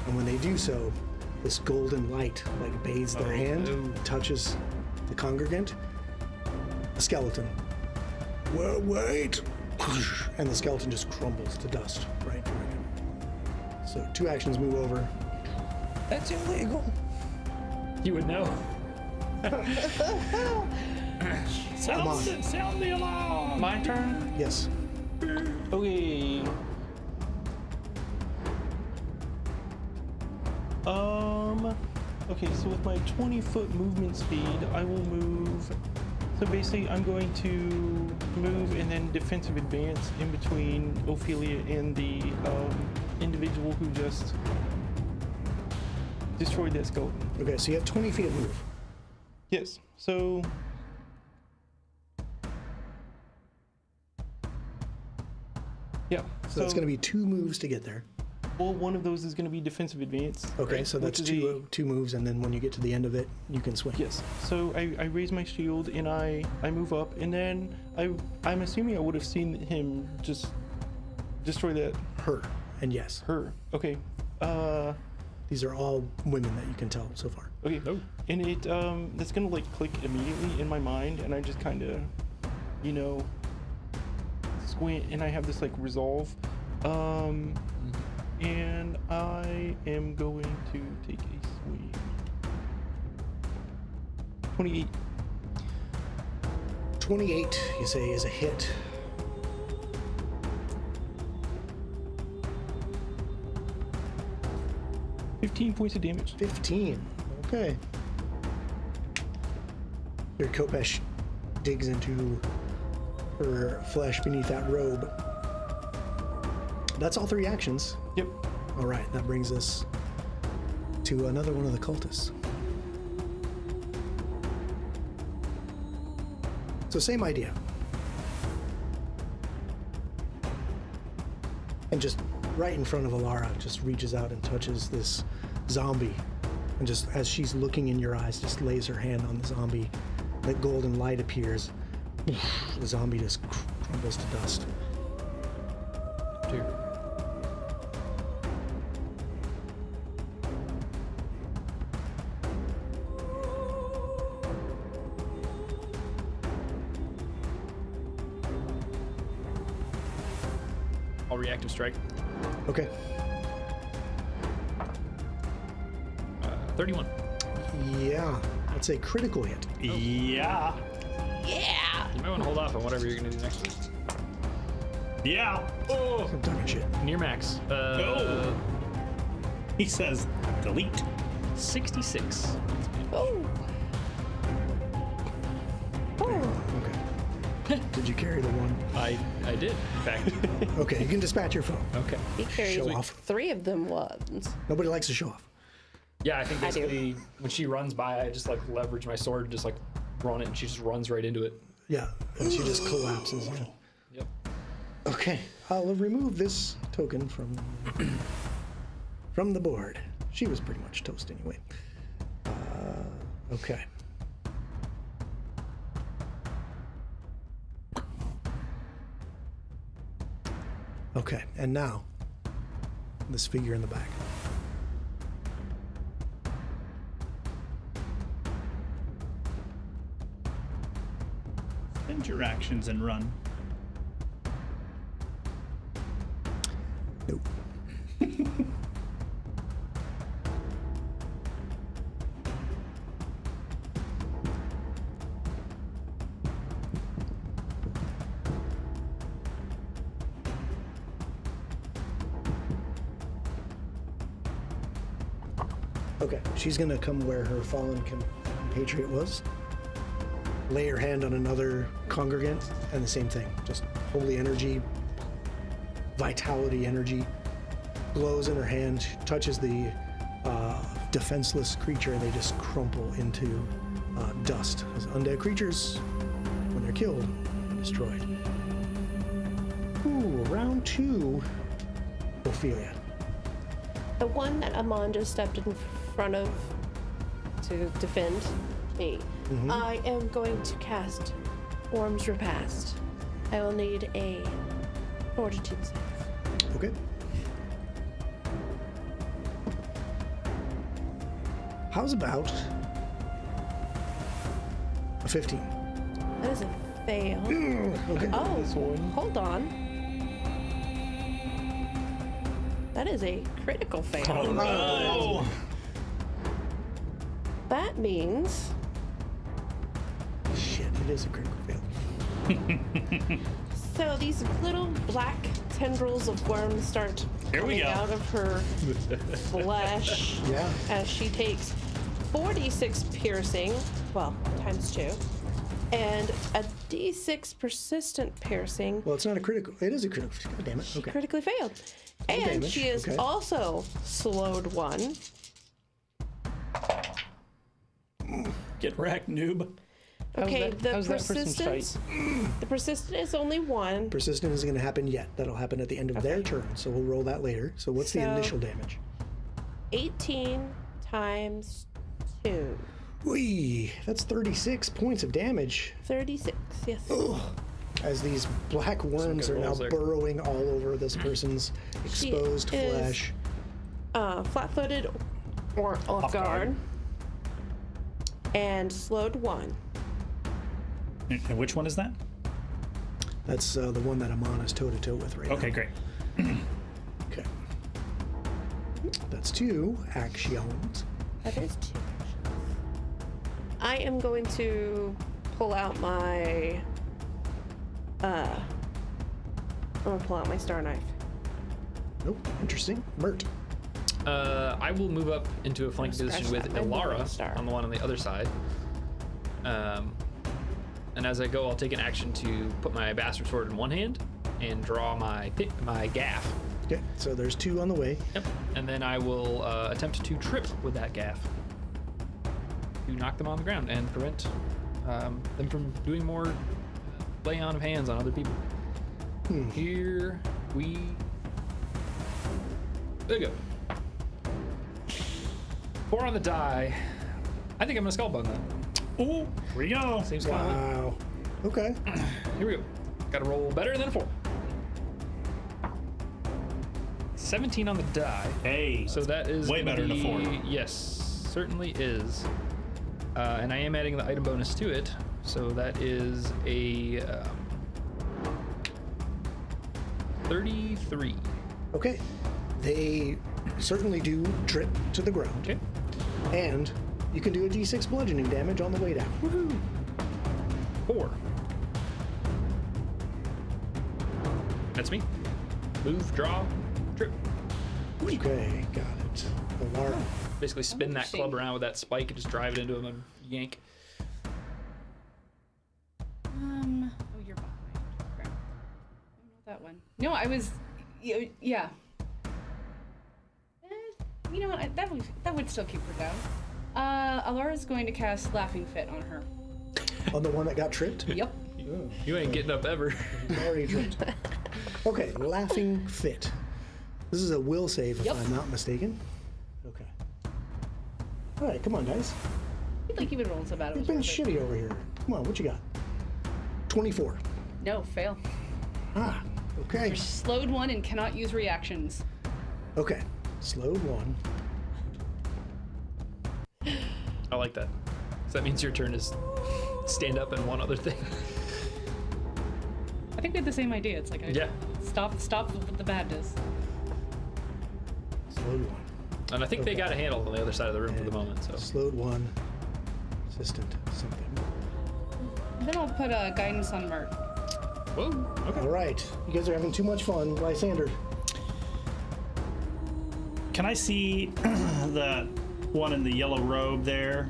And when they do so, this golden light like bathes their hand, touches the congregant. A skeleton Wait. And the skeleton just crumbles to dust right in front of him. So 2 actions move over. That's illegal. You would know. Sound the alarm. My turn? Yes. Okay. Okay, so with my 20-foot movement speed, I will move. So basically, I'm going to move and then defensive advance in between Ophelia and the individual who just destroyed that skeleton. Okay, so you have 20 feet of move. Yes. So. Yeah. So that's going to be 2 moves to get there. Well, one of those is going to be defensive advance. Okay, right? so that's Which is two moves, and then when you get to the end of it, you can swing. Yes. So I raise my shield and I move up, and then I'm assuming I would have seen him just destroy that Her, and yes. her. Okay. These are all women that you can tell so far. Okay. Oh. And it that's gonna like click immediately in my mind, and I just kind of, squint, and I have this like resolve. And I am going to take a swing. 28. 28, you say, is a hit. $15 points of damage. 15. Okay. Your Kopesh digs into her flesh beneath that robe. That's all 3 actions. Yep. All right, that brings us to another one of the cultists. So same idea. And just right in front of Alara, just reaches out and touches this zombie. And just as she's looking in your eyes, just lays her hand on the zombie. That golden light appears. The zombie just crumbles to dust. Dude. I'll reactive strike. Okay. 31. Yeah, that's a critical hit. Yeah. Yeah. You might want to hold off on whatever you're gonna do next. Yeah. Oh. I'm talking shit. Near max. Oh. He says delete. 66. Oh. Oh. Okay. Did you carry the one? I did, in fact. Okay, you can dispatch your phone. Okay. He carries Show off. 3 of them ones. Nobody likes to show off. Yeah, I think I do. basically when she runs by, I just like leverage my sword, just like run it, and she just runs right into it. Yeah, and she just collapses. Yeah. Yep. Okay, I'll remove this token from the board. She was pretty much toast anyway. Okay. Okay, and now this figure in the back. Spend your actions and run. Nope. Okay, she's gonna come where her fallen compatriot was. Lay her hand on another congregant, and the same thing. Just holy energy, vitality energy glows in her hand, touches the defenseless creature, and they just crumple into dust. As undead creatures, when they're killed, are destroyed. Ooh, round 2, Ophelia. The one that Amon just stepped in front of to defend me. I am going to cast Worm's Repast. I will need a fortitude save. Okay. How's about a 15? That is a fail. Okay. Oh, hold on. That is a critical fail. Oh no! That means Shit, it is a critical fail. so these little black tendrils of worms start Here we coming go. out of her flesh Yeah. as she takes 46 piercing, well, times 2, and a d6 persistent piercing. Well, it's not a critical. It is a critical. God damn it. She Okay. critically failed. And damage, she is okay. also slowed 1. Get wrecked, noob. Okay, the how's that person persistence. The persistent is only 1. Persistent isn't going to happen yet. That'll happen at the end of their turn. So we'll roll that later. So what's the So- initial damage? 18 times 2. Whee! That's 36 points of damage 36, yes. as these black worms good are now rolls there. burrowing all over this person's exposed is- flesh. Flat-footed or off guard. And slowed 1. And which one is that? That's the one that Amon is toe-to-toe with right Okay, now. great. Okay. That's 2 actions. That is 2. I am going to pull out my I'm gonna pull out my star knife. Nope. Interesting. Mert. I will move up into a flank Scratch position with that, maybe Ilara I'll start. on the one on the other side. And as I go, I'll take an action to put my bastard sword in one hand and draw my gaff. Okay. So there's 2 on the way. Yep. And then I will attempt to trip with that gaff to knock them on the ground and prevent them from doing more laying on of hands on other people. Here we there you go. 4 on the die. I think I'm gonna skull bung that. Ooh, here we go. Same skull. Wow. Okay. Here we go. Gotta roll better than a 4. 17 on the die. Hey, So that is way gonna better than a 4. be- Yes, certainly is. And I am adding the item bonus to it, so that is a 33. Okay. They certainly do trip to the ground. Okay. And you can do a d6 bludgeoning damage on the way down. 4. That's me. Move, draw, trip. Okay, got it. Alarm. Basically spin that club around with that spike and just drive it into him and yank. Oh, you're behind. Crap. I don't know that one. No, I was. Yeah. You know what? That would still keep her down. Alara's going to cast Laughing Fit on her. On the one that got tripped? Yep. You ain't getting up ever. He's already tripped. Okay, Laughing Fit. This is a will save, if Yep. I'm not mistaken. Okay. All right, come on, guys. Like you've been rolling so bad. it You've was been worth it. shitty over here. Come on, what you got? 24. No, fail. Ah, okay. You're slowed 1 and cannot use reactions. Okay, slowed 1. I like that. So that means your turn is stand up and one other thing. I think we had the same idea. It's like, Yeah. stop with the badness. Slowed 1. And I think they Okay. got a handle on the other side of the room for the moment. So Slowed 1. Assistant something. And then I'll put guidance on Mert. whoa. Okay. All right, you guys are having too much fun. Lysander. Can I see the one in the yellow robe there?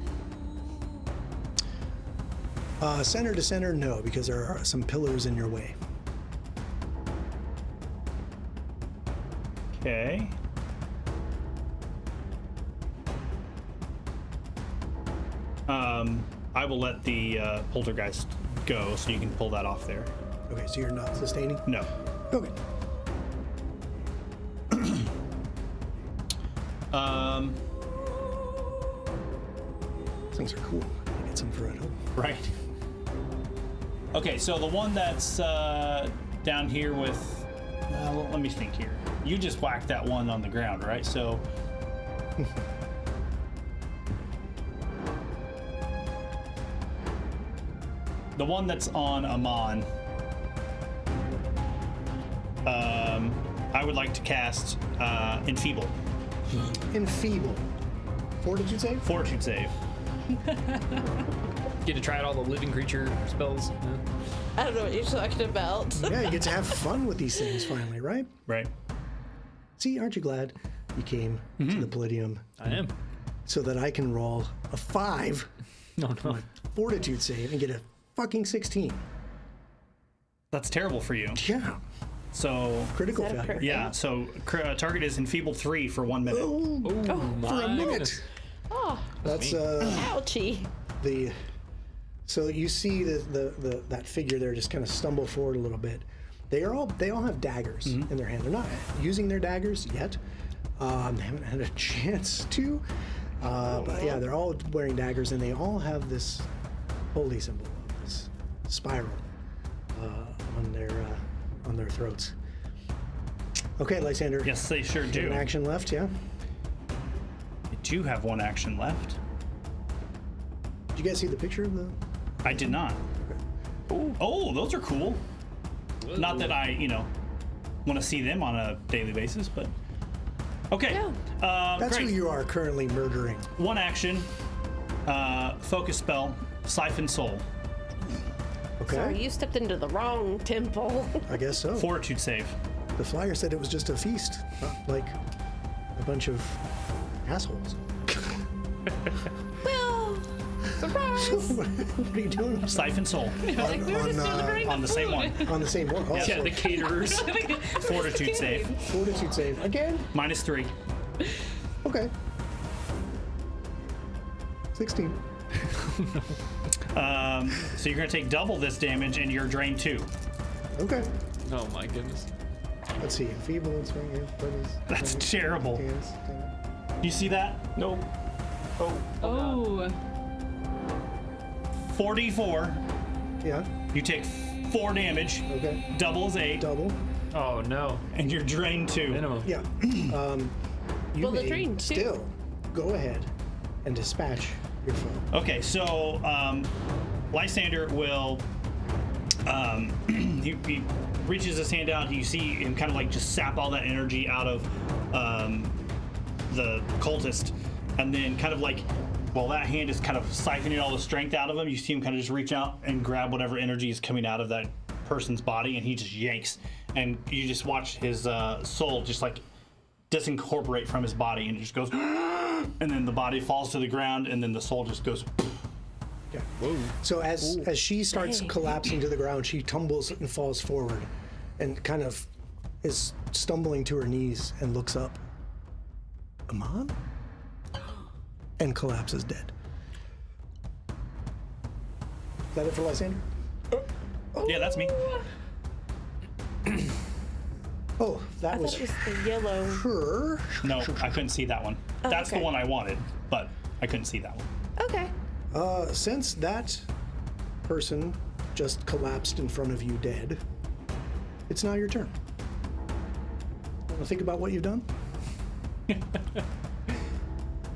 Center to center, no, because there are some pillars in your way. Okay. I will let the poltergeist go, so you can pull that off there. Okay, so you're not sustaining? No. Okay. Things are cool. I get some for at home. Right. Okay, so the one that's down here with, let me think here. You just whacked that one on the ground, right? So. the one that's on Amon. I would like to cast Enfeeble. Enfeeble. Fortitude save? Fortitude save. Get to try out all the living creature spells. I don't know what you're talking about. Yeah, you get to have fun with these things finally, right? Right. See, aren't you glad you came to the Palladium I am. so that I can roll a 5 No. Fortitude save and get a fucking 16? That's terrible for you. Yeah, So, critical Is that a failure. crit? yeah, so target is Enfeebled 3 for 1 minute. Oh, For a my minute. goodness. Oh, That's ouchie. the. So you see the that figure there just kind of stumble forward a little bit. They all have daggers in their hand. They're not using their daggers yet. They haven't had a chance to. But yeah, they're all wearing daggers, and they all have this holy symbol of this spiral on their throats. Okay, Lysander. Yes, they sure you do. have an action left, yeah? I do have one action left. Did you guys see the picture of the... I did not. Oh, those are cool. Not that I, want to see them on a daily basis, but okay. That's great. who you are currently murdering. One action, focus spell, Siphon Soul, Okay? Sorry, you stepped into the wrong temple. I guess so. Fortitude save. The flyer said it was just a feast, not like a bunch of assholes. Well, surprise. What are you doing? Siphon Soul Like, we were just delivering on the same one. On the same one. Oh, Yeah, the caterers. Fortitude save, Fortitude save. Again? -3. Okay. 16. So you're gonna take double this damage, and you're drained 2. Okay. Oh my goodness. Let's see. Feeble and swing. That's terrible. You see that? No. Oh. 44. Yeah. You take 4 damage. Okay. Double is 8, Double. Oh no. and you're drained 2. Minimum. Yeah. You Well, the may drain, too. still go ahead and dispatch your foe. Okay, so Lysander will he reaches his hand out. You see him kind of like just sap all that energy out of the cultist, and then kind of like while that hand is kind of siphoning all the strength out of him, you see him kind of just reach out and grab whatever energy is coming out of that person's body, and he just yanks, and you just watch his soul just like disincorporate from his body, and it just goes and then the body falls to the ground, and then the soul just goes. Okay. So as she starts collapsing to the ground, she tumbles and falls forward, and kind of is stumbling to her knees and looks up. Amon? And collapses dead. Is that it for Lysander? Yeah, that's me. Oh, that I was thought it was the yellow. her. No, I couldn't see that one. That's okay. the one I wanted, but I couldn't see that one. Okay. Since that person just collapsed in front of you dead, it's now your turn. Want to think about what you've done?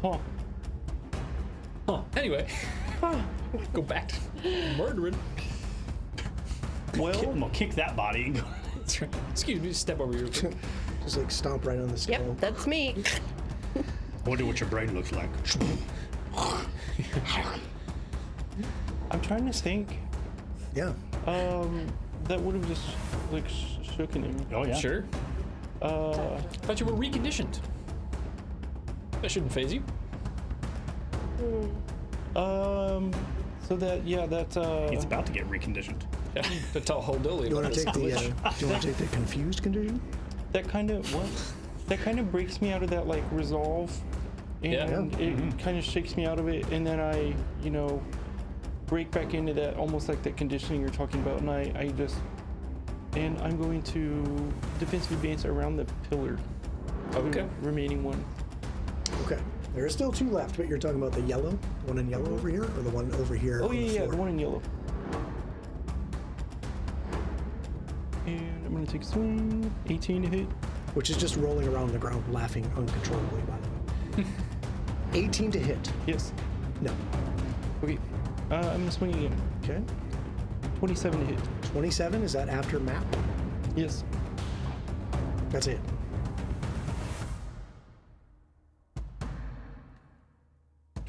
Huh. Anyway, go back to murdering. I'm gonna kick that body and go. That's right. Excuse me, just step over here. Just like stomp right on the skull. Yep, that's me. I wonder what your brain looks like. I'm trying to think. Yeah. That would have just like shooken him. Oh yeah. Sure. Thought you were reconditioned. That shouldn't phase you. So that He's about to get reconditioned. Yeah, to tell Holdoli You about want to his take the? glitch. Do you want to take the confused condition? that kind of breaks me out of that like resolve, and Yeah. it kind of shakes me out of it, and then I break back into that almost like that conditioning you're talking about, and I'm going to defensive advance around the pillar. Okay. The remaining one. Okay. There are still 2 left, but you're talking about the yellow, the one in yellow over here, or the one over here? Oh on yeah, the yeah, floor? the one in yellow. And I'm gonna take a swing. 18 to hit. Which is just rolling around the ground, laughing uncontrollably, by the way. 18 to hit. Yes. No. Okay. I'm gonna swing again. Okay. 27 to hit. 27, is that after map? Yes. That's it.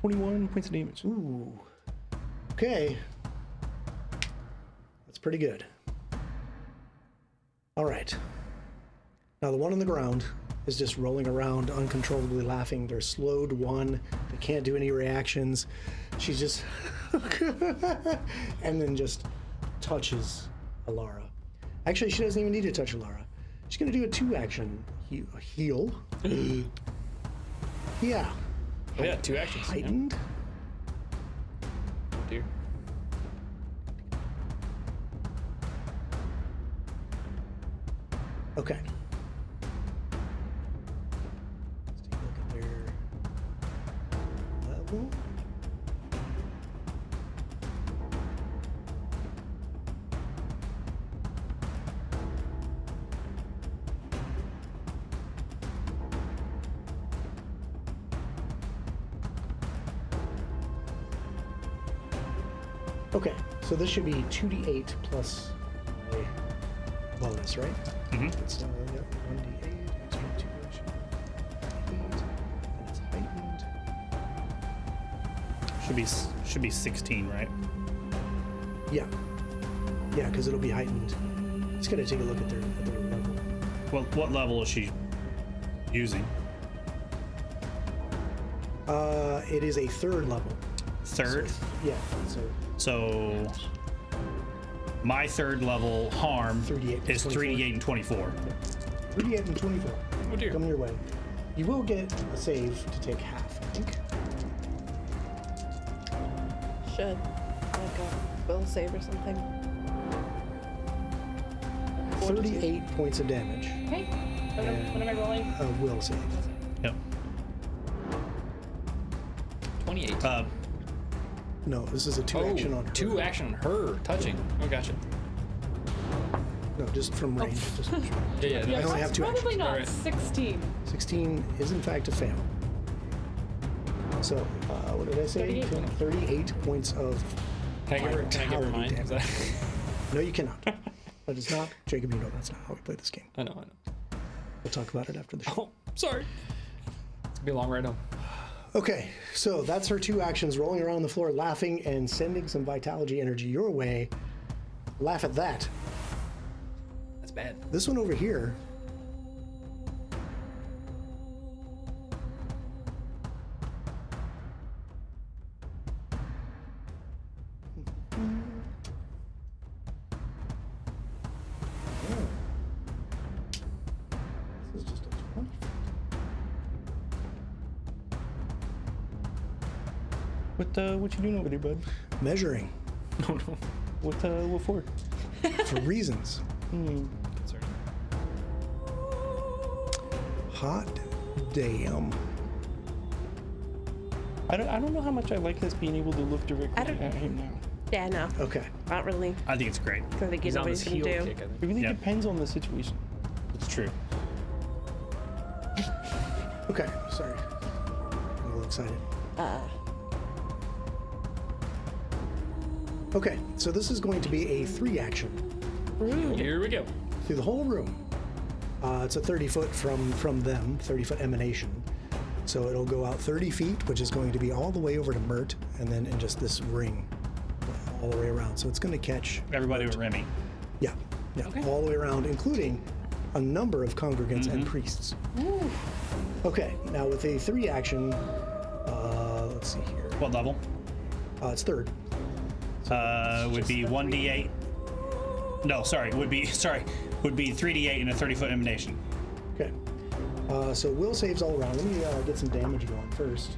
$21 points of damage. Ooh. Okay. That's pretty good. All right. Now the one on the ground is just rolling around, uncontrollably laughing. They're slowed one. They can't do any reactions. She's just... and then just touches Alara. Actually, she doesn't even need to touch Alara. She's going to do a 2-action heal. Yeah. Oh, yeah, 2 actions. Heightened. Oh, dear. Okay. Let's take a look at their level. Okay, so this should be 2d8 plus a bonus, right? Mm-hmm. It's yep, 1d8, extra 2 action, 8, and it's heightened. Should be 16, right? Yeah. Yeah, because it'll be heightened. Just gotta take a look at their level. Well, what level is she using? It is a 3rd level. 3rd? Yeah, So my 3rd level harm 38 is 24. 3d8 and 24. 3d8 and 24. Oh, dear. Coming your way. You will get a save to take half, I think. Should. Like a will save or something. 38 points of damage. Okay. What am I rolling? A will save. Yep. 28. No, this is a 2-action on her. 2 action on her touching. Oh, gotcha. No, just from range. Just Yeah, I only have 2 actions. Probably not. Alright. 16. 16 is in fact a fail. So, what did I say? 38. 38 points of Can I give her vitality mine? Is damage. that- No, you cannot. That is not, Jacob, you know that's not how we play this game. I know. We'll talk about it after the show. Oh, sorry. It's gonna be a long ride home. Okay, so that's her 2 actions, rolling around the floor, laughing, and sending some vitality energy your way. Laugh at that. That's bad. This one over here. This is just a 20. What you doing over there, bud? Measuring No, no. What for? for reasons. Sorry. Hot damn. I don't know how much I like this being able to look directly I don't- at him now. Yeah, no. Okay. Not really. I think it's great. Because I think you He's know on what this he's heel gonna do. kick, I think. It really Yeah. depends on the situation. It's true. Okay, sorry. I'm a little excited. Okay, so this is going to be a 3-action Here we go. through the whole room. It's a 30-foot from them, 30-foot emanation. So it'll go out 30 feet, which is going to be all the way over to Mert, and then in just this ring all the way around. So it's going to catch, Everybody with Remy. yeah, all the way around, including a number of congregants and priests. Okay, now with a 3-action, let's see here. What level? It's 3rd. Would be 1d8. No, sorry. Would be 3d8 and a 30-foot emanation. Okay. So will saves all around. Let me get some damage going first.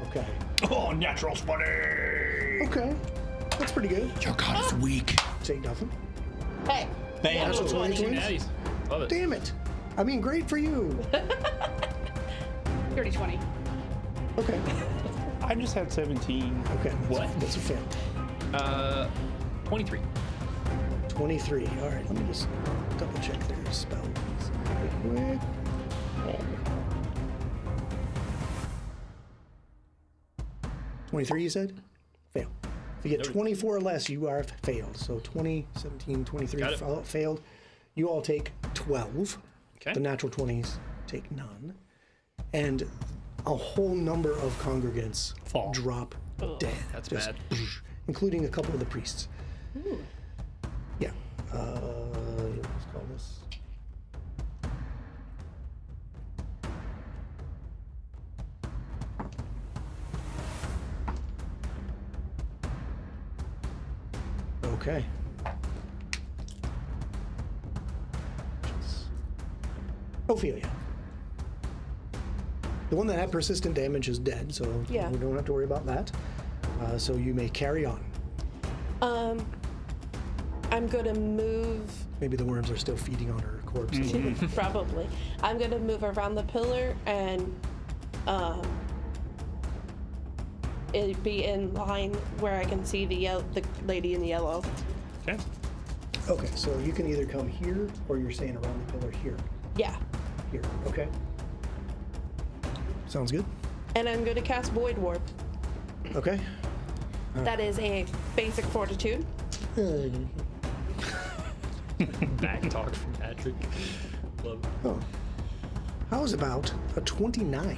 Okay. Oh, natural 20! Okay. That's pretty good. Your god is weak. Take nothing. Hey. Bam! Natural 20 Two twins? natties. Love it. Damn it. I mean, great for you. Dirty 20. Okay. I just had 17. Okay. What? That's a fail. 23. 23. All right. Let me just double check their spells real quick. 23, you said? Fail. If you get 24 or less, you are failed. So 20, 17, 23 Got it. failed. You all take 12. Okay. The natural 20s take none. And a whole number of congregants Fall. drop dead. That's Just bad. including a couple of the priests. Yeah. Let's call this. Okay. Ophelia. The one that had persistent damage is dead, so Yeah. we don't have to worry about that. So you may carry on. I'm gonna move. Maybe the worms are still feeding on her corpse. Probably. I'm gonna move around the pillar and it be in line where I can see the lady in yellow. Okay. Okay, so you can either come here or you're staying around the pillar here. Yeah. Here, okay. Sounds good. And I'm gonna cast Void Warp. Okay. That is a basic fortitude. Back talk from Patrick. Love it. Oh. How's about a 29?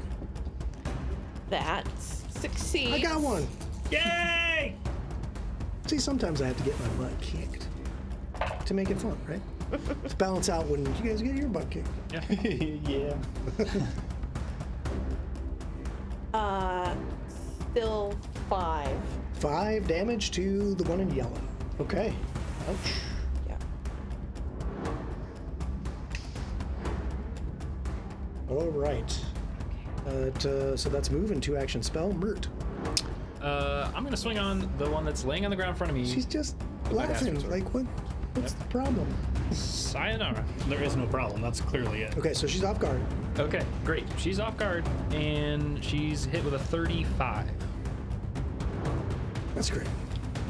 That succeeds. I got one. Yay! See, sometimes I have to get my butt kicked to make it fun, right? To balance out when you guys get your butt kicked. Yeah. Still 5. 5 damage to the one in yellow. Okay. Ouch. Yeah. All right. So that's move and 2-action spell. Mert. I'm gonna swing on the one that's laying on the ground in front of me. She's just laughing. bastard. Like, what's the problem? Sayonara. There is no problem. That's clearly it. Okay, so she's off guard. Okay, great. She's off guard, and she's hit with a 35. That's great.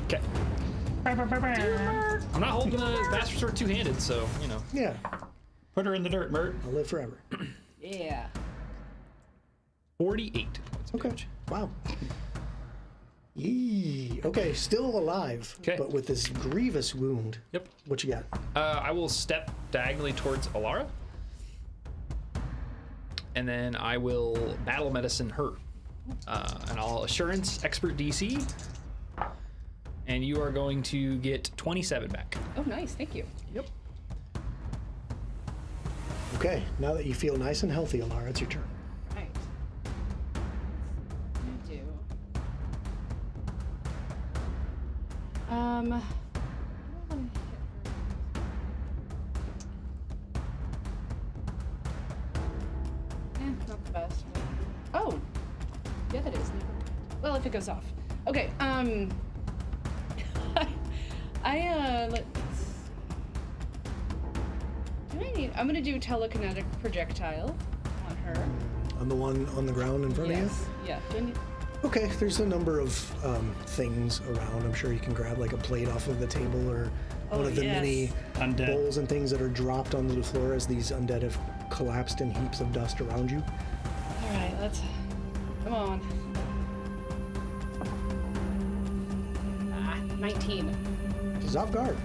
Okay. I'm not holding the bastard sword two-handed, so, you know. Yeah, Put her in the dirt, Mert. I'll live forever. Yeah. 48 points of Okay. damage. Wow. Yee. Okay, still alive, 'Kay. but with this grievous wound. Yep. What you got? I will step diagonally towards Alara. And then I will battle medicine her. And I'll assurance expert DC. And you are going to get 27 back. Oh, nice. Thank you. Yep. Okay, now that you feel nice and healthy, Alara, it's your turn. Right. I do. I don't wanna hit not the best. Oh, yeah, that is. Never mind. Well, if it goes off. Okay. Let's. Do I need? I'm gonna do telekinetic projectile on her. On the one on the ground in front Yes. Yeah. Do I need? of you? Okay, there's a number of things around. I'm sure you can grab like a plate off of the table or one of the yes. many Undead. bowls and things that are dropped onto the floor as these undead have collapsed in heaps of dust around you. All right. Let's. Come on. 19. She's off guard.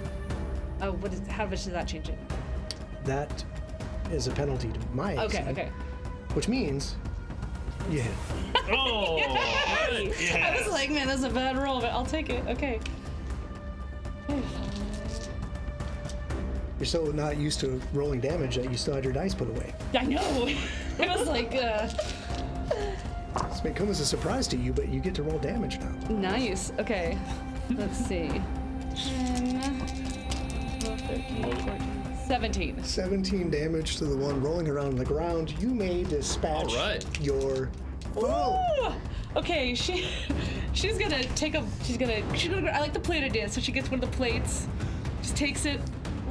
Oh, what is? How much does that change it? That is a penalty to my AC, Okay. Okay. which means you hit. Oh! I Yes. was like, man, that's a bad roll, but I'll take it. Okay. You're so not used to rolling damage that you still had your dice put away. I know. It was like, This may come as a surprise to you, but you get to roll damage now. nice. Okay. Let's see. 10, 12, 13, 14, 17. 17 damage to the one rolling around on the ground. You may dispatch All right. your foe. Ooh. Okay, she's gonna take a I like the plate idea, so she gets one of the plates, just takes it,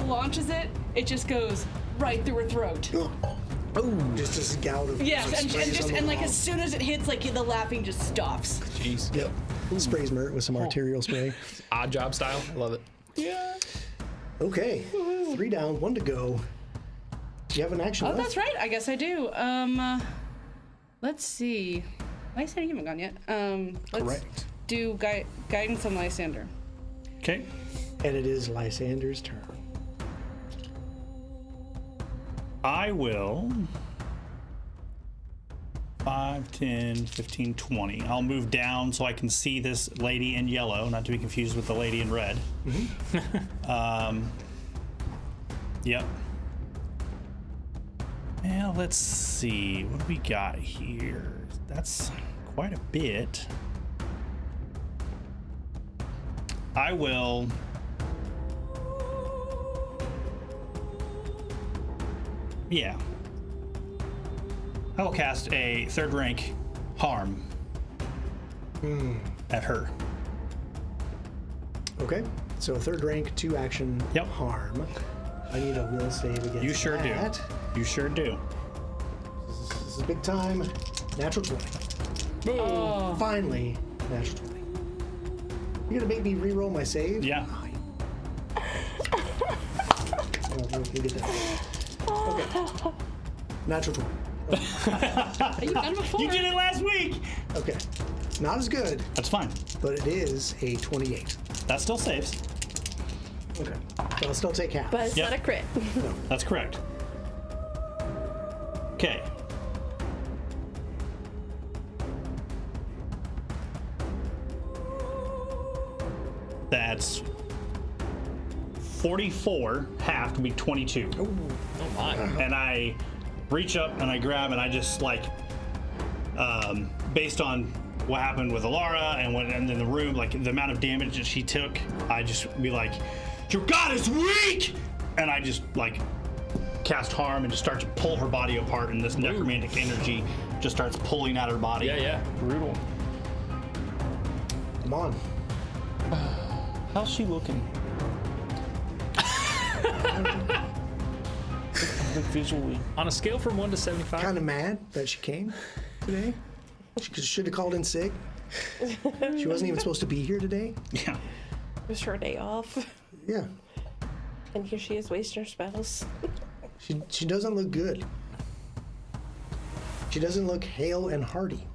launches it, it just goes right through her throat. Oh, just this gout of Yes, and sprays on the like wall. as soon as it hits, like the laughing just stops. Jeez. Yep. Sprays Mert with some arterial spray. Odd job style. I love it. Okay, 3 down, 1 to go. Do you have an action Oh, left? that's right. I guess I do. Let's see. I haven't gone yet. Let's Correct. do guidance on Lysander. Okay. And it is Lysander's turn. I will 5, 10, 15, 20. I'll move down so I can see this lady in yellow, not to be confused with the lady in red. Yep. Now let's see. What do we got here? That's quite a bit. I will... Yeah. I will cast a 3rd rank harm at her. Okay. So 3rd rank, 2 action Yep. harm. I need a will save against You sure that. do. You sure do. This is big time. Natural 20. Oh. Finally, natural 20. You're gonna make me re-roll my save? Yeah. Oh, we'll get that. Okay. Natural 20. You've done it before. You did it last week! Okay. Not as good, That's fine. but it is a 28. That still saves. Okay. So I'll still take half. But it's Yep. not a crit. That's correct. Okay. That's 44. Half to be 22. Oh my. And I reach up and I grab and I just like, based on what happened with Alara and in the room, like the amount of damage that she took, I just be like, your god is weak! And I just like cast harm and just start to pull her body apart, and this necromantic energy just starts pulling at her body. Yeah. Brutal. Come on. How's she looking? Like visually. On a scale from 1 to 75. Kind of mad that she came today. She should have called in sick. She wasn't even supposed to be here today. Yeah. It was her day off. Yeah. And here she is wasting her spells. She doesn't look good. She doesn't look hale and hearty.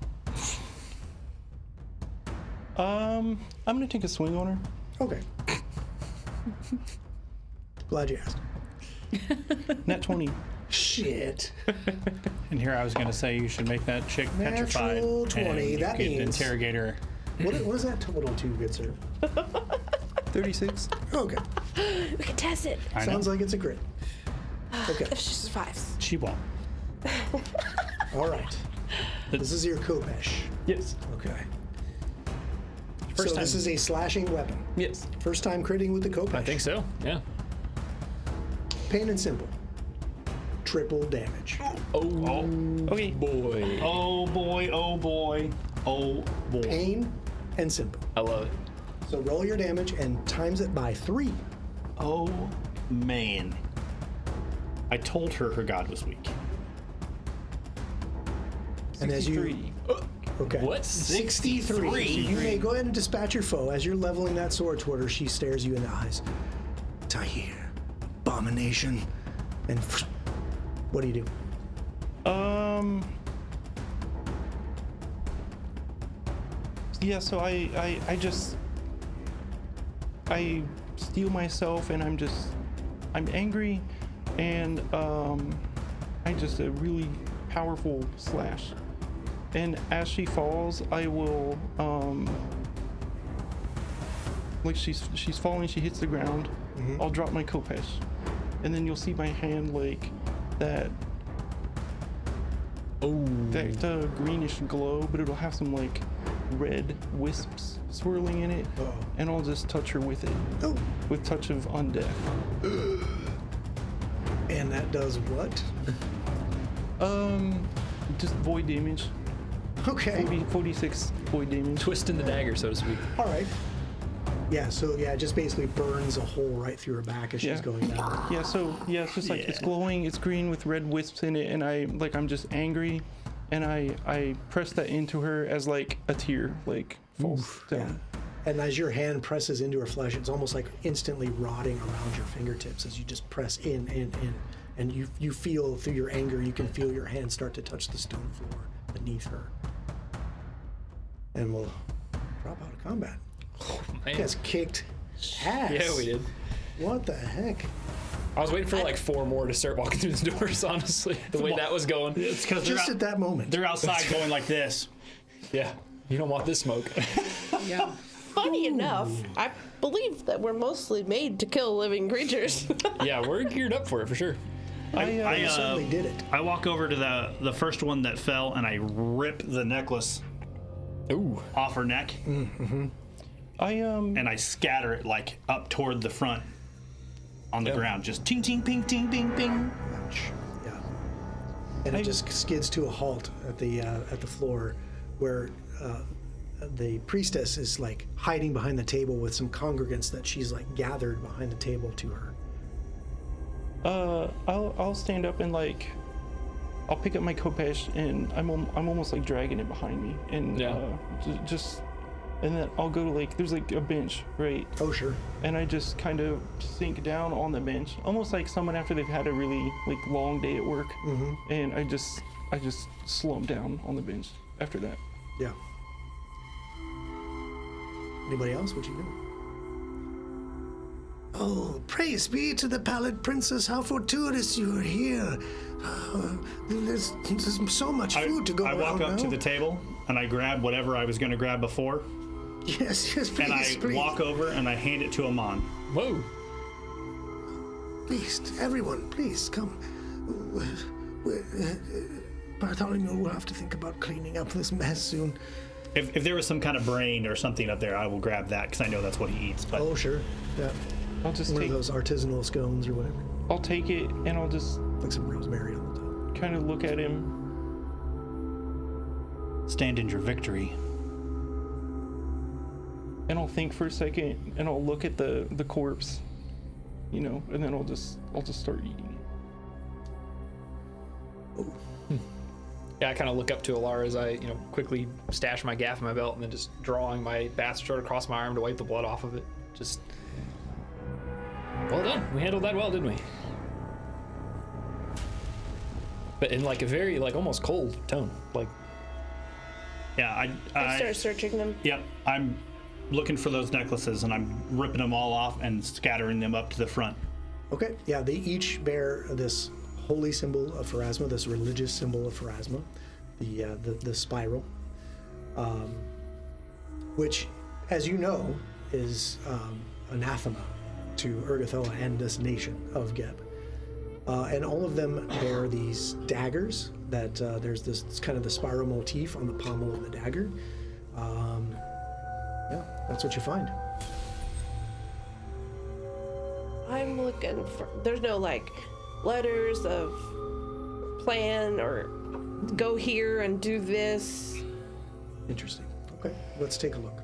I'm gonna take a swing on her. Okay. Glad you asked. Nat 20. Shit. And here I was going to say you should make that chick petrified. Natural 20, and you that could means- interrogate her. What is that total to, good sir? 36. Okay. We can test it. I know. Sounds like it's a crit. Okay. If she survives. She won't. All right. This is your Kopesh. Yes. Okay. First So time. this is a slashing weapon. Yes. First time critting with the Kopesh. I think so. Yeah. Plain and simple. Triple damage. Oh. Okay. Boy. Oh boy, oh boy, oh boy. Plain and simple. I love it. So roll your damage and times it by 3. Oh man. I told her her god was weak. And as you 63. okay. What? 63. You may go ahead and dispatch your foe. As you're leveling that sword toward her, she stares you in the eyes. Tahir, abomination. And what do you do? Yeah, so I steel myself and I'm angry and I just a really powerful slash. And as she falls, I will like she's falling, she hits the ground. I'll drop my Kopesh. And then you'll see my hand like that greenish glow, but it'll have some like red wisps swirling in it. Uh-oh. And I'll just touch her with it. Oh. With touch of undeath. And that does what? Just void damage. Okay. 46 void damage. Twisting the dagger, so to speak. All right. Yeah, so yeah, it just basically burns a hole right through her back as she's Yeah. going down. Yeah, so yeah, it's just like it's glowing, it's green with red wisps in it, and I'm just angry, and I press that into her as like a tear like falls Yeah. down. And as your hand presses into her flesh, it's almost like instantly rotting around your fingertips as you just press in. And you feel through your anger, you can feel your hand start to touch the stone floor beneath her. And we'll Drop out of combat. Man. You guys kicked ass. Yeah, we did. What the heck? I was waiting for like 4 more to start walking through the doors, honestly, the way that was going. It's because Just at that moment. they're outside going like this. Yeah, you don't want this smoke. Yeah. Funny enough, I believe that we're mostly made to kill living creatures. Yeah, we're geared up for it for sure. I certainly did it. I walk over to the first one that fell and I rip the necklace Ooh. off her neck I and I scatter it like up toward the front on the Yep. ground. Just ting ting ping ting ping ping. Yeah. And it just skids to a halt at the floor, where the priestess is like hiding behind the table with some congregants that she's like gathered behind the table to her. I'll stand up and like I'll pick up my khopesh and I'm almost like dragging it behind me and just and then I'll go to like there's like a bench, right? Oh sure. And I just kind of sink down on the bench, almost like someone after they've had a really like long day at work. And I just slump down on the bench after that. Yeah. Anybody else? What you do? Oh, praise be to the Pallid Princess! How fortuitous you are here. There's so much food to go I around walk up now. to the table and I grab whatever I was going to grab before, Yes, please, and I please. walk over and I hand it to Amon. Whoa. Please, everyone, please come. Bartholomew will have to think about cleaning up this mess soon. If there was some kind of brain or something up there, I will grab that because I know that's what he eats. But Oh, sure. Yeah. I'll just One take of those artisanal scones or whatever. I'll take it and I'll just Like some rosemary on the top. kind of look at him. stand in your victory. And I'll think for a second, and I'll look at the corpse, you know, and then I'll just start eating it. Yeah, I kind of look up to Alara as I, quickly stash my gaff in my belt and then just drawing my bastard sword across my arm to wipe the blood off of it. Just well done. We handled that well, didn't we? But in like a very like almost cold tone, like. Yeah, I start searching them. Yep, I'm looking for those necklaces and I'm ripping them all off and scattering them up to the front. Okay, yeah, they each bear this holy symbol of Pharasma, this religious symbol of Pharasma, the spiral, which, as you know, is anathema to Urgathoa and this nation of Geb. And all of them bear these daggers that there's this it's kind of the spiral motif on the pommel of the dagger. Yeah, that's what you find. I'm looking for. There's no like letters of plan or go here and do this. Interesting. Okay, let's take a look.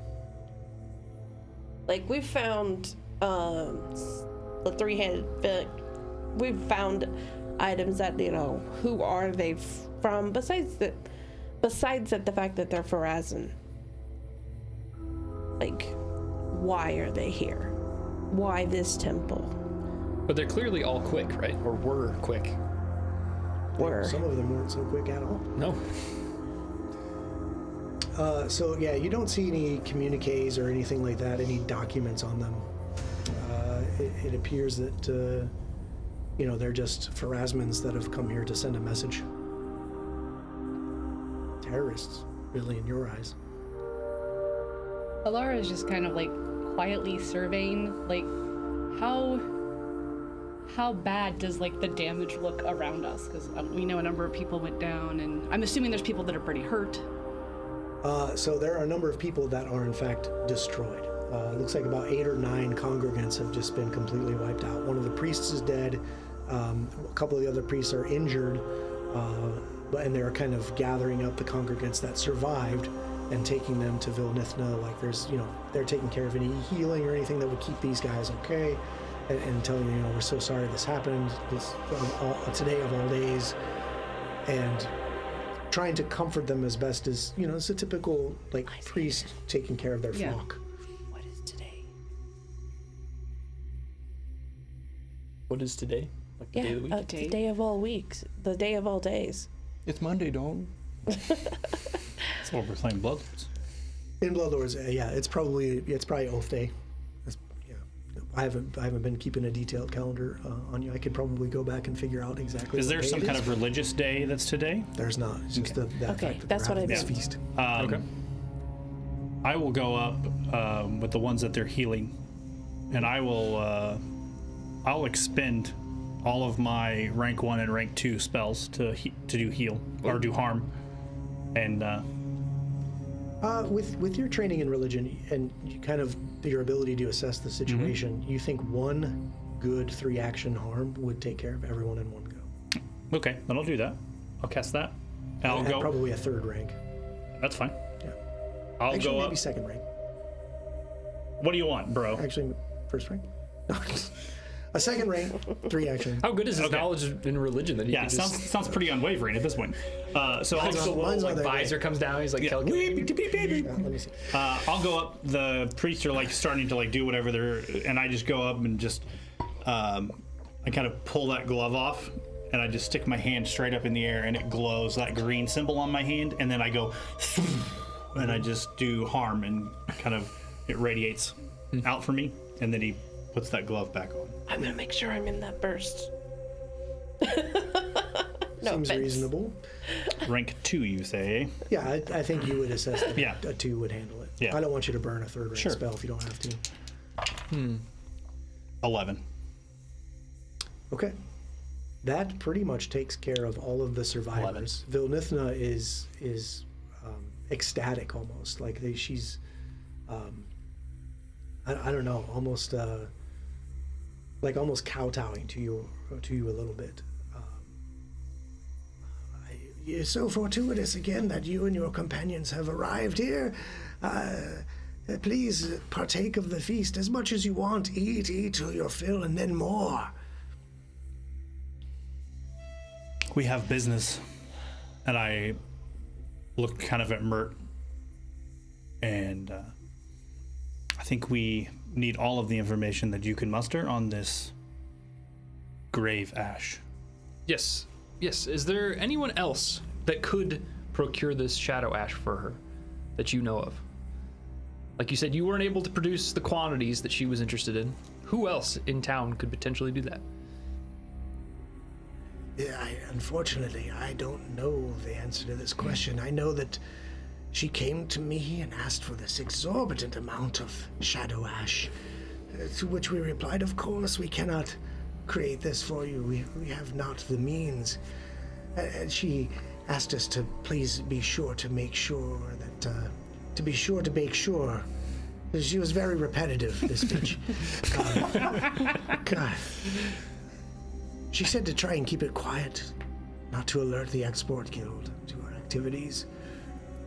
Like we found the three-headed. We've found items that who are they from? Besides that, the fact that they're Pharazan. Like, why are they here? Why this temple? But they're clearly all quick, right? Or were quick. Some of them weren't so quick at all. No. So yeah, you don't see any communiques or anything like that, any documents on them. It appears that they're just Pharasmans that have come here to send a message. Terrorists, really, in your eyes. Alara is just kind of like quietly surveying, like how bad does like the damage look around us? Because we know a number of people went down, and I'm assuming there's people that are pretty hurt. So there are a number of people that are in fact destroyed. It looks like about 8 or 9 congregants have just been completely wiped out. One of the priests is dead. A couple of the other priests are injured, and they're kind of gathering up the congregants that survived and taking them to Vilnithna. Like they're taking care of any healing or anything that would keep these guys okay, and telling them, we're so sorry this happened. Today of all days, and trying to comfort them as best as it's a typical priest taking care of their flock. What is today? What is today? Like the day of the week? The day of all weeks. The day of all days. It's Monday, don't. That's what we're playing Bloodlords. In Bloodlords, yeah, it's probably Oath Day. Yeah, I haven't been keeping a detailed calendar on you. I could probably go back and figure out exactly. Is what there day some it kind is. of religious day that's today? There's not. It's just that Okay, fact that that's they're what I having this meant. feast. Okay. I will go up with the ones that they're healing, and I will I'll expend all of my rank 1 and rank 2 spells to do heal or do harm, and With your training in religion and kind of your ability to assess the situation, you think one good 3-action harm would take care of everyone in one go. okay, then I'll do that. I'll cast that. And I'll And go. probably a 3rd rank. That's fine. Yeah. I'll Actually, go maybe up. 2nd rank. What do you want, bro? Actually, 1st rank. A 2nd rank, 3-action. How good is his Okay. knowledge in religion that he Yeah, can just... sounds pretty unwavering at this point. So I'll Mine's go. not- mine's not like that visor comes down, he's like Yeah. calculating. Yeah, let me see. I'll go up. The priests are like starting to like do whatever they're, and I just go up and just, I kind of pull that glove off, and I just stick my hand straight up in the air, and it glows that green symbol on my hand, and then I go, and I just do harm, and kind of it radiates out from me, and then he puts that glove back on. I'm gonna make sure I'm in that burst. No Seems offense. reasonable. Rank 2, you say? Yeah, I think you would assess that Yeah. a 2 would handle it. Yeah. I don't want you to burn a 3rd rank Sure. spell if you don't have to. 11. Okay. That pretty much takes care of all of the survivors. Vilnithna is ecstatic almost. Like she's I don't know, almost almost kowtowing to you a little bit. It's so fortuitous again that you and your companions have arrived here. Please partake of the feast as much as you want. Eat till your fill, and then more. We have business, and I look kind of at Mert, and I think we need all of the information that you can muster on this grave ash. Yes. Is there anyone else that could procure this shadow ash for her that you know of? Like you said, you weren't able to produce the quantities that she was interested in. Who else in town could potentially do that? Unfortunately, I don't know the answer to this question. I know that she came to me and asked for this exorbitant amount of shadow ash, to which we replied, of course, we cannot create this for you. We have not the means. And she asked us to please be sure to make sure that, to be sure to make sure. She was very repetitive, this bitch. God. She said to try and keep it quiet, not to alert the Export Guild to our activities.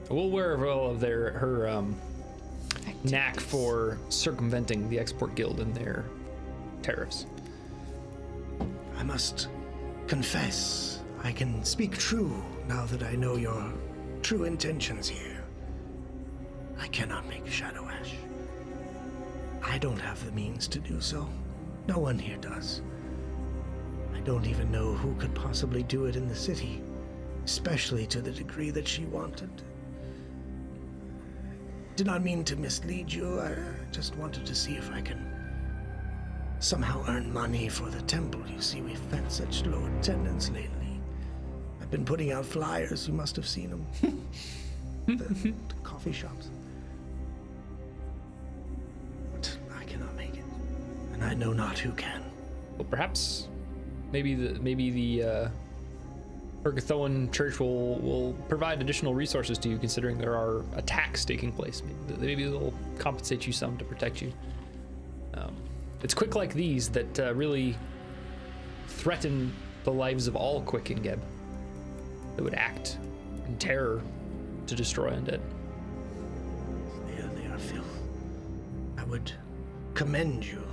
Well, aware of all of her knack for circumventing the Export Guild and their tariffs. I must confess, I can speak true now that I know your true intentions here. I cannot make shadow ash. I don't have the means to do so. No one here does. I don't even know who could possibly do it in the city, especially to the degree that she wanted. Did not mean to mislead you. I just wanted to see if I can somehow earn money for the temple. You see, we've had such low attendance lately. I've been putting out flyers. You must have seen them. the coffee shops. But I cannot make it, and I know not who can. Well, perhaps maybe the Urgathoan Church will provide additional resources to you, considering there are attacks taking place. Maybe they'll compensate you some to protect you. It's quick like these that really threaten the lives of all Quick and Geb that would act in terror to destroy undead. They are filth. I would commend you.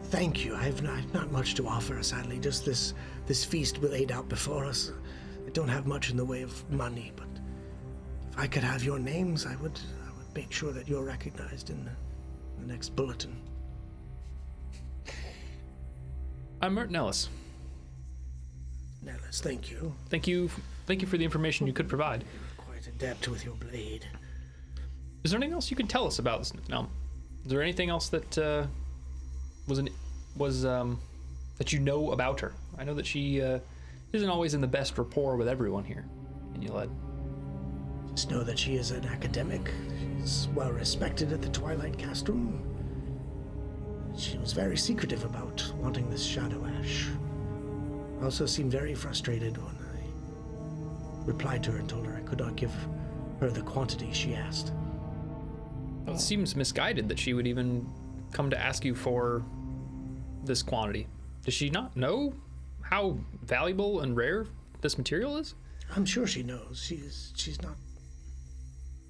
Thank you. I've not much to offer, sadly. Just this feast laid out before us. I don't have much in the way of money, but if I could have your names, I would make sure that you're recognized in the next bulletin. I'm Mert Nellis. Nellis, thank you. Thank you for the information you could provide. You're quite adept with your blade. Is there anything else you can tell us about this now? Is there anything else that that you know about her? I know that she isn't always in the best rapport with everyone here in Yuled. Just know that she is an academic. She's well respected at the Twilight Castrum. She was very secretive about wanting this Shadow Ash. Also seemed very frustrated when I replied to her and told her I could not give her the quantity she asked. Well, it seems misguided that she would even come to ask you for this quantity. Does she not know how valuable and rare this material is? I'm sure she knows.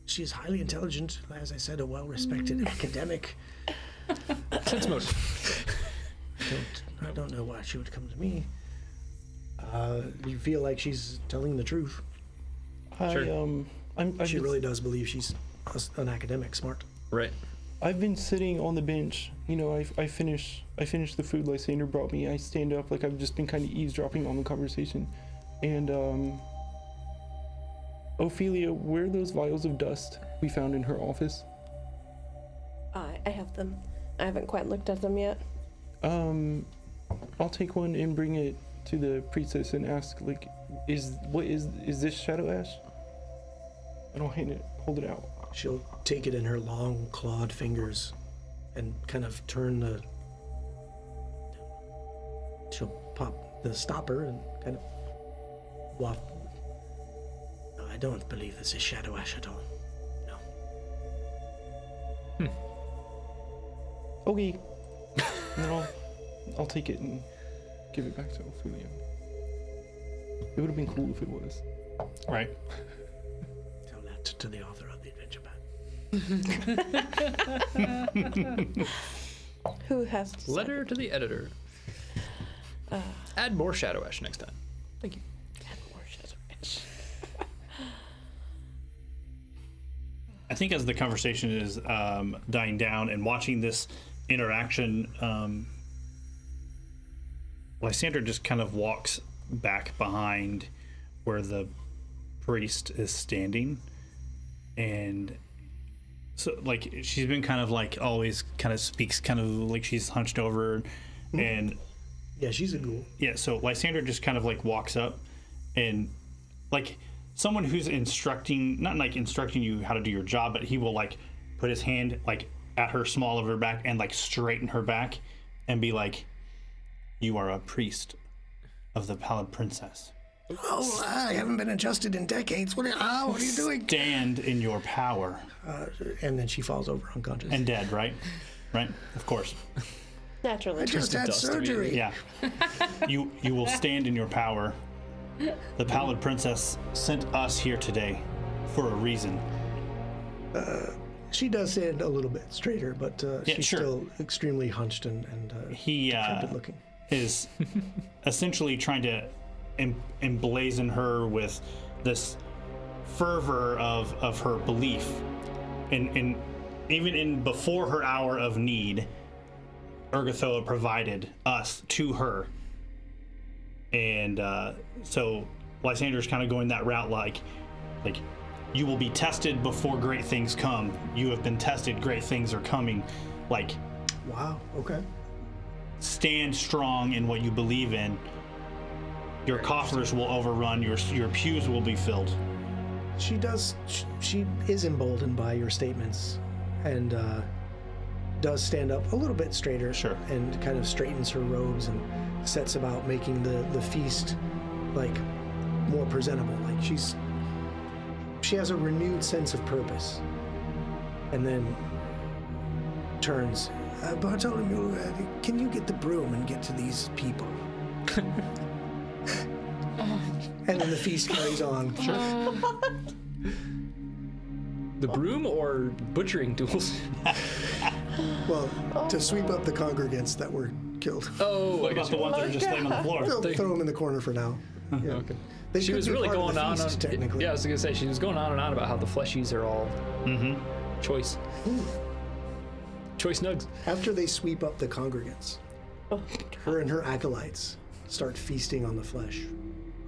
She's highly intelligent, as I said, a well-respected academic. Sense motive. I don't know why she would come to me. You feel like she's telling the truth. She really does believe she's an academic, smart. Right. I've been sitting on the bench. You know, I finish the food Lysander brought me. I stand up, like I've just been kind of eavesdropping on the conversation. And Ophelia, where are those vials of dust we found in her office? I have them. I haven't quite looked at them yet. I'll take one and bring it to the priestess and ask, like, is this Shadow Ash? And I'll hold it out. She'll take it in her long clawed fingers and kind of turn the... She'll pop the stopper and kind of waft. No, I don't believe this is Shadow Ash at all. No. Okay. And then I'll take it and give it back to Ophelia. It would have been cool if it was. Right. Tell that to the author of the Adventure Path. Who has decided? Letter to the editor. Add more Shadow Ash next time. Thank you. Add more Shadow Ash. I think as the conversation is dying down and watching this interaction, Lysander just kind of walks back behind where the priest is standing, and so like she's been kind of like always kind of speaks kind of like she's hunched over, and Yeah, she's a ghoul. yeah, so Lysander just kind of like walks up and like someone who's not like instructing you how to do your job, but he will like put his hand like at her small of her back and like straighten her back and be like, "You are a priest of the Pallid Princess. Oh, I haven't been adjusted in decades. What are you doing? Stand in your power." And then she falls over unconscious. And dead, right? Right? Of course. Naturally. I just had surgery. Yeah. You will stand in your power. The Pallid Princess sent us here today for a reason. She does stand a little bit straighter, but Yeah, she's sure. still extremely hunched and He defeated looking. is essentially trying to emblazon her with this fervor of her belief, and even in before her hour of need, Urgathoa provided us to her, and so Lysander's kind of going that route, like you will be tested before great things come. You have been tested, great things are coming. Like, Wow, okay. stand strong in what you believe in. Your coffers will overrun, your pews will be filled. She is emboldened by your statements and does stand up a little bit straighter. Sure. And kind of straightens her robes and sets about making the feast like more presentable. Like she has a renewed sense of purpose. And then turns, Bartholomew, can you get the broom and get to these people? And then the feast carries on. The broom or butchering tools? Well, to sweep up the congregants that were killed. Oh, What about the ones that are just laying on the floor? Throw them in the corner for now. Yeah. Okay. They She could was be really part of going the on. feast, technically. Yeah, I was gonna say she was going on and on about how the fleshies are all choice. Choice nugs. After they sweep up the congregants, Oh, her and her acolytes start feasting on the flesh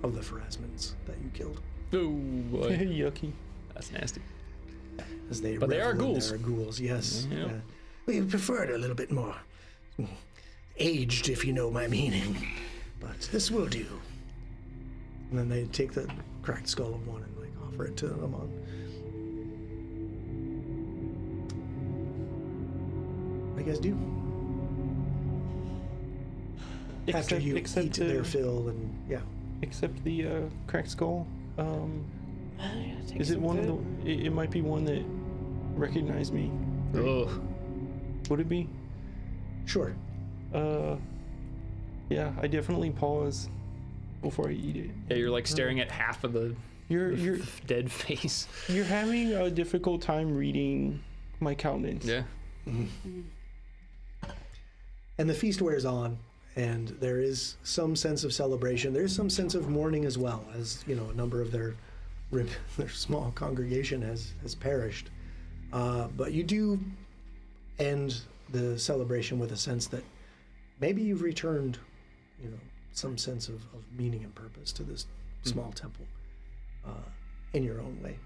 of the Pharasmans that you killed. Oh boy, Yucky. that's nasty. as they But they are revel in ghouls. their ghouls, yes. Yeah. We prefer it a little bit more aged, if you know my meaning. But this will do. And then they take the cracked skull of one and like offer it to Amon. What do you guys do? After you eat their fill and yeah. Except the cracked skull. Take Is it some one of food. the? It might be one that recognized me. Ugh. Would it be? Sure. Yeah, I definitely pause before I eat it. Yeah, you're like staring at half of the You're dead face. you're having a difficult time reading my countenance. Yeah. And the feast wears on, and there is some sense of celebration. There's some sense of mourning as well, as you know, a number of their small congregation has perished. But you do end the celebration with a sense that maybe you've returned, you know, some sense of meaning and purpose to this small temple in your own way.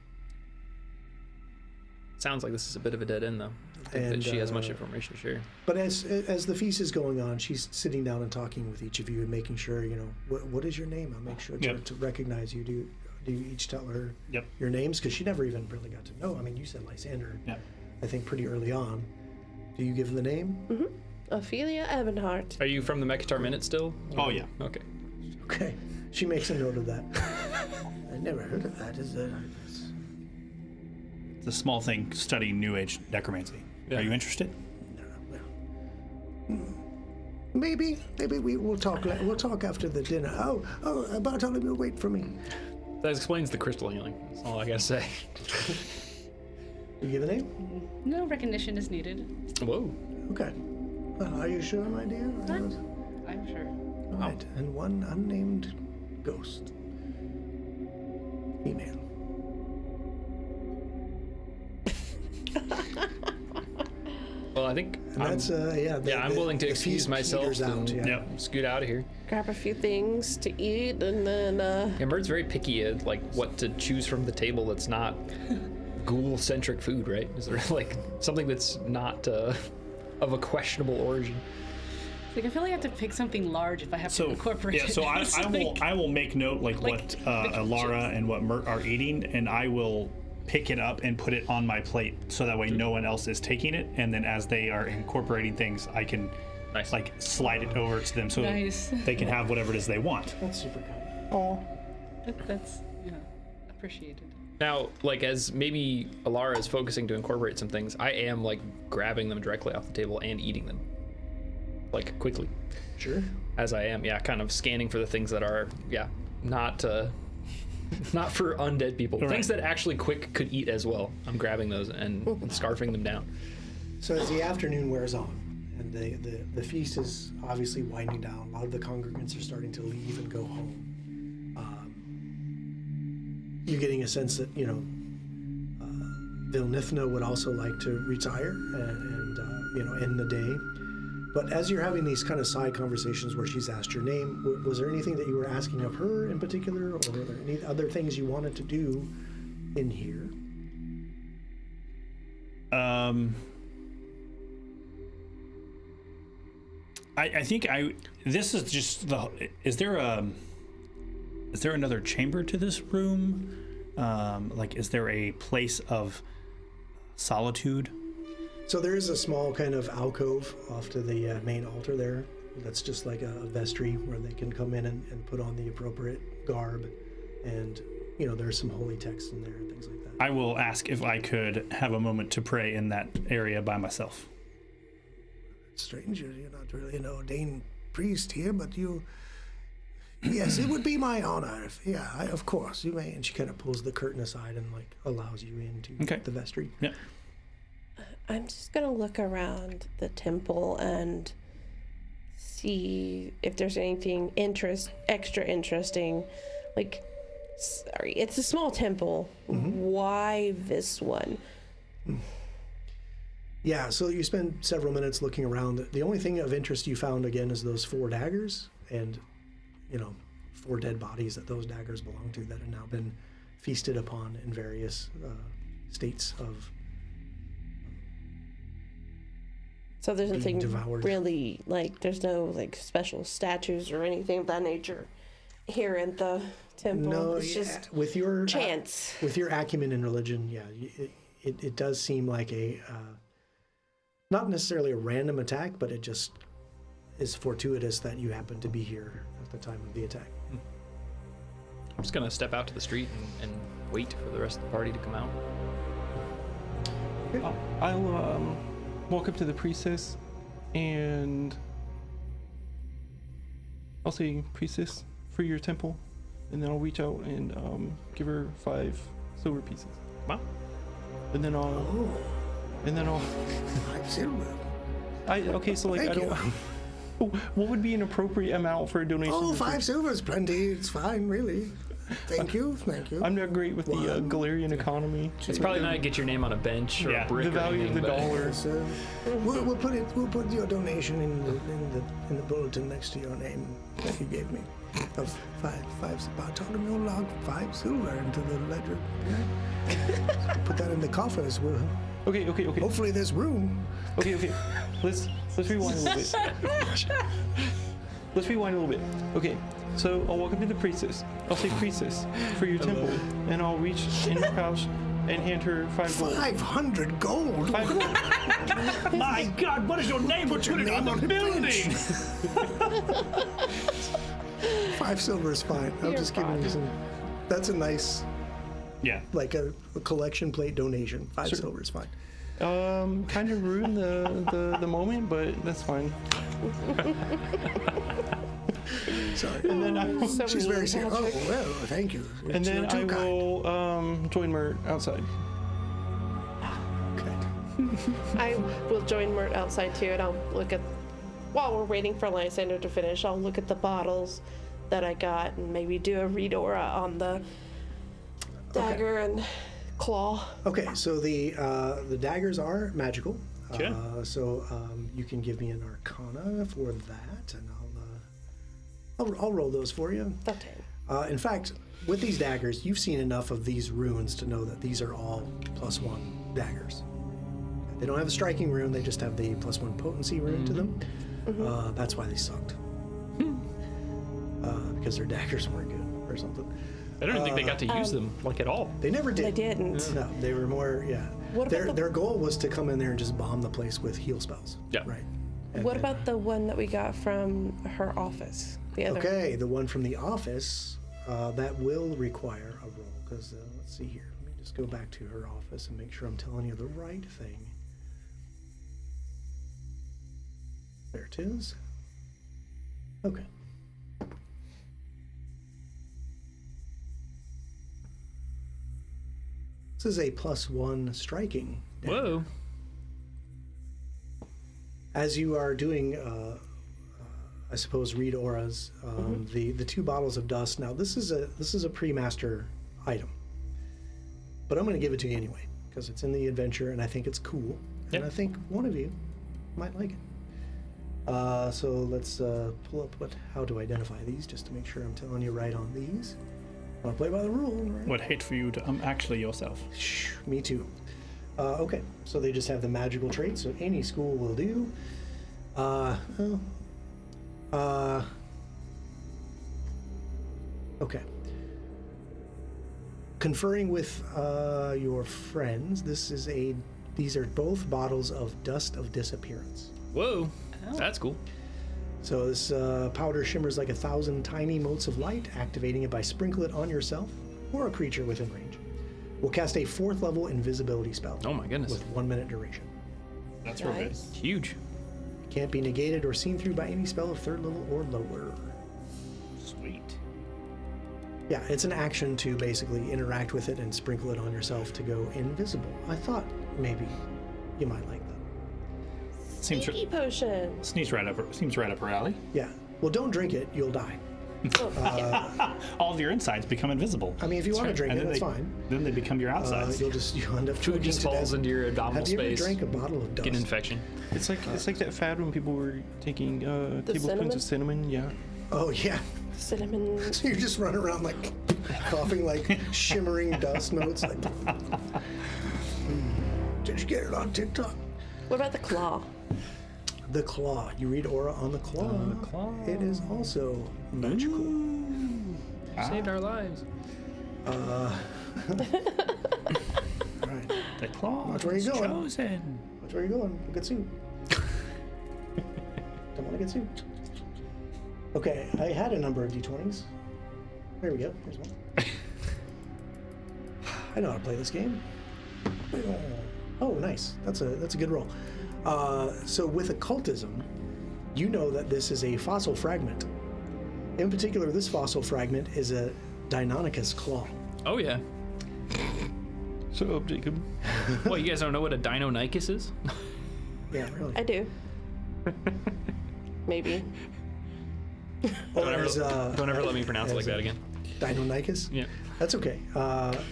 Sounds like this is a bit of a dead end, though. I think And, that she has much information to share. But as the feast is going on, she's sitting down and talking with each of you and making sure, you know, what is your name? I'll make sure Yep. to recognize you. Do you each tell her Yep. your names? Because she never even really got to know. I mean, you said Lysander, Yep. I think, pretty early on. Do you give the name? Ophelia Ebenhart. Are you from the Mekatar Minute still? Oh yeah. Okay. Okay. She makes a note of that. I never heard of that. Is that? It's a small thing studying New Age necromancy. Yeah. Are you interested? Maybe we will talk. We'll talk after the dinner. Oh, Bartholomew, wait for me. That explains the crystal healing. That's all I gotta say. Do you give a name? No recognition is needed. Whoa. Okay. Well, are you sure, my dear? I'm sure. All right, and one unnamed ghost. Female. Well, I think And that's I'm willing to the excuse feast myself peters out. and Yeah. scoot out of here. Grab a few things to eat, and then Yeah, Murd's very picky at like what to choose from the table that's not ghoul-centric food, right? Is there like something that's not of a questionable origin? Like I feel like I have to pick something large if I have to incorporate yeah, it. so It's I will like- I will make note like what Alara and what Mert are eating, and I will pick it up and put it on my plate so that way no one else is taking it, and then as they are incorporating things, I can Nice. like slide it over to them so Nice. they can have whatever it is they want. That's super kind. Oh, That's appreciated. Now, like as maybe Alara is focusing to incorporate some things, I am like grabbing them directly off the table and eating them, like quickly, Sure. as I am, kind of scanning for the things that are, not not for undead people, Right. things that actually Quick could eat as well. I'm grabbing those and scarfing them down. So as the afternoon wears on, and the feast is obviously winding down, a lot of the congregants are starting to leave and go home. You're getting a sense that, you know, Vilnithna would also like to retire and you know, end the day. But as you're having these kind of side conversations where she's asked your name, was there anything that you were asking of her in particular, or were there any other things you wanted to do in here? I think this is just is there another chamber to this room? Like, is there a place of solitude? So there is a small kind of alcove off to the main altar there. That's just like a vestry where they can come in and put on the appropriate garb. And, you know, there's some holy texts in there and things like that. I will ask if I could have a moment to pray in that area by myself. Stranger, you're not really an ordained priest here, but you. Yes, it would be my honor. Of course, you may. And she kind of pulls the curtain aside and, like, allows you into Okay. the vestry. Yeah. I'm just gonna look around the temple and see if there's anything extra interesting. Like, sorry, it's a small temple. Why this one? Yeah, so you spend several minutes looking around. The only thing of interest you found, again, is those 4 daggers and, you know, 4 dead bodies that those daggers belong to that have now been feasted upon in various states of So there's nothing devoured. really, like, there's no, like, special statues or anything of that nature here in the temple. no. It's just With your chance. with your acumen in religion, it does seem like a not necessarily a random attack, but it just is fortuitous that you happen to be here at the time of the attack. I'm just gonna step out to the street and wait for the rest of the party to come out. I'll walk up to the priestess and I'll say, "Priestess, for your temple," and then I'll reach out and give her 5 silver pieces. Wow. And then I'll. And then I'll. 5 silver. Okay, so like Thank I don't. What would be an appropriate amount for a donation? Oh, to 5 silver is plenty. It's fine, really. Thank you. I'm not great with the Galarian economy. It's probably not get your name on a bench or a brick The or value of anything, the but- dollar. So we'll put your donation in the bulletin next to your name that you gave me of 5 Bartolomeo log 5 silver into the ledger. Yeah. Put that in the coffers. We'll, Okay. hopefully there's room. Okay. Let's rewind a little bit. Let's rewind a little bit. Okay, so I'll walk up to the priestess. I'll say, "Priestess, for your temple," and I'll reach in her pouch and hand her 5 gold. 500 gold. 5 gold. My God, what is your name? We're putting on the building. 5 silver is fine. I'm You're just giving you some. That's a nice, Yeah. like a collection plate donation. 5 silver is fine. Kind of ruined the moment, but that's fine. Sorry. And then I So She's very mean, serious. Oh, Patrick. well, thank you. and then You're too I kind. will join Mert outside. I will join Mert outside too, and I'll look at, while we're waiting for Lysander to finish, I'll look at the bottles that I got and maybe do a read aura on the dagger and claw. Okay, so the daggers are magical. Okay. So you can give me an Arcana for that, and I'll roll those for you. Okay. In fact, with these daggers, you've seen enough of these runes to know that these are all +1 daggers. They don't have a striking rune; they just have the +1 potency rune to them. That's why they sucked. Because their daggers weren't good or something. I don't even think they got to use them like at all. They never did. They didn't. No, they were more, yeah. What about Their goal was to come in there and just bomb the place with heal spells. Yeah. Right. And What then- about the one that we got from her office? The other. Okay, the one from the office, that will require a roll, because let's see here. Let me just go back to her office and make sure I'm telling you the right thing. There it is. Okay. This is a +1 striking. dagger. Whoa. As you are doing, I suppose, read auras, the 2 bottles of dust. Now this is a pre-master item, but I'm going to give it to you anyway because it's in the adventure and I think it's cool, Yep. and I think one of you might like it. So let's pull up how to identify these just to make sure I'm telling you right on these. I want to play by the rule, right? Would hate for you to actually yourself. Shh, me too. Okay, so they just have the magical trait, so any school will do. Okay. Conferring with your friends, these are both bottles of Dust of Disappearance. Whoa. That's cool. So this powder shimmers like 1,000 tiny motes of light, activating it by sprinkling it on yourself or a creature within range. Will cast a 4th level invisibility spell. Oh my goodness. With 1 minute duration. That's real good. Nice. Huge. Can't be negated or seen through by any spell of 3rd level or lower. Sweet. Yeah, it's an action to basically interact with it and sprinkle it on yourself to go invisible. I thought maybe you might like that. Seems Sneaky potion. seems right up her alley. Yeah. Well, don't drink it. You'll die. Oh, yeah. All of your insides become invisible. I mean, if you want to drink And it, then that's they, fine. Then they become your outsides. You'll end up Food just choking to falls death. into your abdominal Have you ever space. drank a bottle of dust? Get an infection. It's like that fad when people were taking tablespoons cinnamon? of cinnamon. Yeah. Oh yeah. Cinnamon. So you just run around like coughing like shimmering dust notes. Like, Did you get it on TikTok? What about the claw? The claw. You read aura on the claw. It is also magical. Saved our lives. All right. The claw. Watch where you're going. Chosen. Watch where you're going. You'll get sued. Don't want to get sued. Okay, I had a number of d20s. There we go. Here's one. I know how to play this game. Oh, nice. That's a good roll. So with occultism, you know that this is a fossil fragment. In particular, this fossil fragment is a Deinonychus claw. Oh yeah. Shut up, Jacob. What, you guys don't know what a Deinonychus is? Yeah, really. I do. Maybe. Don't ever let me pronounce it like that again. Deinonychus? Yeah. That's okay.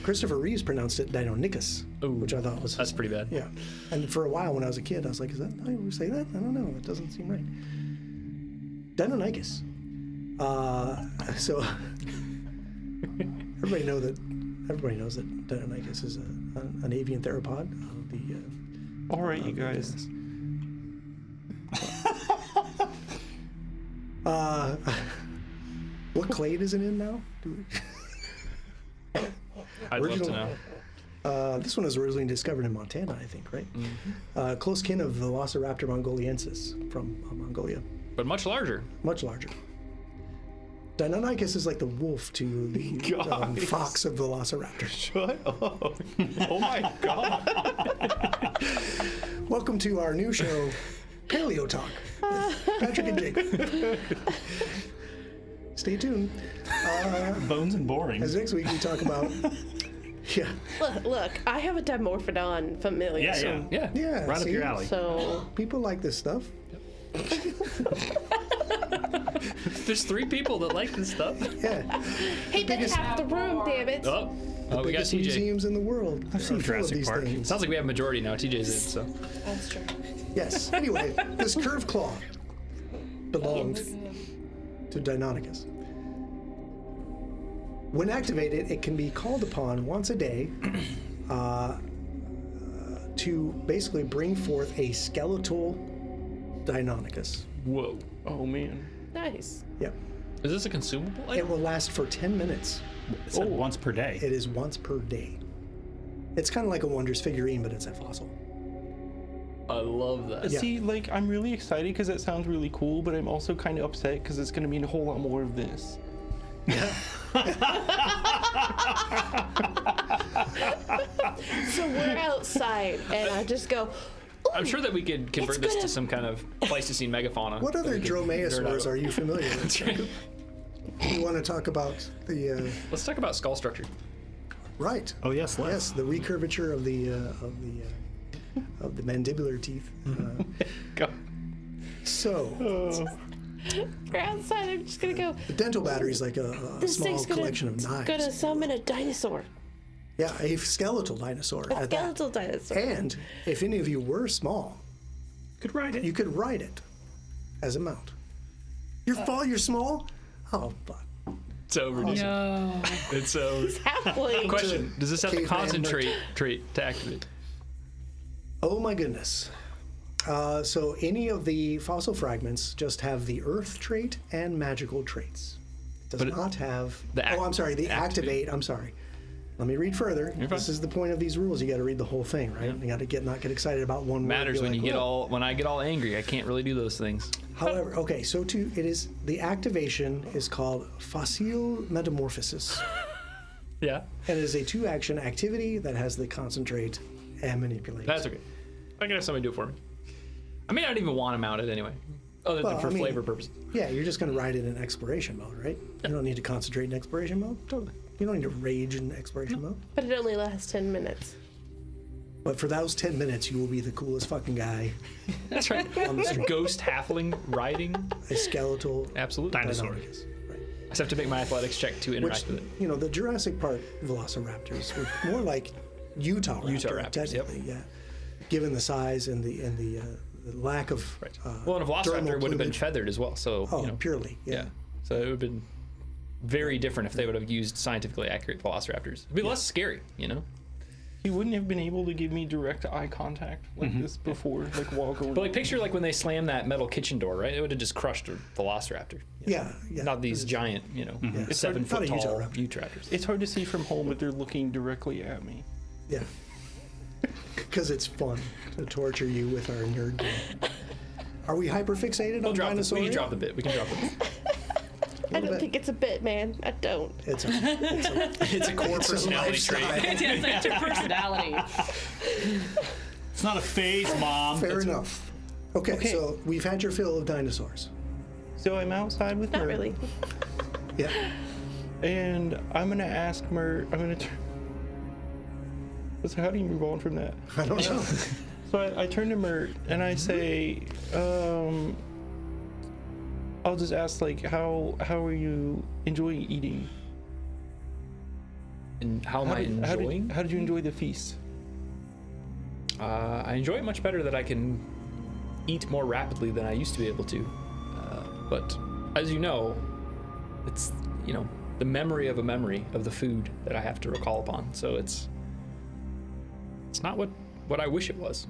Christopher Reeves pronounced it Deinonychus, which I thought was... That's pretty bad. Yeah. And for a while when I was a kid, I was like, is that how you say that? I don't know. It doesn't seem right. Deinonychus. So everybody knows that Deinonychus is an avian theropod of the... All right, you guys. What clade is it in now? I'd love to know. This one was originally discovered in Montana, I think, right? Mm-hmm. Close kin of Velociraptor mongoliensis from Mongolia. But much larger. Much larger. Deinonychus is like the wolf to the fox of Velociraptor. Shut up. Oh my god. Welcome to our new show, Paleo Talk, with Patrick and Jacob. Stay tuned. Bones and boring. As next week we talk about... Yeah. Look, I have a Dimorphodon familiar. Yeah, so, yeah. Yeah. Right up see? your alley. So People like this stuff. There's 3 people that like this stuff. Yeah. hey, that's half the room, damn it. Oh, we got Biggest TJ. museums in the world. I've seen are full of Jurassic these Park. things. Sounds like we have a majority now. TJ's in, so. That's true. Yes. Anyway, this curved claw belongs to Deinonychus. When activated, it can be called upon once a day to basically bring forth a skeletal Deinonychus. Whoa. Oh man. Nice. Yep. Is this a consumable It item? will last for 10 minutes. It said once per day. It is once per day. It's kind of like a Wonders figurine, but it's a fossil. I love that. Yeah. See, like, I'm really excited because it sounds really cool, but I'm also kind of upset because it's going to mean a whole lot more of this. So we're outside, and I just go, "Ooh, I'm sure that we could convert this to some kind of Pleistocene megafauna. What other that we could nerd dromaeosaurs out. are you familiar with? You want to talk about the Let's talk about skull structure. right? Oh yes, let's. Yes, the recurvature of the mandibular teeth. Go. So we're outside. I'm just gonna go. the dental battery is like a This small thing's collection of knives. gonna summon a dinosaur, Yeah, a skeletal dinosaur. a at that. skeletal dinosaur. And if any of you were small, Could ride it. you could ride it as a mount. You're small? Oh, fuck. It's over. dude. No. It's over. Halfling. Question: does this have the Caveman concentrate trait to activate? Oh my goodness. So any of the fossil fragments just have the earth trait and magical traits. It does But it- not have... the oh, I'm sorry. The activate. I'm sorry. Let me read further. You're fine. This is the point of these rules. You got to read the whole thing, right? You got to not get excited about one word. Matters Be when like, you get "Well." when I get all angry. I can't really do those things. However, okay, so it is the activation is called facile metamorphosis. Yeah, And it is a 2-action activity that has the concentrate and manipulate. that's okay. I can have somebody do it for me. I may not even want to mount it anyway, other than Well, for I mean- flavor purposes. Yeah, you're just going to ride it in exploration mode, right? You don't need to concentrate in exploration mode. Totally. You don't need to rage in exploration mode. But it only lasts 10 minutes. But for those 10 minutes, you will be the coolest fucking guy. That's right. Ghost halfling riding. A skeletal Absolutely. Dinosaur. Deinonychus. Right. I just have to make my athletics check to interact Which, with it. you know, the Jurassic Park velociraptors were more like Utah raptors, technically, yeah. Given the size and the lack of Well, and a velociraptor dermal would have been plumage. feathered as well, so Oh, you know, purely, yeah. So it would have been very different if they would have used scientifically accurate velociraptors. It'd be less scary, you know. He wouldn't have been able to give me direct eye contact like this before, like while going. But like, picture like when they slammed that metal kitchen door, right? It would have just crushed a velociraptor. Yeah. Not these giant, 7 foot Not a tall Utahraptor. Utahraptors. It's hard to see from home, but they're looking directly at me. Yeah. Because it's fun to torture you with our nerd game. Are we hyper fixated on dinosaurs? We can drop the bit. I don't think it's a bit, man. I don't. It's a It's a core personality trait. It's your personality. It's not a phase, Mom. fair enough. Okay, so we've had your fill of dinosaurs. So I'm outside with Not Mert, really. Yeah. and I'm gonna ask Mert. So how do you move on from that? I don't know. So I turn to Mert and I say, I'll just ask like, how are you enjoying eating? And how am I enjoying? How did you enjoy the feast? I enjoy it much better that I can eat more rapidly than I used to be able to. But as you know, it's the memory of a memory of the food that I have to recall upon. So it's not what I wish it was.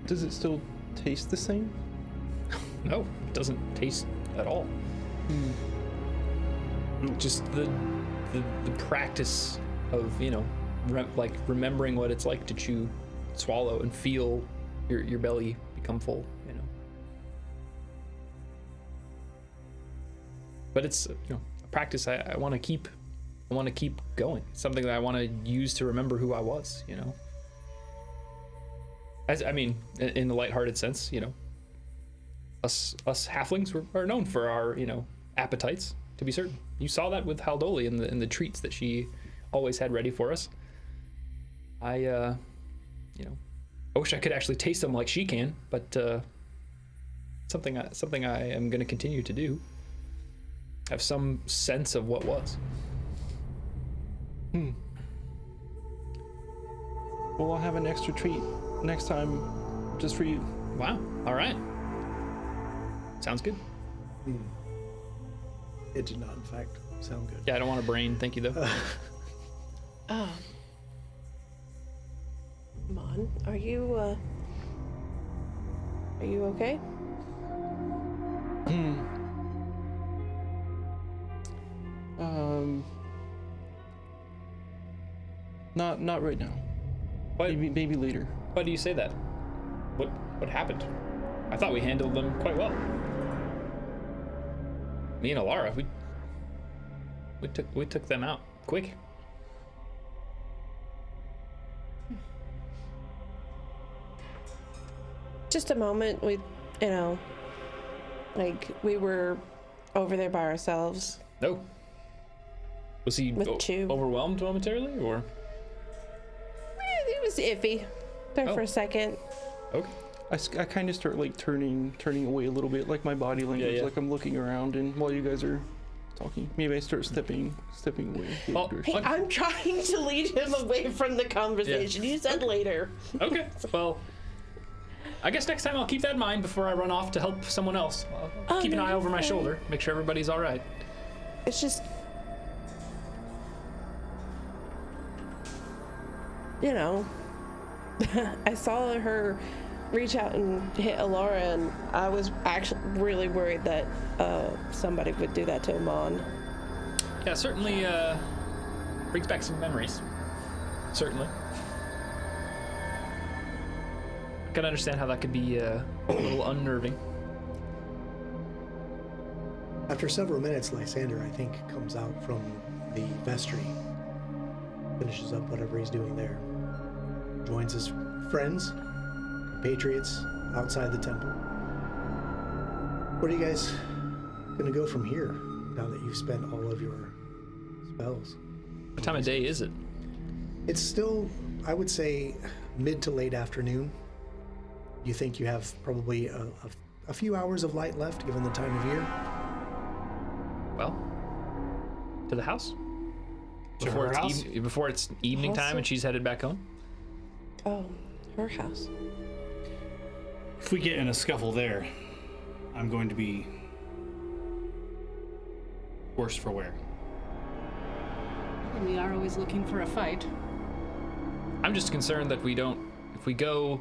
Does it still taste the same? No, it doesn't taste at all. Just the practice of remembering what it's like to chew, swallow, and feel your belly become full. But it's a practice I want to keep. I want to keep going. It's something that I want to use to remember who I was. As in the lighthearted sense, us halflings are known for our appetites, to be certain. You saw that with Haldoli in the treats that she always had ready for us. I wish I could actually taste them like she can, but something I am going to continue to do. Have some sense of what was. Well, I'll have an extra treat next time, just for you. Wow. All right. Sounds good. It did not, in fact, sound good. Yeah, I don't want a brain. Thank you, though. Mon, are you okay? Not right now. What? Maybe later. Why do you say that? What happened? I thought we handled them quite well. Me and Alara, we took them out quick. Just a moment. We were over there by ourselves. No. Was he With Chew. overwhelmed momentarily, or? It was iffy there for a second. Okay. I kind of start like turning away a little bit, like my body language, Yeah. like I'm looking around, and while you guys are talking, maybe I start stepping away. Well, Hey, I'm trying to lead him away from the conversation. You said later. Okay. Well, I guess next time I'll keep that in mind before I run off to help someone else. I'll keep an eye over my shoulder, make sure everybody's all right. It's just, I saw her reach out and hit Alara, and I was actually really worried that somebody would do that to Amon. Yeah, certainly brings back some memories. Certainly. I can understand how that could be a little unnerving. After several minutes, Lysander, I think, comes out from the vestry, finishes up whatever he's doing there, joins his friends, compatriots outside the temple. Where are you guys gonna go from here now that you've spent all of your spells? What time of day is it? It's still, I would say, mid to late afternoon. You think you have probably a few hours of light left, given the time of year? Well, to the house. To Before her it's house? before it's evening time Also- and she's headed back home. Oh, her house. If we get in a scuffle there, I'm going to be worse for wear. And we are always looking for a fight. I'm just concerned that if we go,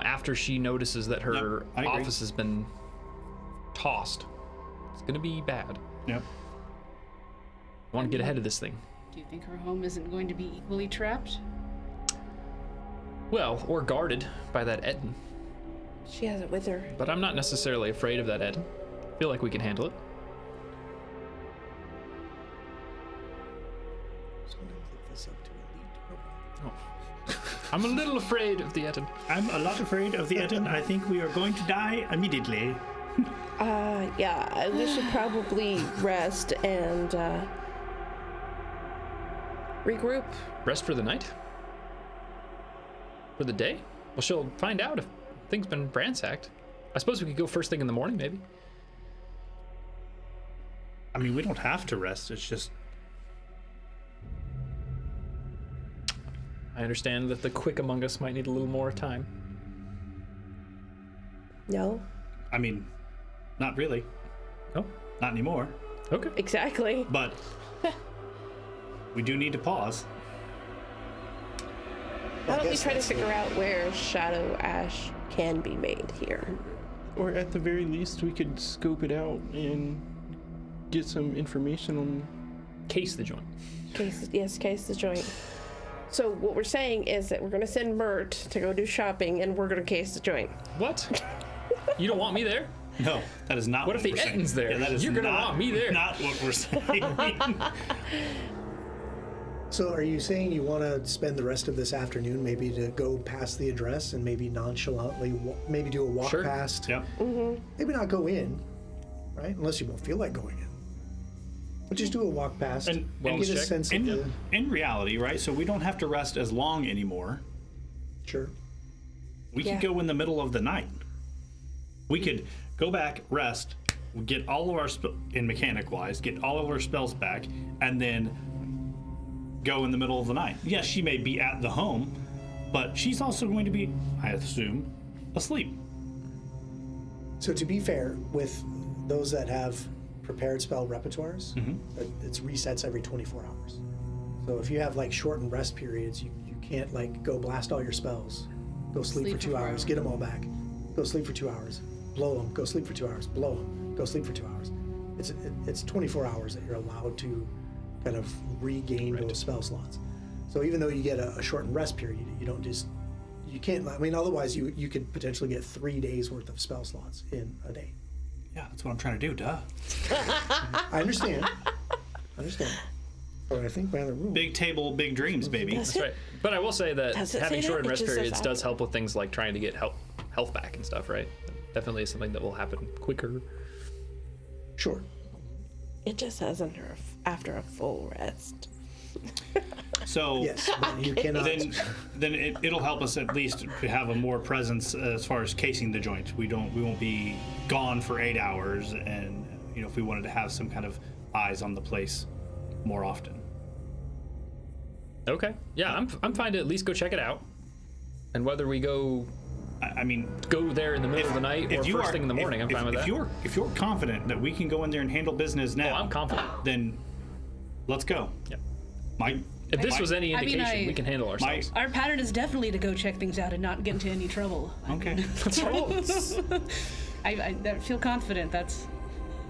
after she notices that her I agree. office has been tossed, it's gonna be bad. Yep. I want to get ahead of this thing. Do you think her home isn't going to be equally trapped? Well, or guarded by that Etten. She has it with her. But I'm not necessarily afraid of that Etten. I feel like we can handle it. I'm a little afraid of the Etten. I'm a lot afraid of the Etten. I think we are going to die immediately. Yeah, we should probably rest and regroup. Rest for the night? For the day? Well, she'll find out if things been ransacked. I suppose we could go first thing in the morning, maybe. I mean, we don't have to rest. It's just I understand that the quick among us might need a little more time. No, I mean, not really. Oh, Not anymore. okay. exactly. But we do need to pause. Why don't we guess try to that's figure out where Shadow Ash can be made here? Or at the very least, we could scope it out and get some information on. Case the joint. Case the joint. So what we're saying is that we're going to send Mert to go do shopping, and we're going to case the joint. What? You don't want me there? No, that is not What what, if the we're saying. Etten's there? Yeah, that is You're gonna not- want me there. Not what we're saying. So are you saying you want to spend the rest of this afternoon maybe to go past the address and maybe nonchalantly maybe do a walk Sure. past? Yep. Maybe not go in, right? Unless you won't feel like going in. But just do a walk past And- and get a check. sense of the... In reality, right? So we don't have to rest as long anymore. Sure. We Yeah. could go in the middle of the night. We could go back, rest, get all of our in mechanic wise, get all of our spells back, and then go in the middle of the night. Yes, she may be at the home, but she's also going to be, I assume, asleep. So to be fair, with those that have prepared spell repertoires, it's resets every 24 hours. So if you have like shortened rest periods, you can't like go blast all your spells, go sleep for 2 hours, get them all back, go sleep for 2 hours, blow them, go sleep for 2 hours, blow them, go sleep for 2 hours. It's 24 hours that you're allowed to kind of regain those spell slots. So even though you get a shortened rest period, you don't just, you can't, I mean, otherwise you could potentially get 3 days worth of spell slots in a day. Yeah, that's what I'm trying to do, duh. I understand. But I think by the rule. Big table, big dreams, baby. That's right. But I will say that Does it having say that? shortened It rest just says periods does after. help with things like trying to get health back and stuff, right? Definitely is something that will happen quicker. Sure. It just says after a full rest. So Yes, but you cannot. then it'll help us at least to have a more presence as far as casing the joint. We won't be gone for 8 hours, and if we wanted to have some kind of eyes on the place more often. Okay. Yeah, I'm fine to at least go check it out. And whether we go I mean, there in the middle of the night or first thing in the morning, I'm fine with that. If you're confident that we can go in there and handle business now, I'm confident. Then let's go. Yeah. If this was any indication, we can handle ourselves. Our pattern is definitely to go check things out and not get into any trouble. Okay. I feel confident that's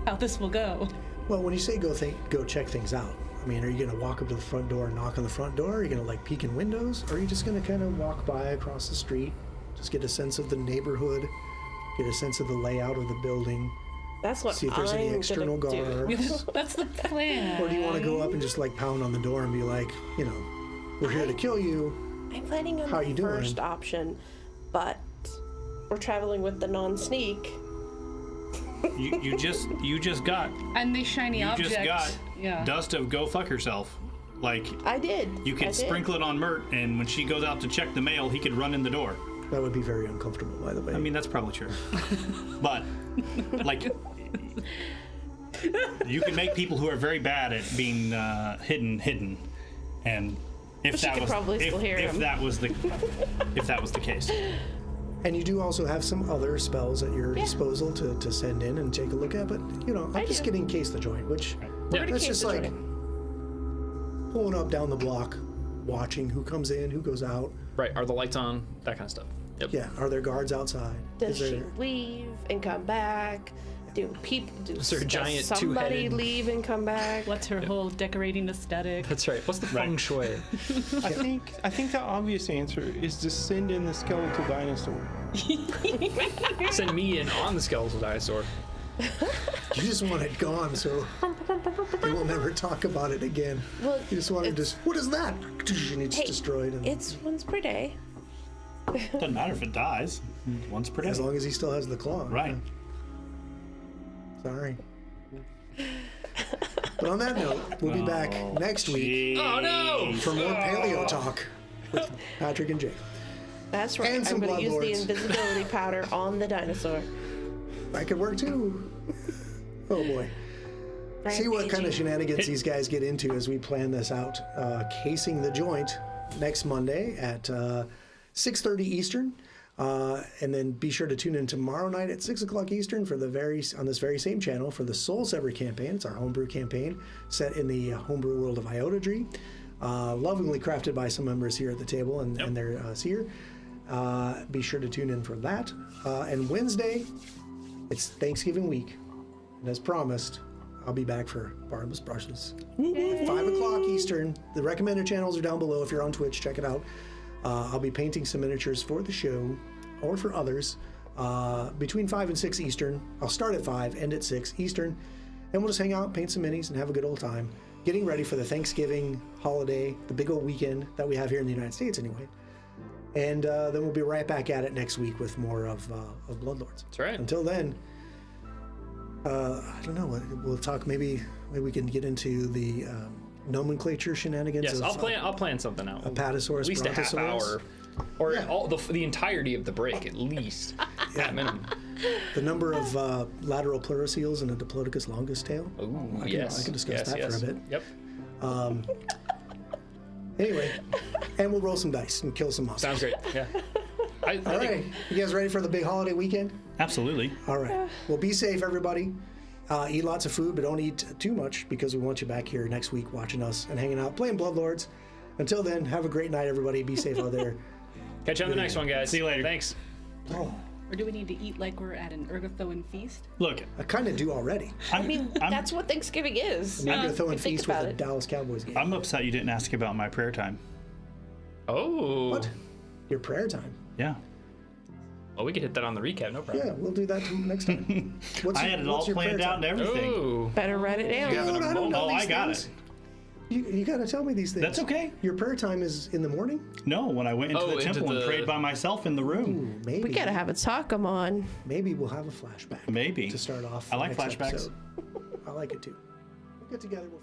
how this will go. Well, when you say go check things out, I mean, are you going to walk up to the front door and knock on the front door? Are you going to like peek in windows? Or are you just going to kind of walk by across the street, just get a sense of the neighborhood, get a sense of the layout of the building, That's what see if there's any I'm external gonna do. guards? That's the plan. Or do you want to go up and just like pound on the door and be like, we're here to kill you? I'm planning on How the you doing? first option, but we're traveling with the non-sneak. you just got And these shiny objects. Yeah. dust of go fuck herself. Like I did. you could I did. sprinkle it on Mert, and when she goes out to check the mail, he could run in the door. That would be very uncomfortable, by the way. I mean, that's probably true. But like, you can make people who are very bad at being hidden, and if But she that could was probably still hear if him. that was the case. And you do also have some other spells at your disposal to send in and take a look at, but I'm just do. getting case the joint, which We're gonna that's case just the like joint. pulling up down the block, watching who comes in, who goes out. Right. Are the lights on? That kind of stuff. Yep. Yeah, are there guards outside? Does Is she there, leave and come back? Do people do Is there a does giant somebody two-headed- leave and come back? What's her whole decorating aesthetic? That's right. What's the feng shui? I think the obvious answer is to send in the skeletal dinosaur. Send me in on the skeletal dinosaur. you just want it gone, so they will never talk about it again. Well, You just want to it's- just, what is that? And it's Hey, destroyed. And It's once per day. Doesn't matter if it dies. Once per day. as long as he still has the claw. Right. Sorry. But on that note, we'll be back next week Oh no! for more paleo talk with Patrick and Jake. That's right. And some I'm going to use the bloodlords. invisibility powder on the dinosaur. That could work too. Oh boy. See what kind of shenanigans these guys get into as we plan this out. Casing the Joint next Monday at 6:30 Eastern. And then be sure to tune in tomorrow night at 6 o'clock Eastern for on this very same channel for the Soul Saver campaign. It's our homebrew campaign set in the homebrew world of Iotadree. Lovingly crafted by some members here at the table and their seer. Be sure to tune in for that. And Wednesday, it's Thanksgiving week. And as promised, I'll be back for Barnabas Brushes. 5 o'clock Eastern. The recommended channels are down below. If you're on Twitch, check it out. I'll be painting some miniatures for the show or for others between 5 and 6 Eastern. I'll start at 5, end at 6 Eastern, and we'll just hang out, paint some minis, and have a good old time. Getting ready for the Thanksgiving holiday, the big old weekend that we have here in the United States anyway. And then we'll be right back at it next week with more of Bloodlords. That's right. Until then, I don't know. We'll talk. Maybe we can get into the nomenclature shenanigans. Yes, of, I'll plan something out. Apatosaurus, At least a half hour, or Yeah. all the entirety of the break at least. At minimum. The number of lateral pleuroseals in a Diplodocus longus tail. Ooh, I can discuss that for a bit. Yep. Anyway, and we'll roll some dice and kill some monsters. Sounds great. Yeah. I All right, think you guys ready for the big holiday weekend? Absolutely. All right. Well, be safe, everybody. Eat lots of food, but don't eat too much because we want you back here next week watching us and hanging out, playing Bloodlords. Until then, have a great night, everybody. Be safe out there. catch you on the next one, guys. See you later. Thanks. Oh, Or do we need to eat like we're at an Ergothoan feast? Look, I kind of do already. I mean, that's what Thanksgiving is. I'm going to throw in if you think feast with about a it. Dallas Cowboys game. I'm upset you didn't ask about my prayer time. Oh. What? Your prayer time? Yeah. Well, we could hit that on the recap. No problem. Yeah, we'll do that next time. What's I had it all planned out and everything. Ooh. Better write it down. You having a I don't know Oh, these I got things. it. You got to tell me these things. That's okay. Your prayer time is in the morning? No, when I went into Oh, the into temple and the- prayed by myself in the room. Ooh, maybe. We gotta have a talk 'em on. Maybe we'll have a flashback. Maybe. To start off. I like next flashbacks. episode. I like it too. We'll get together. We'll